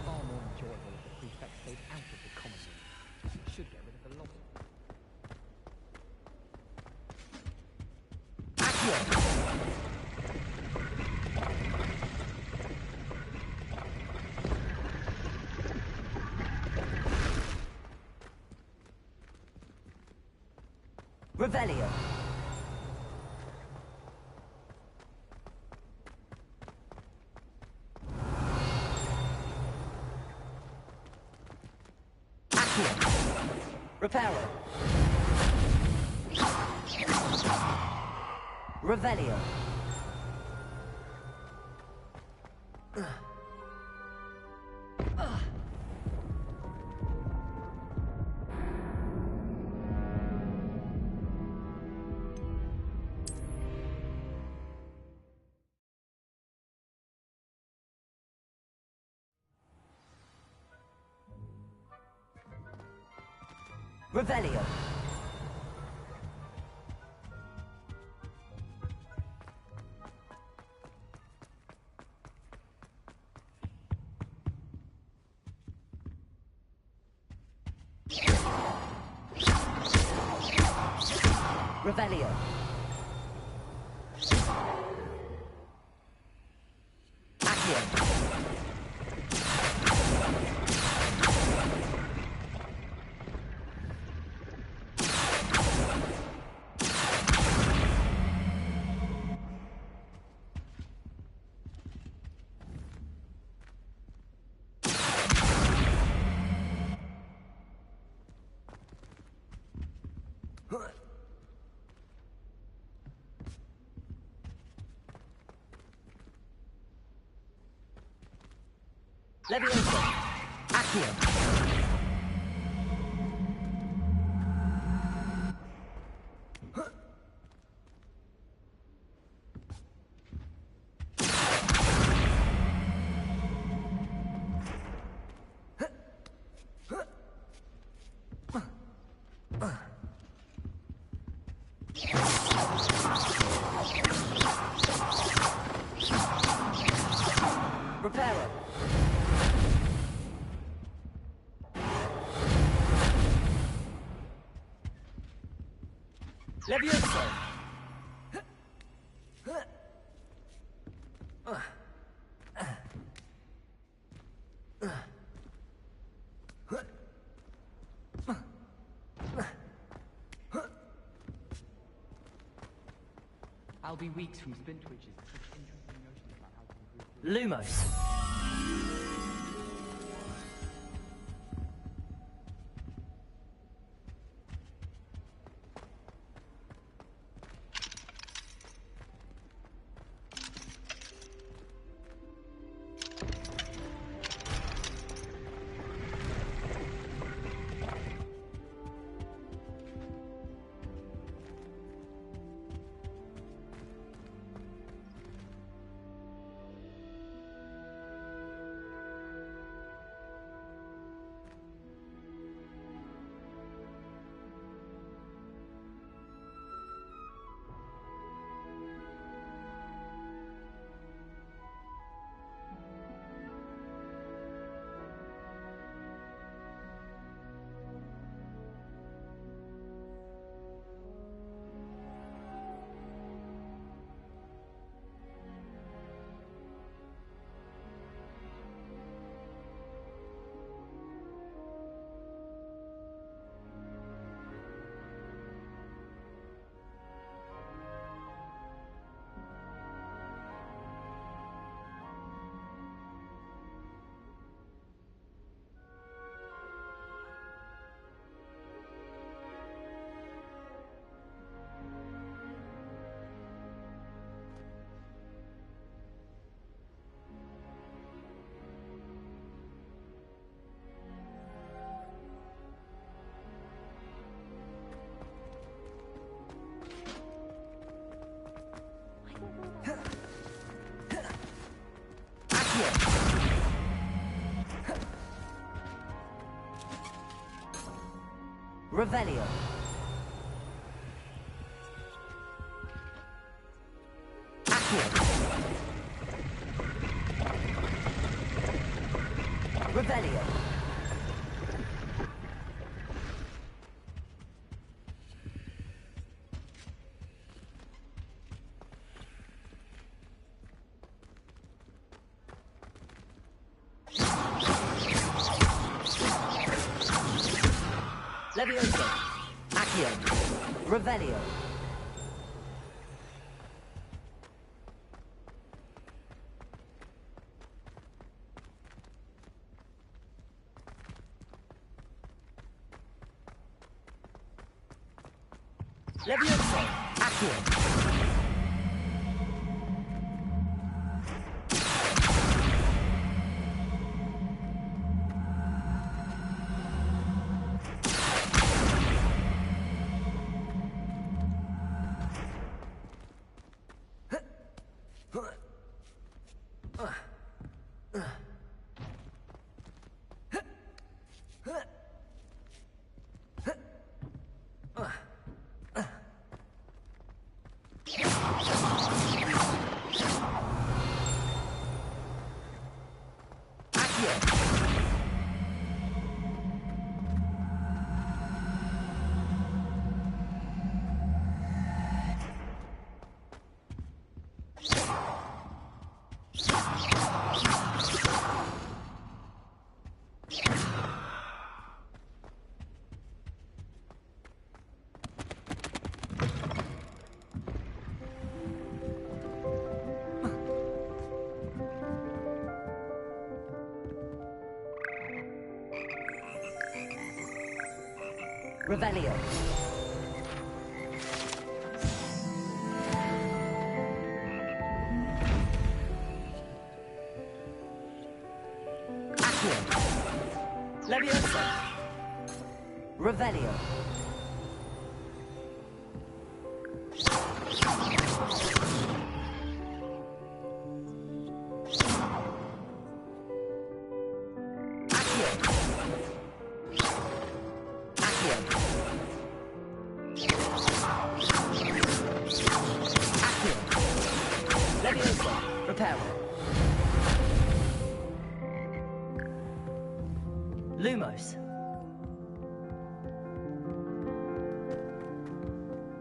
Far more enjoyable if the prefect stayed out of the common room. It should get rid of the lot of them. Accio! Revelio. Reparo. Revelio. Revelio. Revelio. Accio. Levioso. Accio. Reparo. Levioso. I'll be weeks from spin twitches. Such interesting notions about how to improve. Lumos. Revelio. Accio. Revelio. Levioso. Accio. Revelio. Levioso. Accio. Revelio. Leviosa. Revelio. Leviosa. Reparo. Lumos.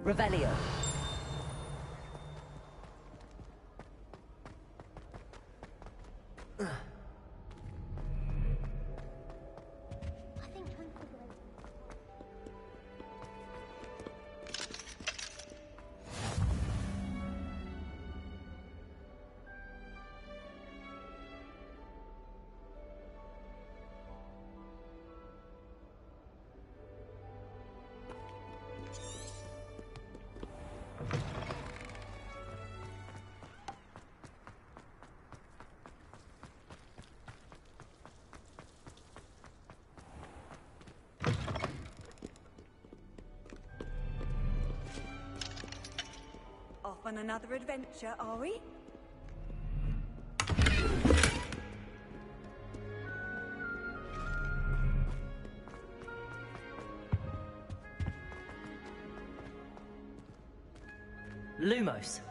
Revelio. Off on another adventure, are we? Lumos.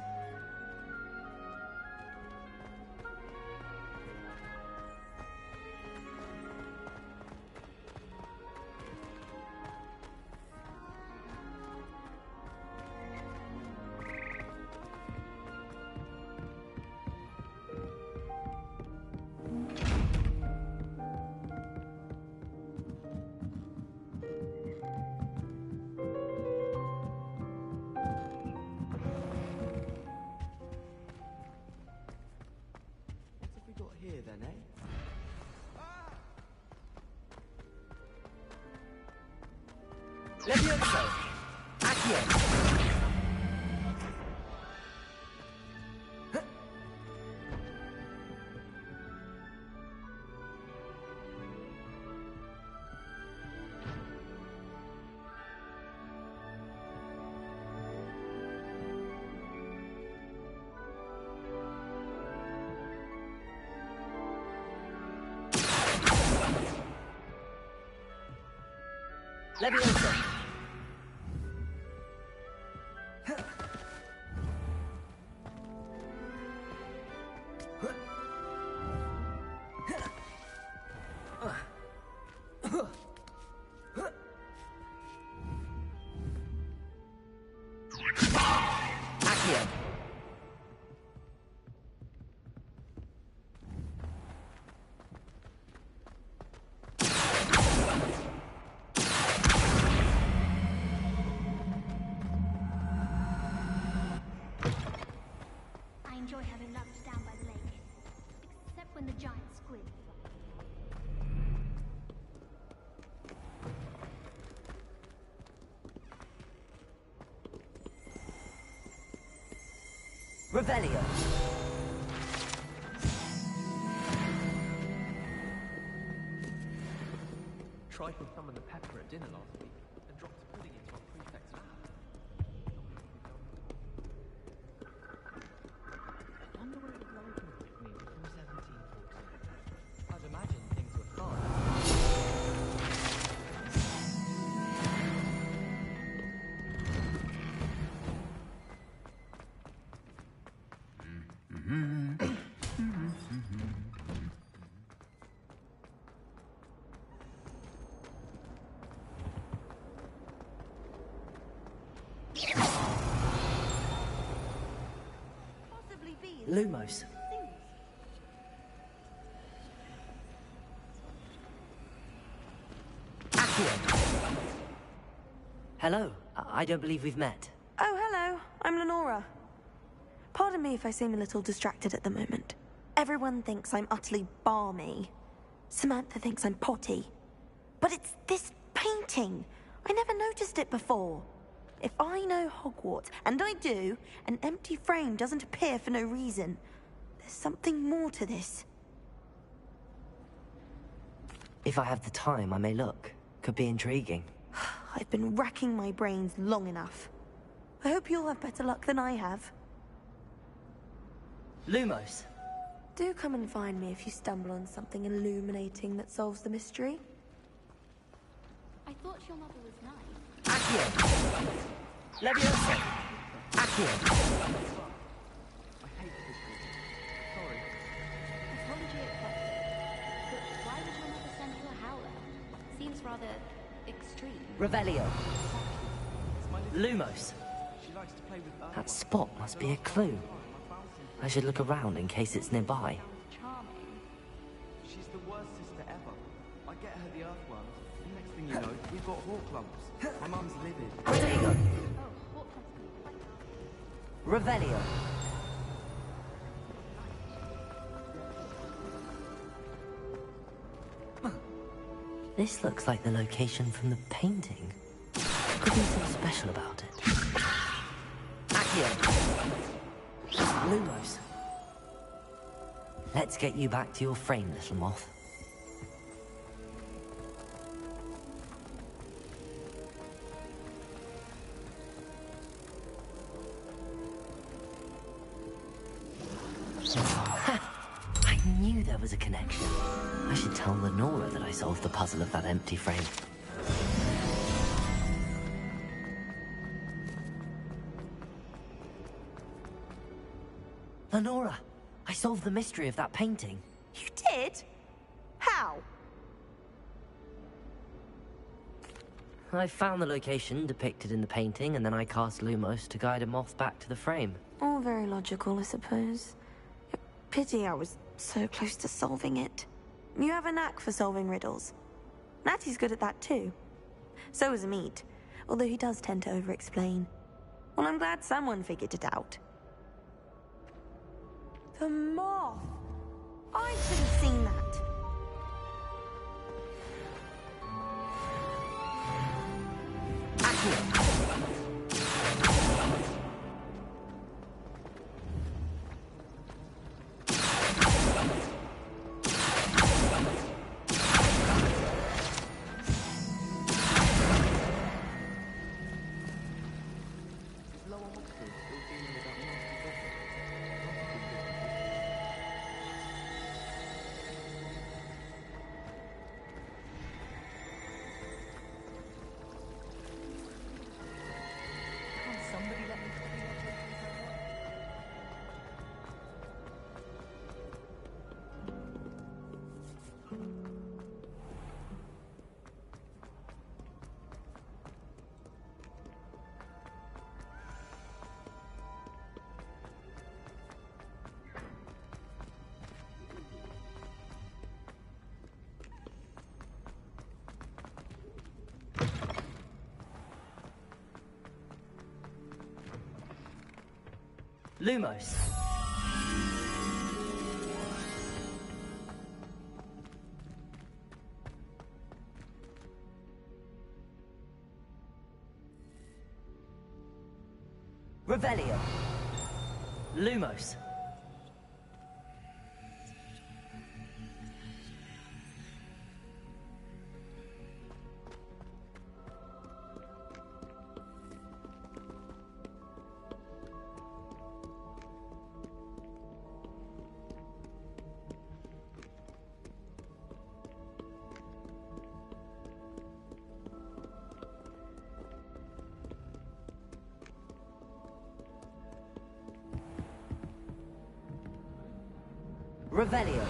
What have we got here then, eh? Levioso. Accio. Leviosa. Accio. I enjoy having lunch down by the lake. Except when the giant squid. Revelio. Tried to summon the pepper at dinner last week and dropped a pudding into our prefect's lab. I wonder what it was like in Brittany before 1740. I'd imagine things were fine. Possibly be Lumos. Accio. Hello. I don't believe we've met. Oh, hello. I'm Lenora. Pardon me if I seem a little distracted at the moment. Everyone thinks I'm utterly balmy. Samantha thinks I'm potty. But it's this painting. I never noticed it before. If I know Hogwarts, and I do, an empty frame doesn't appear for no reason. There's something more to this. If I have the time, I may look. Could be intriguing. I've been racking my brains long enough. I hope you'll have better luck than I have. Lumos. Do come and find me if you stumble on something illuminating that solves the mystery. I thought your mother was nice. Accio! Leviosa! Accio! Apology accepted. But why would your mother send you a howler? Seems rather extreme. Revelio. Lumos. That spot must be a clue. I should look around in case it's nearby. She's the worst sister ever. I get her the earthworms. Next thing you know, we've got hawk lumps. My mum's livid. Rodrigo. Revelio. This looks like the location from the painting. Could be something special about it. Accio. Lumos. Let's get you back to your frame, little moth. I knew there was a connection. I should tell Lenora that I solved the puzzle of that empty frame. Lenora, I solved the mystery of that painting. You did? How? I found the location depicted in the painting, and then I cast Lumos to guide a moth back to the frame. All very logical, I suppose. Pity I was so close to solving it. You have a knack for solving riddles. Natty's good at that too. So is Meat, although he does tend to over-explain. Well, I'm glad someone figured it out. The moth! I should have seen that. Lumos. Revelio. Lumos. Revelio.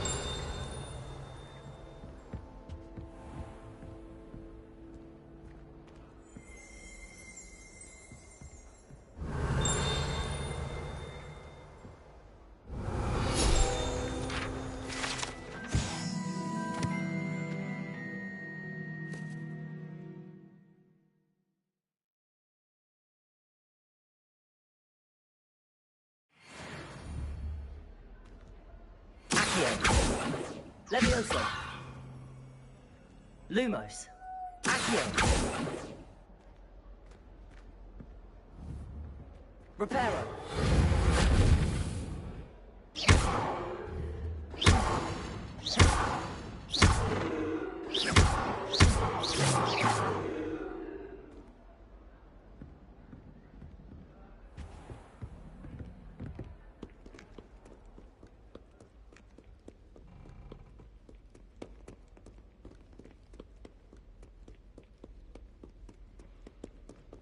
Levioso. Lumos. Accio. Reparo.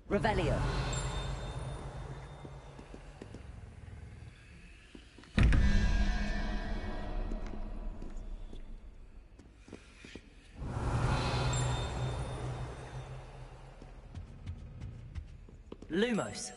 Revelio. Lumos.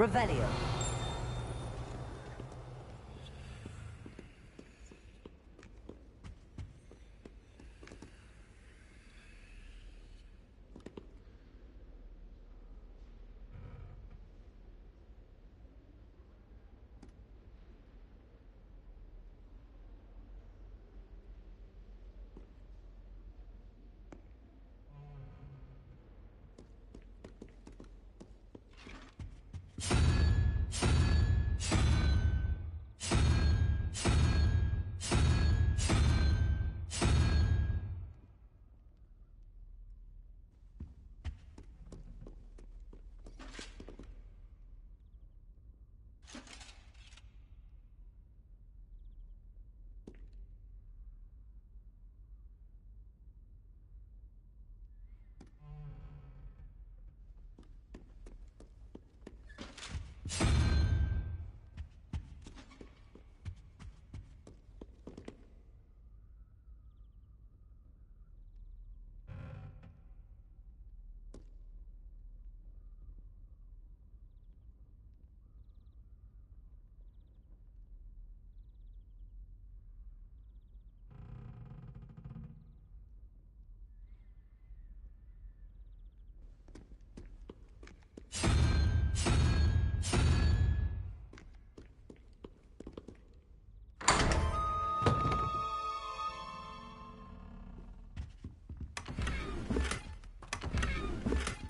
Revelio.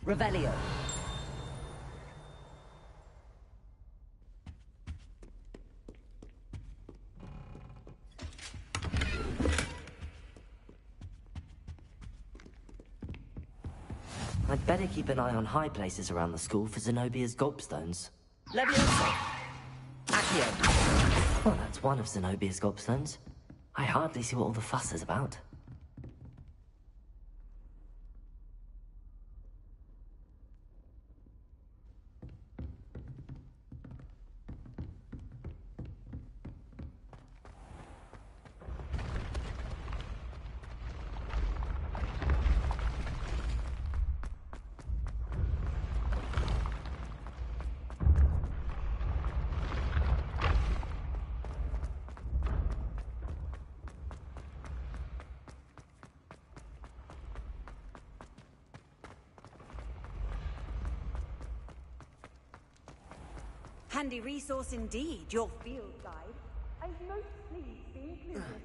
Revelio. I'd better keep an eye on high places around the school for Zenobia's gobstones. Leviosa! Accio! Well, that's one of Zenobia's gobstones. I hardly see what all the fuss is about. Handy resource indeed, your field guide. I'd most pleased be included.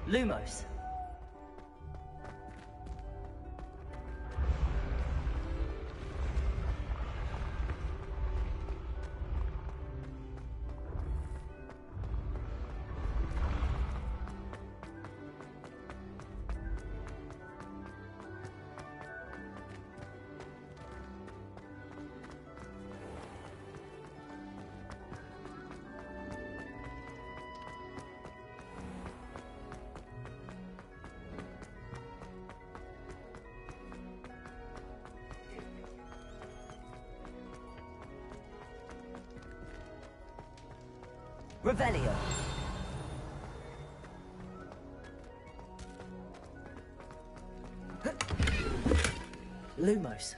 Lumos. Revelio. Lumos.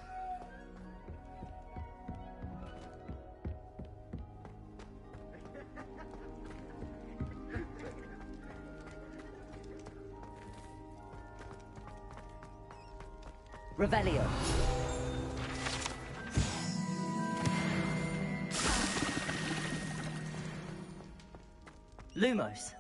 Revelio. Lumos.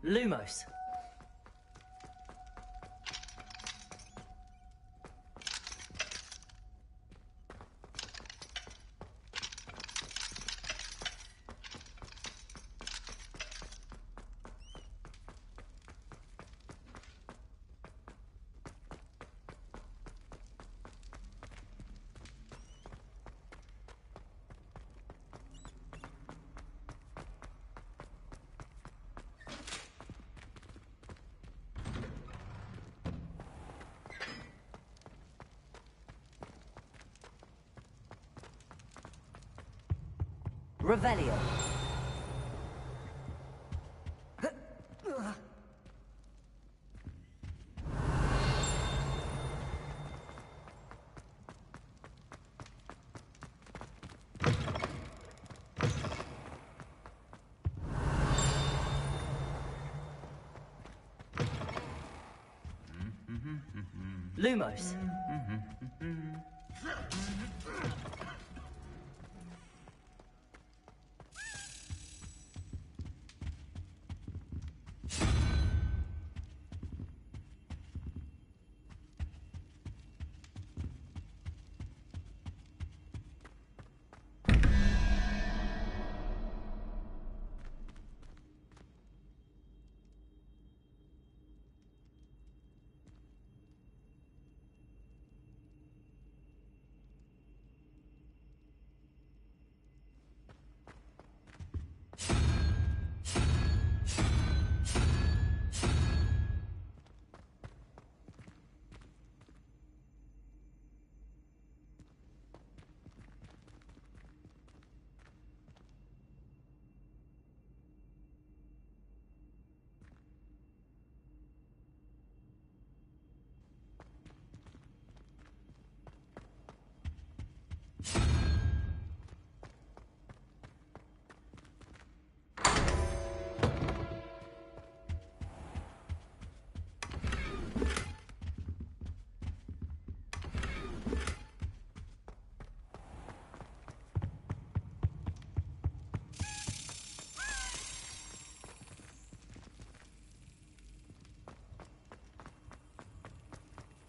Lumos. Revelio. Lumos.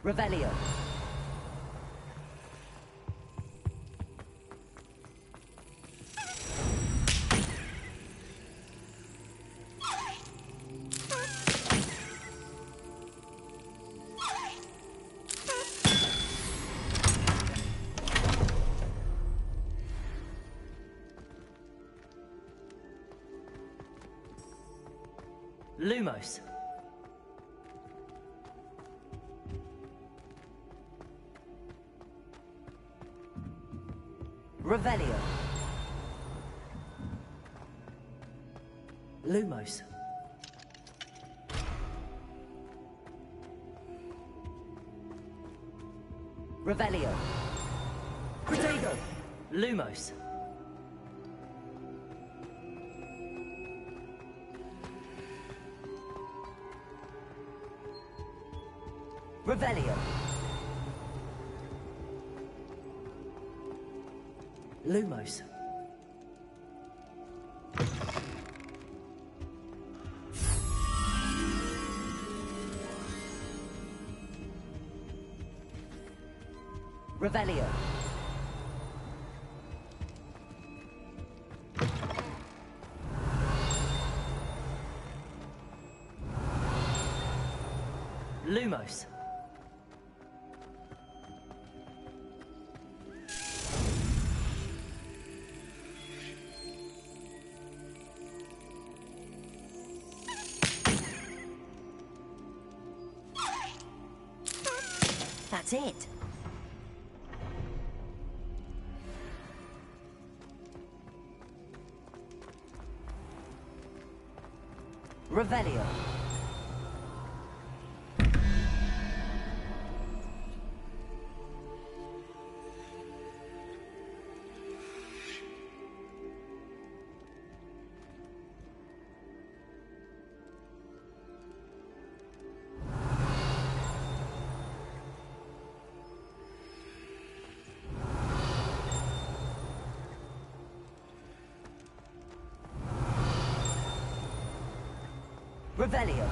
Revelio. Lumos. Revelio. Lumos. Revelio. Protego. Lumos. Revelio. Lumos. Revelio. Lumos. That's it. Revelio. Revelio.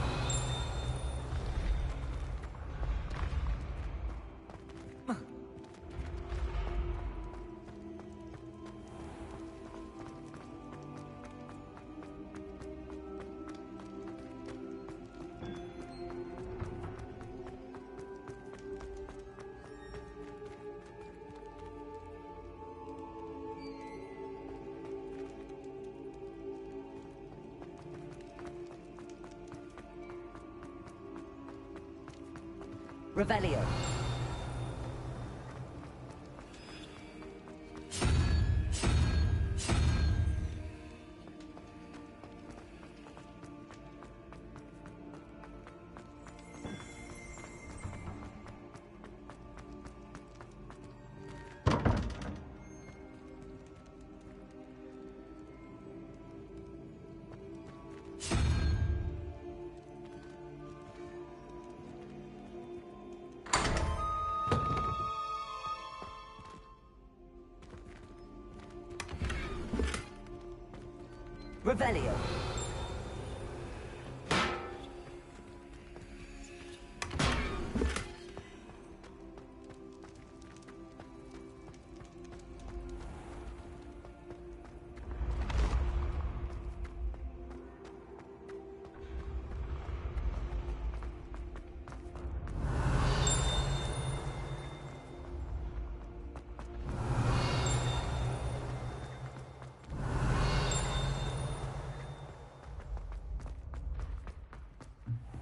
Revelio. Revelio.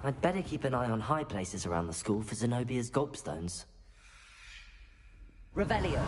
I'd better keep an eye on high places around the school for Zenobia's gobstones. Revelio.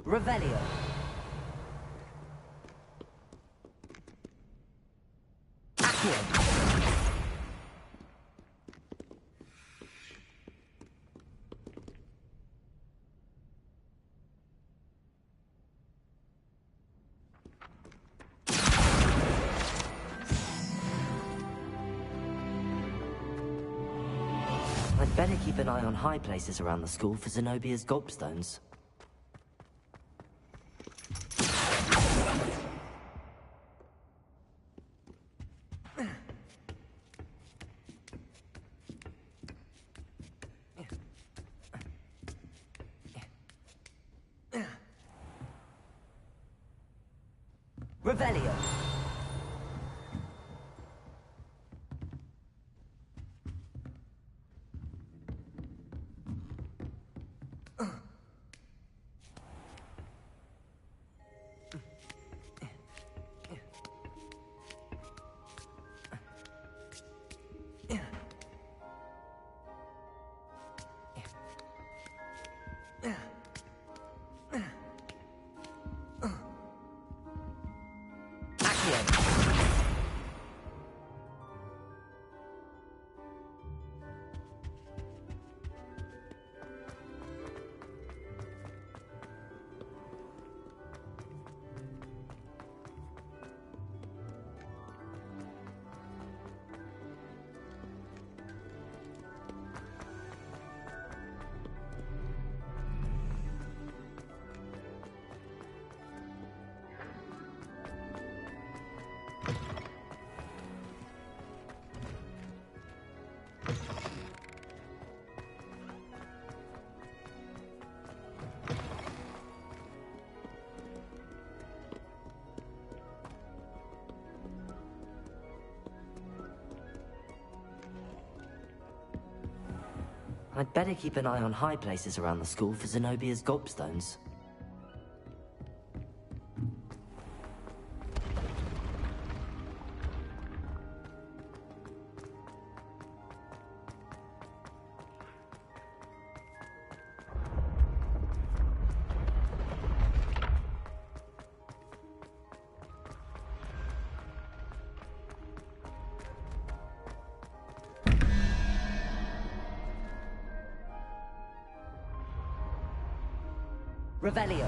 Revelio. Accio. I'd better keep an eye on high places around the school for Zenobia's gobstones. Revelio. I'd better keep an eye on high places around the school for Zenobia's gobstones. Revelio.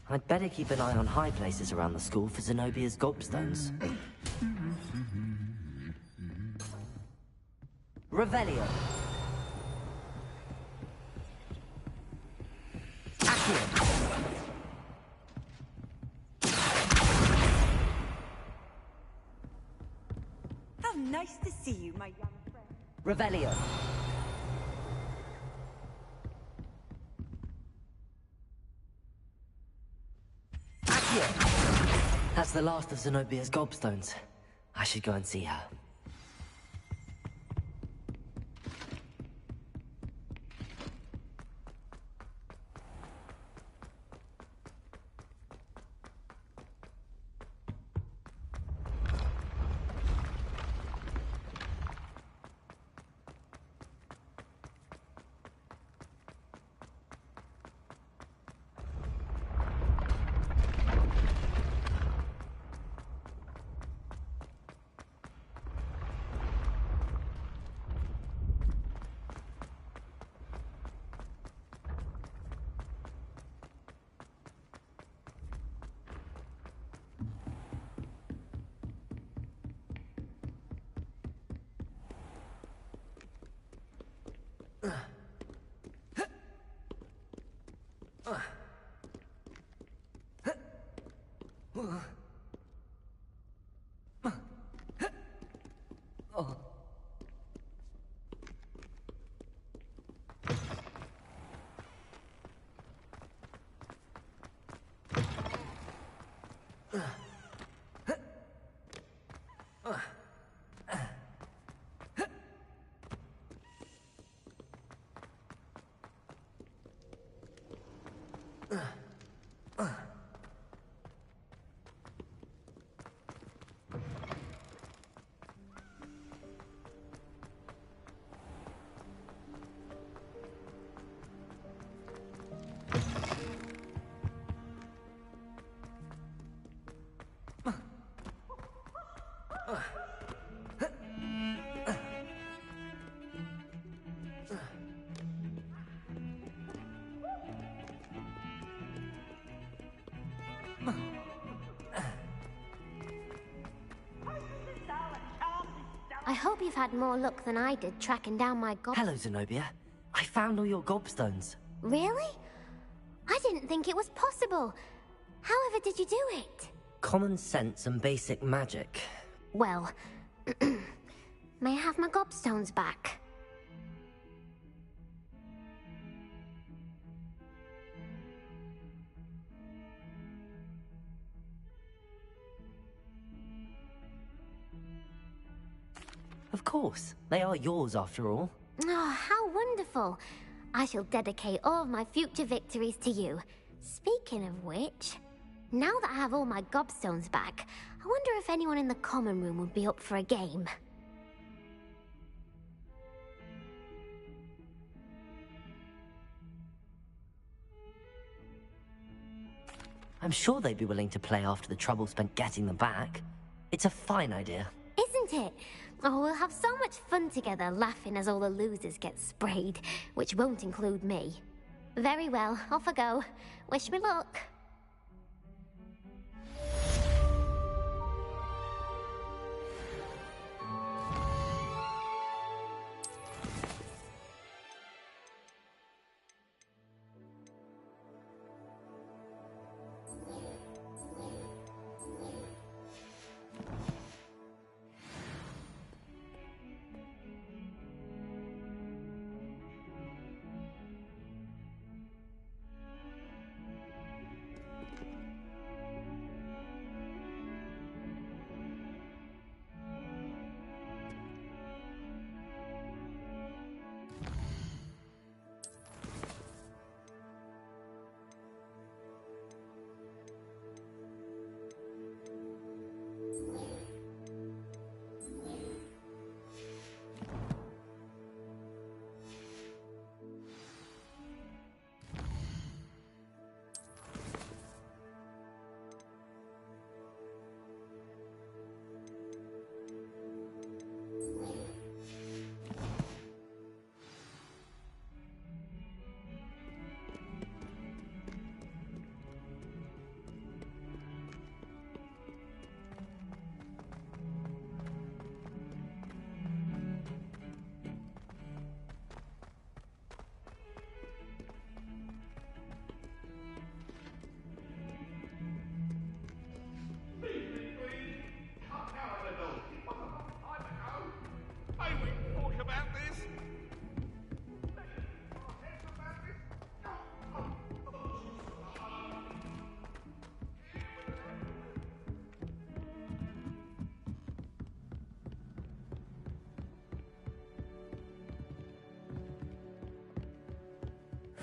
I'd better keep an eye on high places around the school for Zenobia's gobstones. Revelio. Accio. How nice to see you, my young friend. Revelio. Accio. That's the last of Zenobia's gobstones. I should go and see her. I hope you've had more luck than I did tracking down my gob... Hello, Zenobia. I found all your gobstones. Really? I didn't think it was possible. However did you do it? Common sense and basic magic. Well, may I have my gobstones back? Of course. They are yours, after all. Oh, how wonderful. I shall dedicate all of my future victories to you. Speaking of which, now that I have all my gobstones back, I wonder if anyone in the common room would be up for a game. I'm sure they'd be willing to play after the trouble spent getting them back. It's a fine idea. Isn't it? Oh, we'll have so much fun together, laughing as all the losers get sprayed, which won't include me. Very well, off I go. Wish me luck.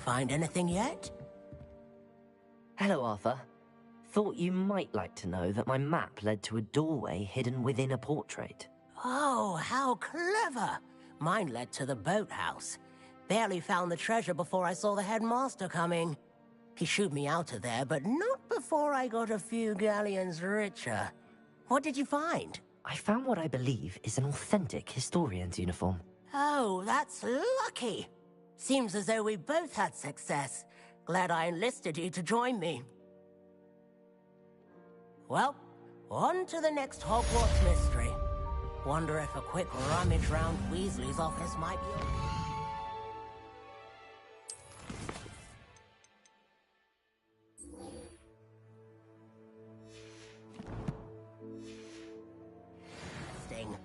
Find anything yet? Hello, Arthur. Thought you might like to know that my map led to a doorway hidden within a portrait. Oh, how clever! Mine led to the boathouse. Barely found the treasure before I saw the headmaster coming. He shooed me out of there, but not before I got a few galleons richer. What did you find? I found what I believe is an authentic historian's uniform. Oh, that's lucky. Seems as though we both had success. Glad I enlisted you to join me. Well, on to the next Hogwarts mystery. Wonder if a quick rummage round Weasley's office might be... Interesting.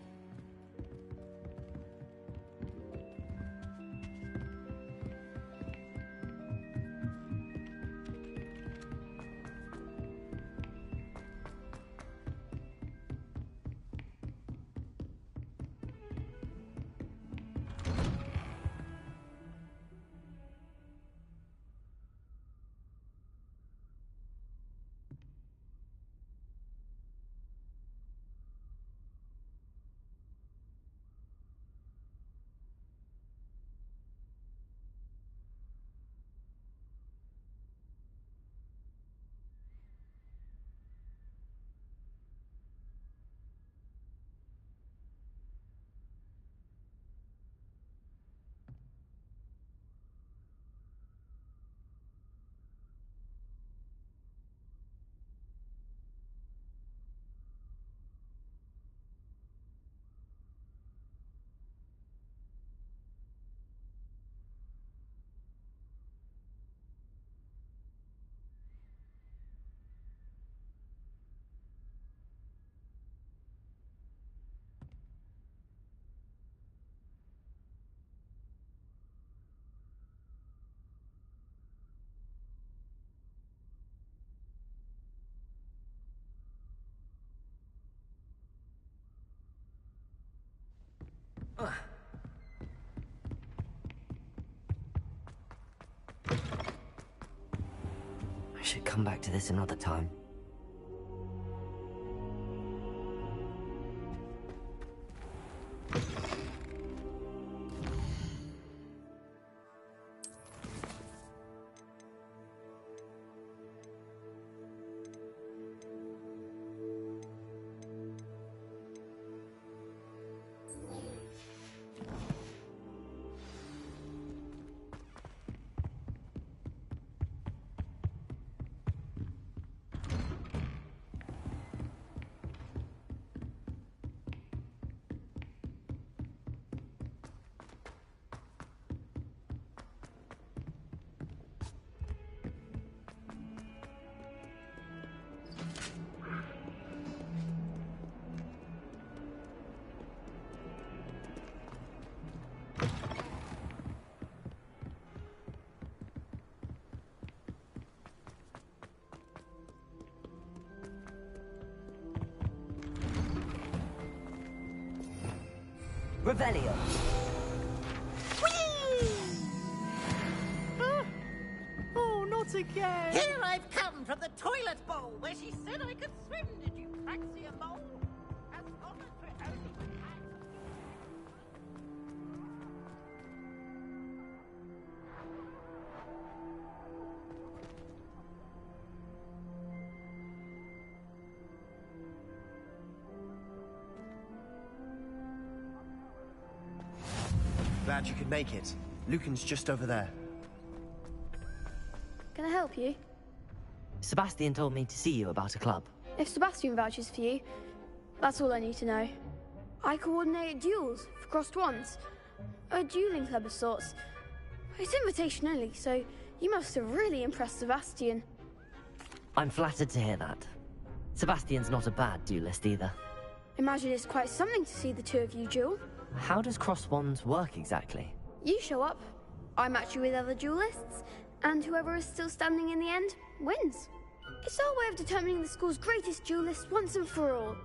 I should come back to this another time. Revelio. Oh, not again! Here I've come from the toilet bowl where she said I could swim. Did you fancy a mole? As long as we're only with Glad you could make it. Lucan's just over there. Can I help you? Sebastian told me to see you about a club. If Sebastian vouches for you, that's all I need to know. I coordinate duels for crossed wands. A dueling club of sorts. It's invitation only, so you must have really impressed Sebastian. I'm flattered to hear that. Sebastian's not a bad duelist either. Imagine it's quite something to see the two of you duel. How does cross wands work exactly? You show up, I match you with other duelists, and whoever is still standing in the end wins. It's our way of determining the school's greatest duelist once and for all.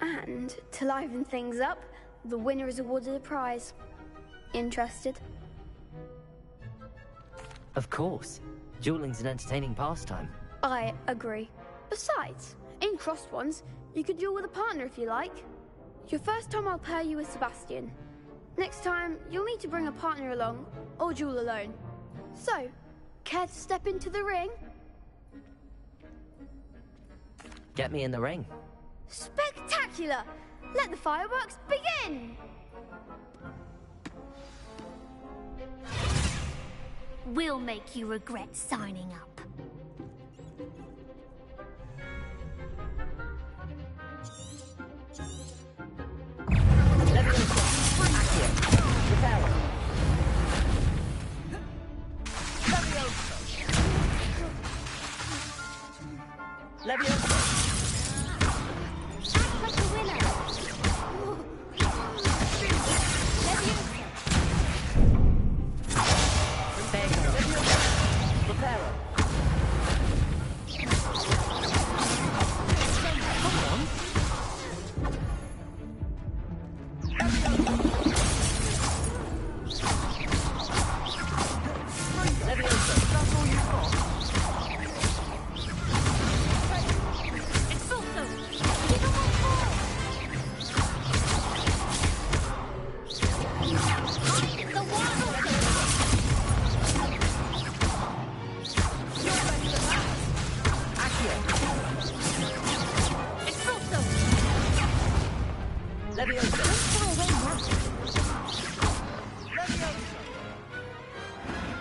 And to liven things up, the winner is awarded a prize. Interested? Of course. Dueling's an entertaining pastime. I agree. Besides, in crossed ones, you could duel with a partner if you like. Your first time I'll pair you with Sebastian. Next time, you'll need to bring a partner along, or duel alone. So, care to step into the ring? Get me in the ring. Spectacular! Let the fireworks begin! We'll make you regret signing up.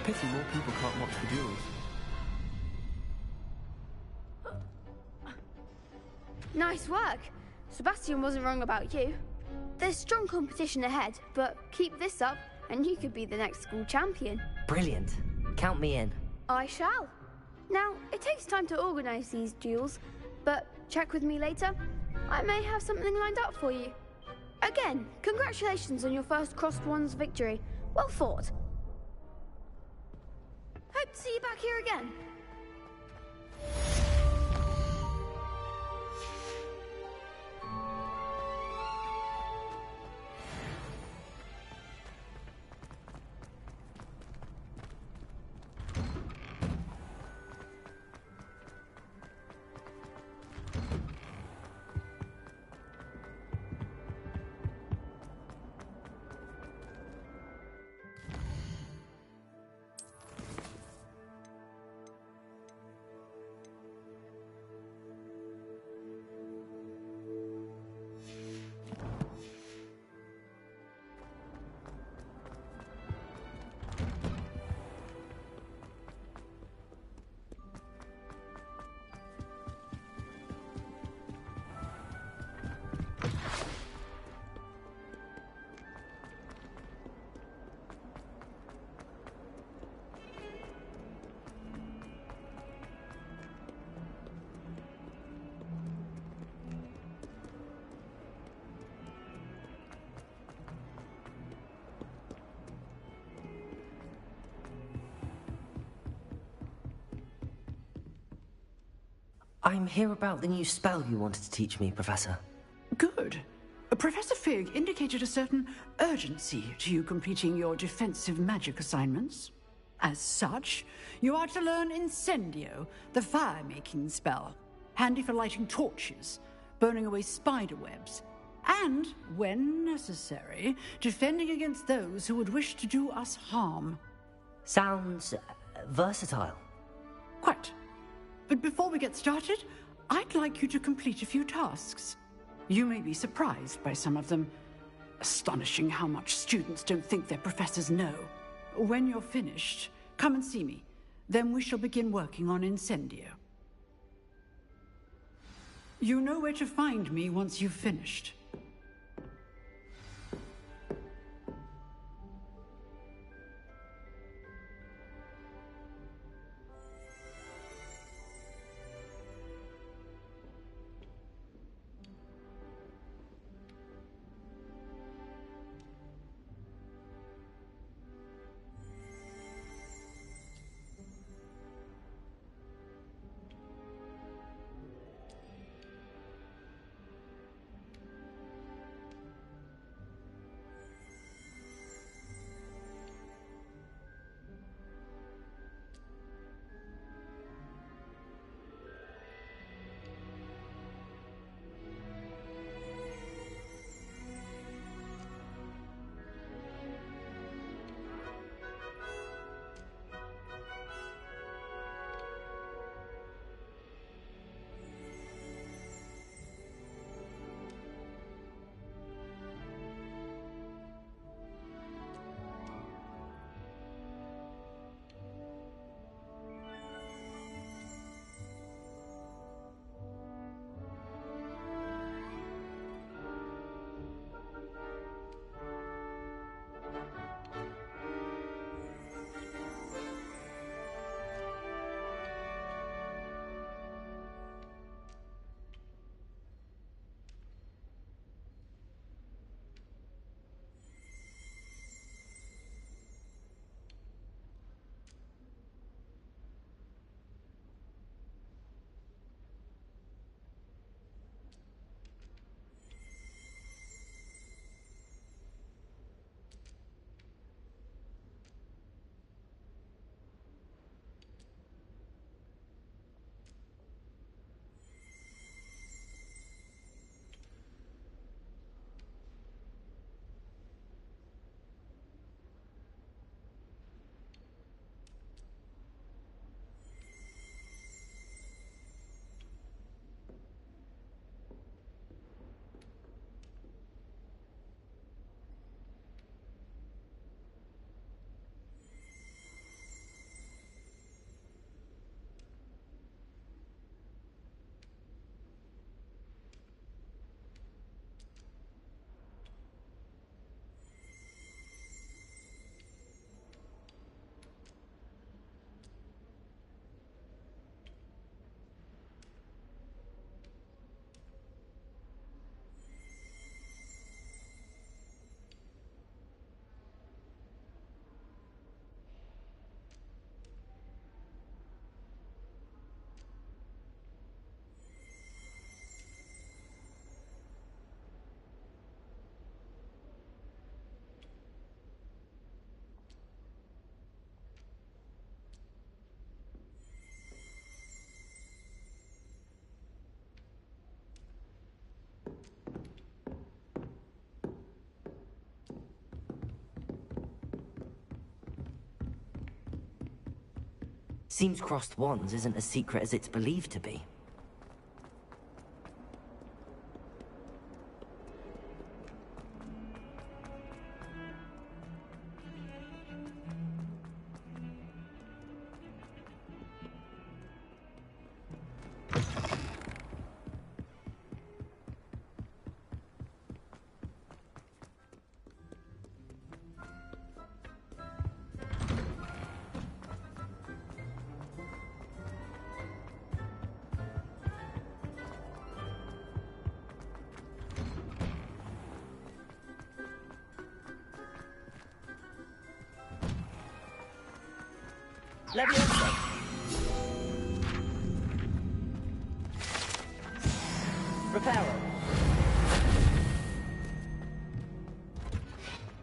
Pity more people can't watch the duels. Nice work. Sebastian wasn't wrong about you. There's strong competition ahead, but keep this up and you could be the next school champion. Brilliant. Count me in. I shall. Now, it takes time to organize these duels, but check with me later. I may have something lined up for you. Again, congratulations on your first Crossed Ones victory. Well fought. Hope to see you back here again. I'm here about the new spell you wanted to teach me, Professor. Good. Professor Fig indicated a certain urgency to you completing your defensive magic assignments. As such, you are to learn Incendio, the fire-making spell, handy for lighting torches, burning away spider webs, and, when necessary, defending against those who would wish to do us harm. Sounds versatile. Quite. But before we get started, I'd like you to complete a few tasks. You may be surprised by some of them. Astonishing how much students don't think their professors know. When you're finished, come and see me. Then we shall begin working on Incendio. You know where to find me once you've finished. Seems crossed wands isn't as secret as it's believed to be. Leviosa! Reparo!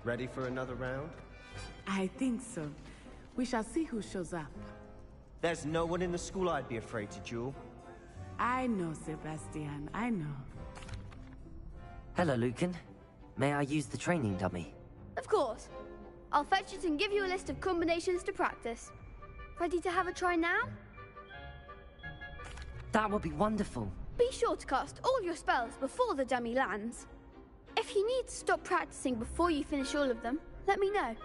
Ready for another round? I think so. We shall see who shows up. There's no one in the school I'd be afraid to duel. I know, Sebastian. I know. Hello, Lucan. May I use the training dummy? Of course. I'll fetch it and give you a list of combinations to practice. Ready to have a try now? That would be wonderful. Be sure to cast all your spells before the dummy lands. If you need to stop practicing before you finish all of them, let me know.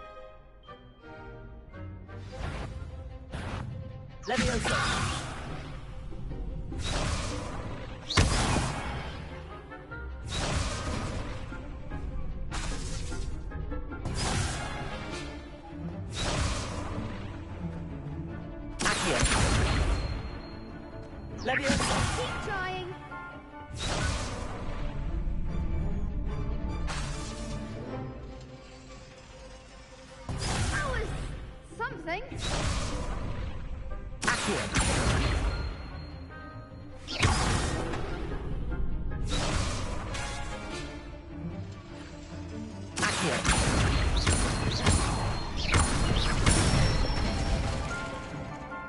Leviosa! Leviosa! Keep trying. That was something. Accio!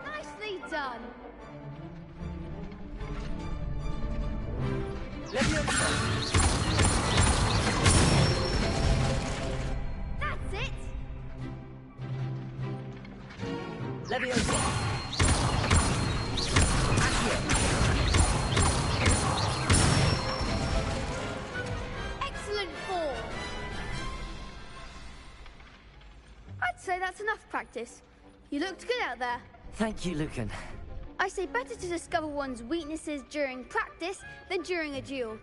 Nicely done. That's it. Leviosa! Excellent form. I'd say that's enough practice. You looked good out there. Thank you, Lucan. I say better to discover one's weaknesses during practice than during a duel.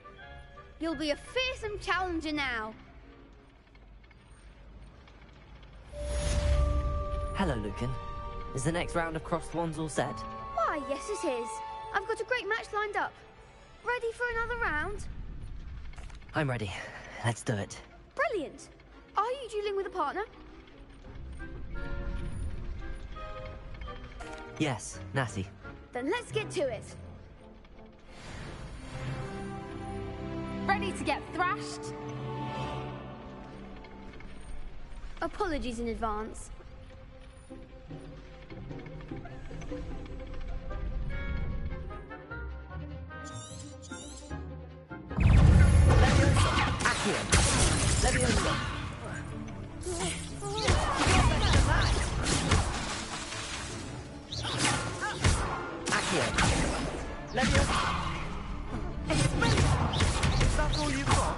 You'll be a fearsome challenger now. Hello, Lucan. Is the next round of crossed wands all set? Why, yes it is. I've got a great match lined up. Ready for another round? I'm ready. Let's do it. Brilliant. Are you dueling with a partner? Yes, Natty. Then let's get to it. Ready to get thrashed? Apologies in advance. Leviosa! Leviosa! Is that all you've got?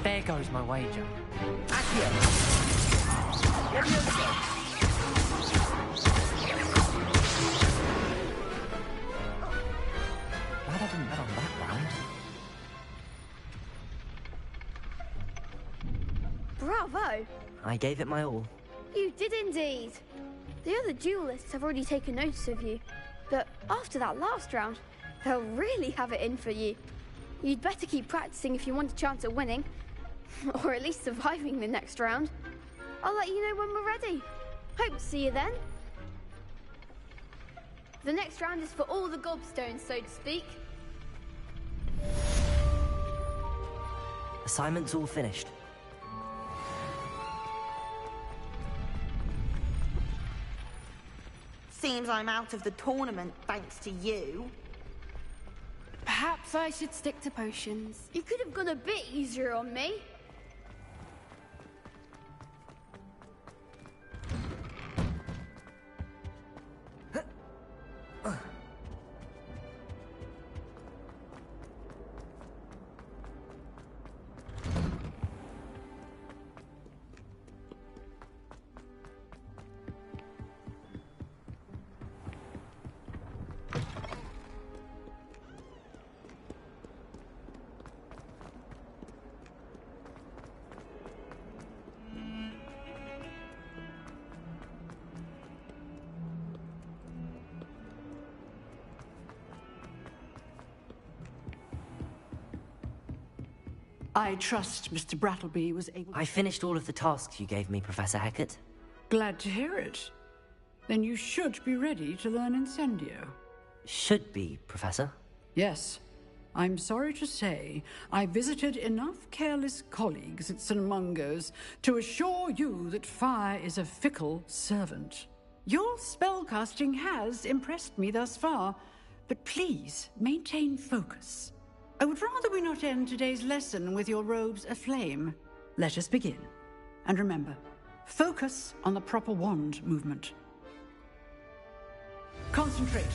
There goes my wager. Accio! Leviosa! Glad I didn't bet on that round. Bravo! I gave it my all. You did indeed. The other duelists have already taken notice of you, but after that last round, they'll really have it in for you. You'd better keep practicing if you want a chance at winning, or at least surviving the next round. I'll let you know when we're ready. Hope to see you then. The next round is for all the gobstones, so to speak. Assignment's all finished. Seems I'm out of the tournament thanks to you. Perhaps I should stick to potions. You could have gone a bit easier on me. I trust Mr. Brattleby was able to... I finished all of the tasks you gave me, Professor Hackett. Glad to hear it. Then you should be ready to learn Incendio. Should be, Professor. Yes. I'm sorry to say, I visited enough careless colleagues at St. Mungo's to assure you that fire is a fickle servant. Your spellcasting has impressed me thus far, but please maintain focus. I would rather we not end today's lesson with your robes aflame. Let us begin. And remember, focus on the proper wand movement. Concentrate,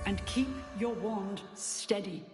and keep your wand steady.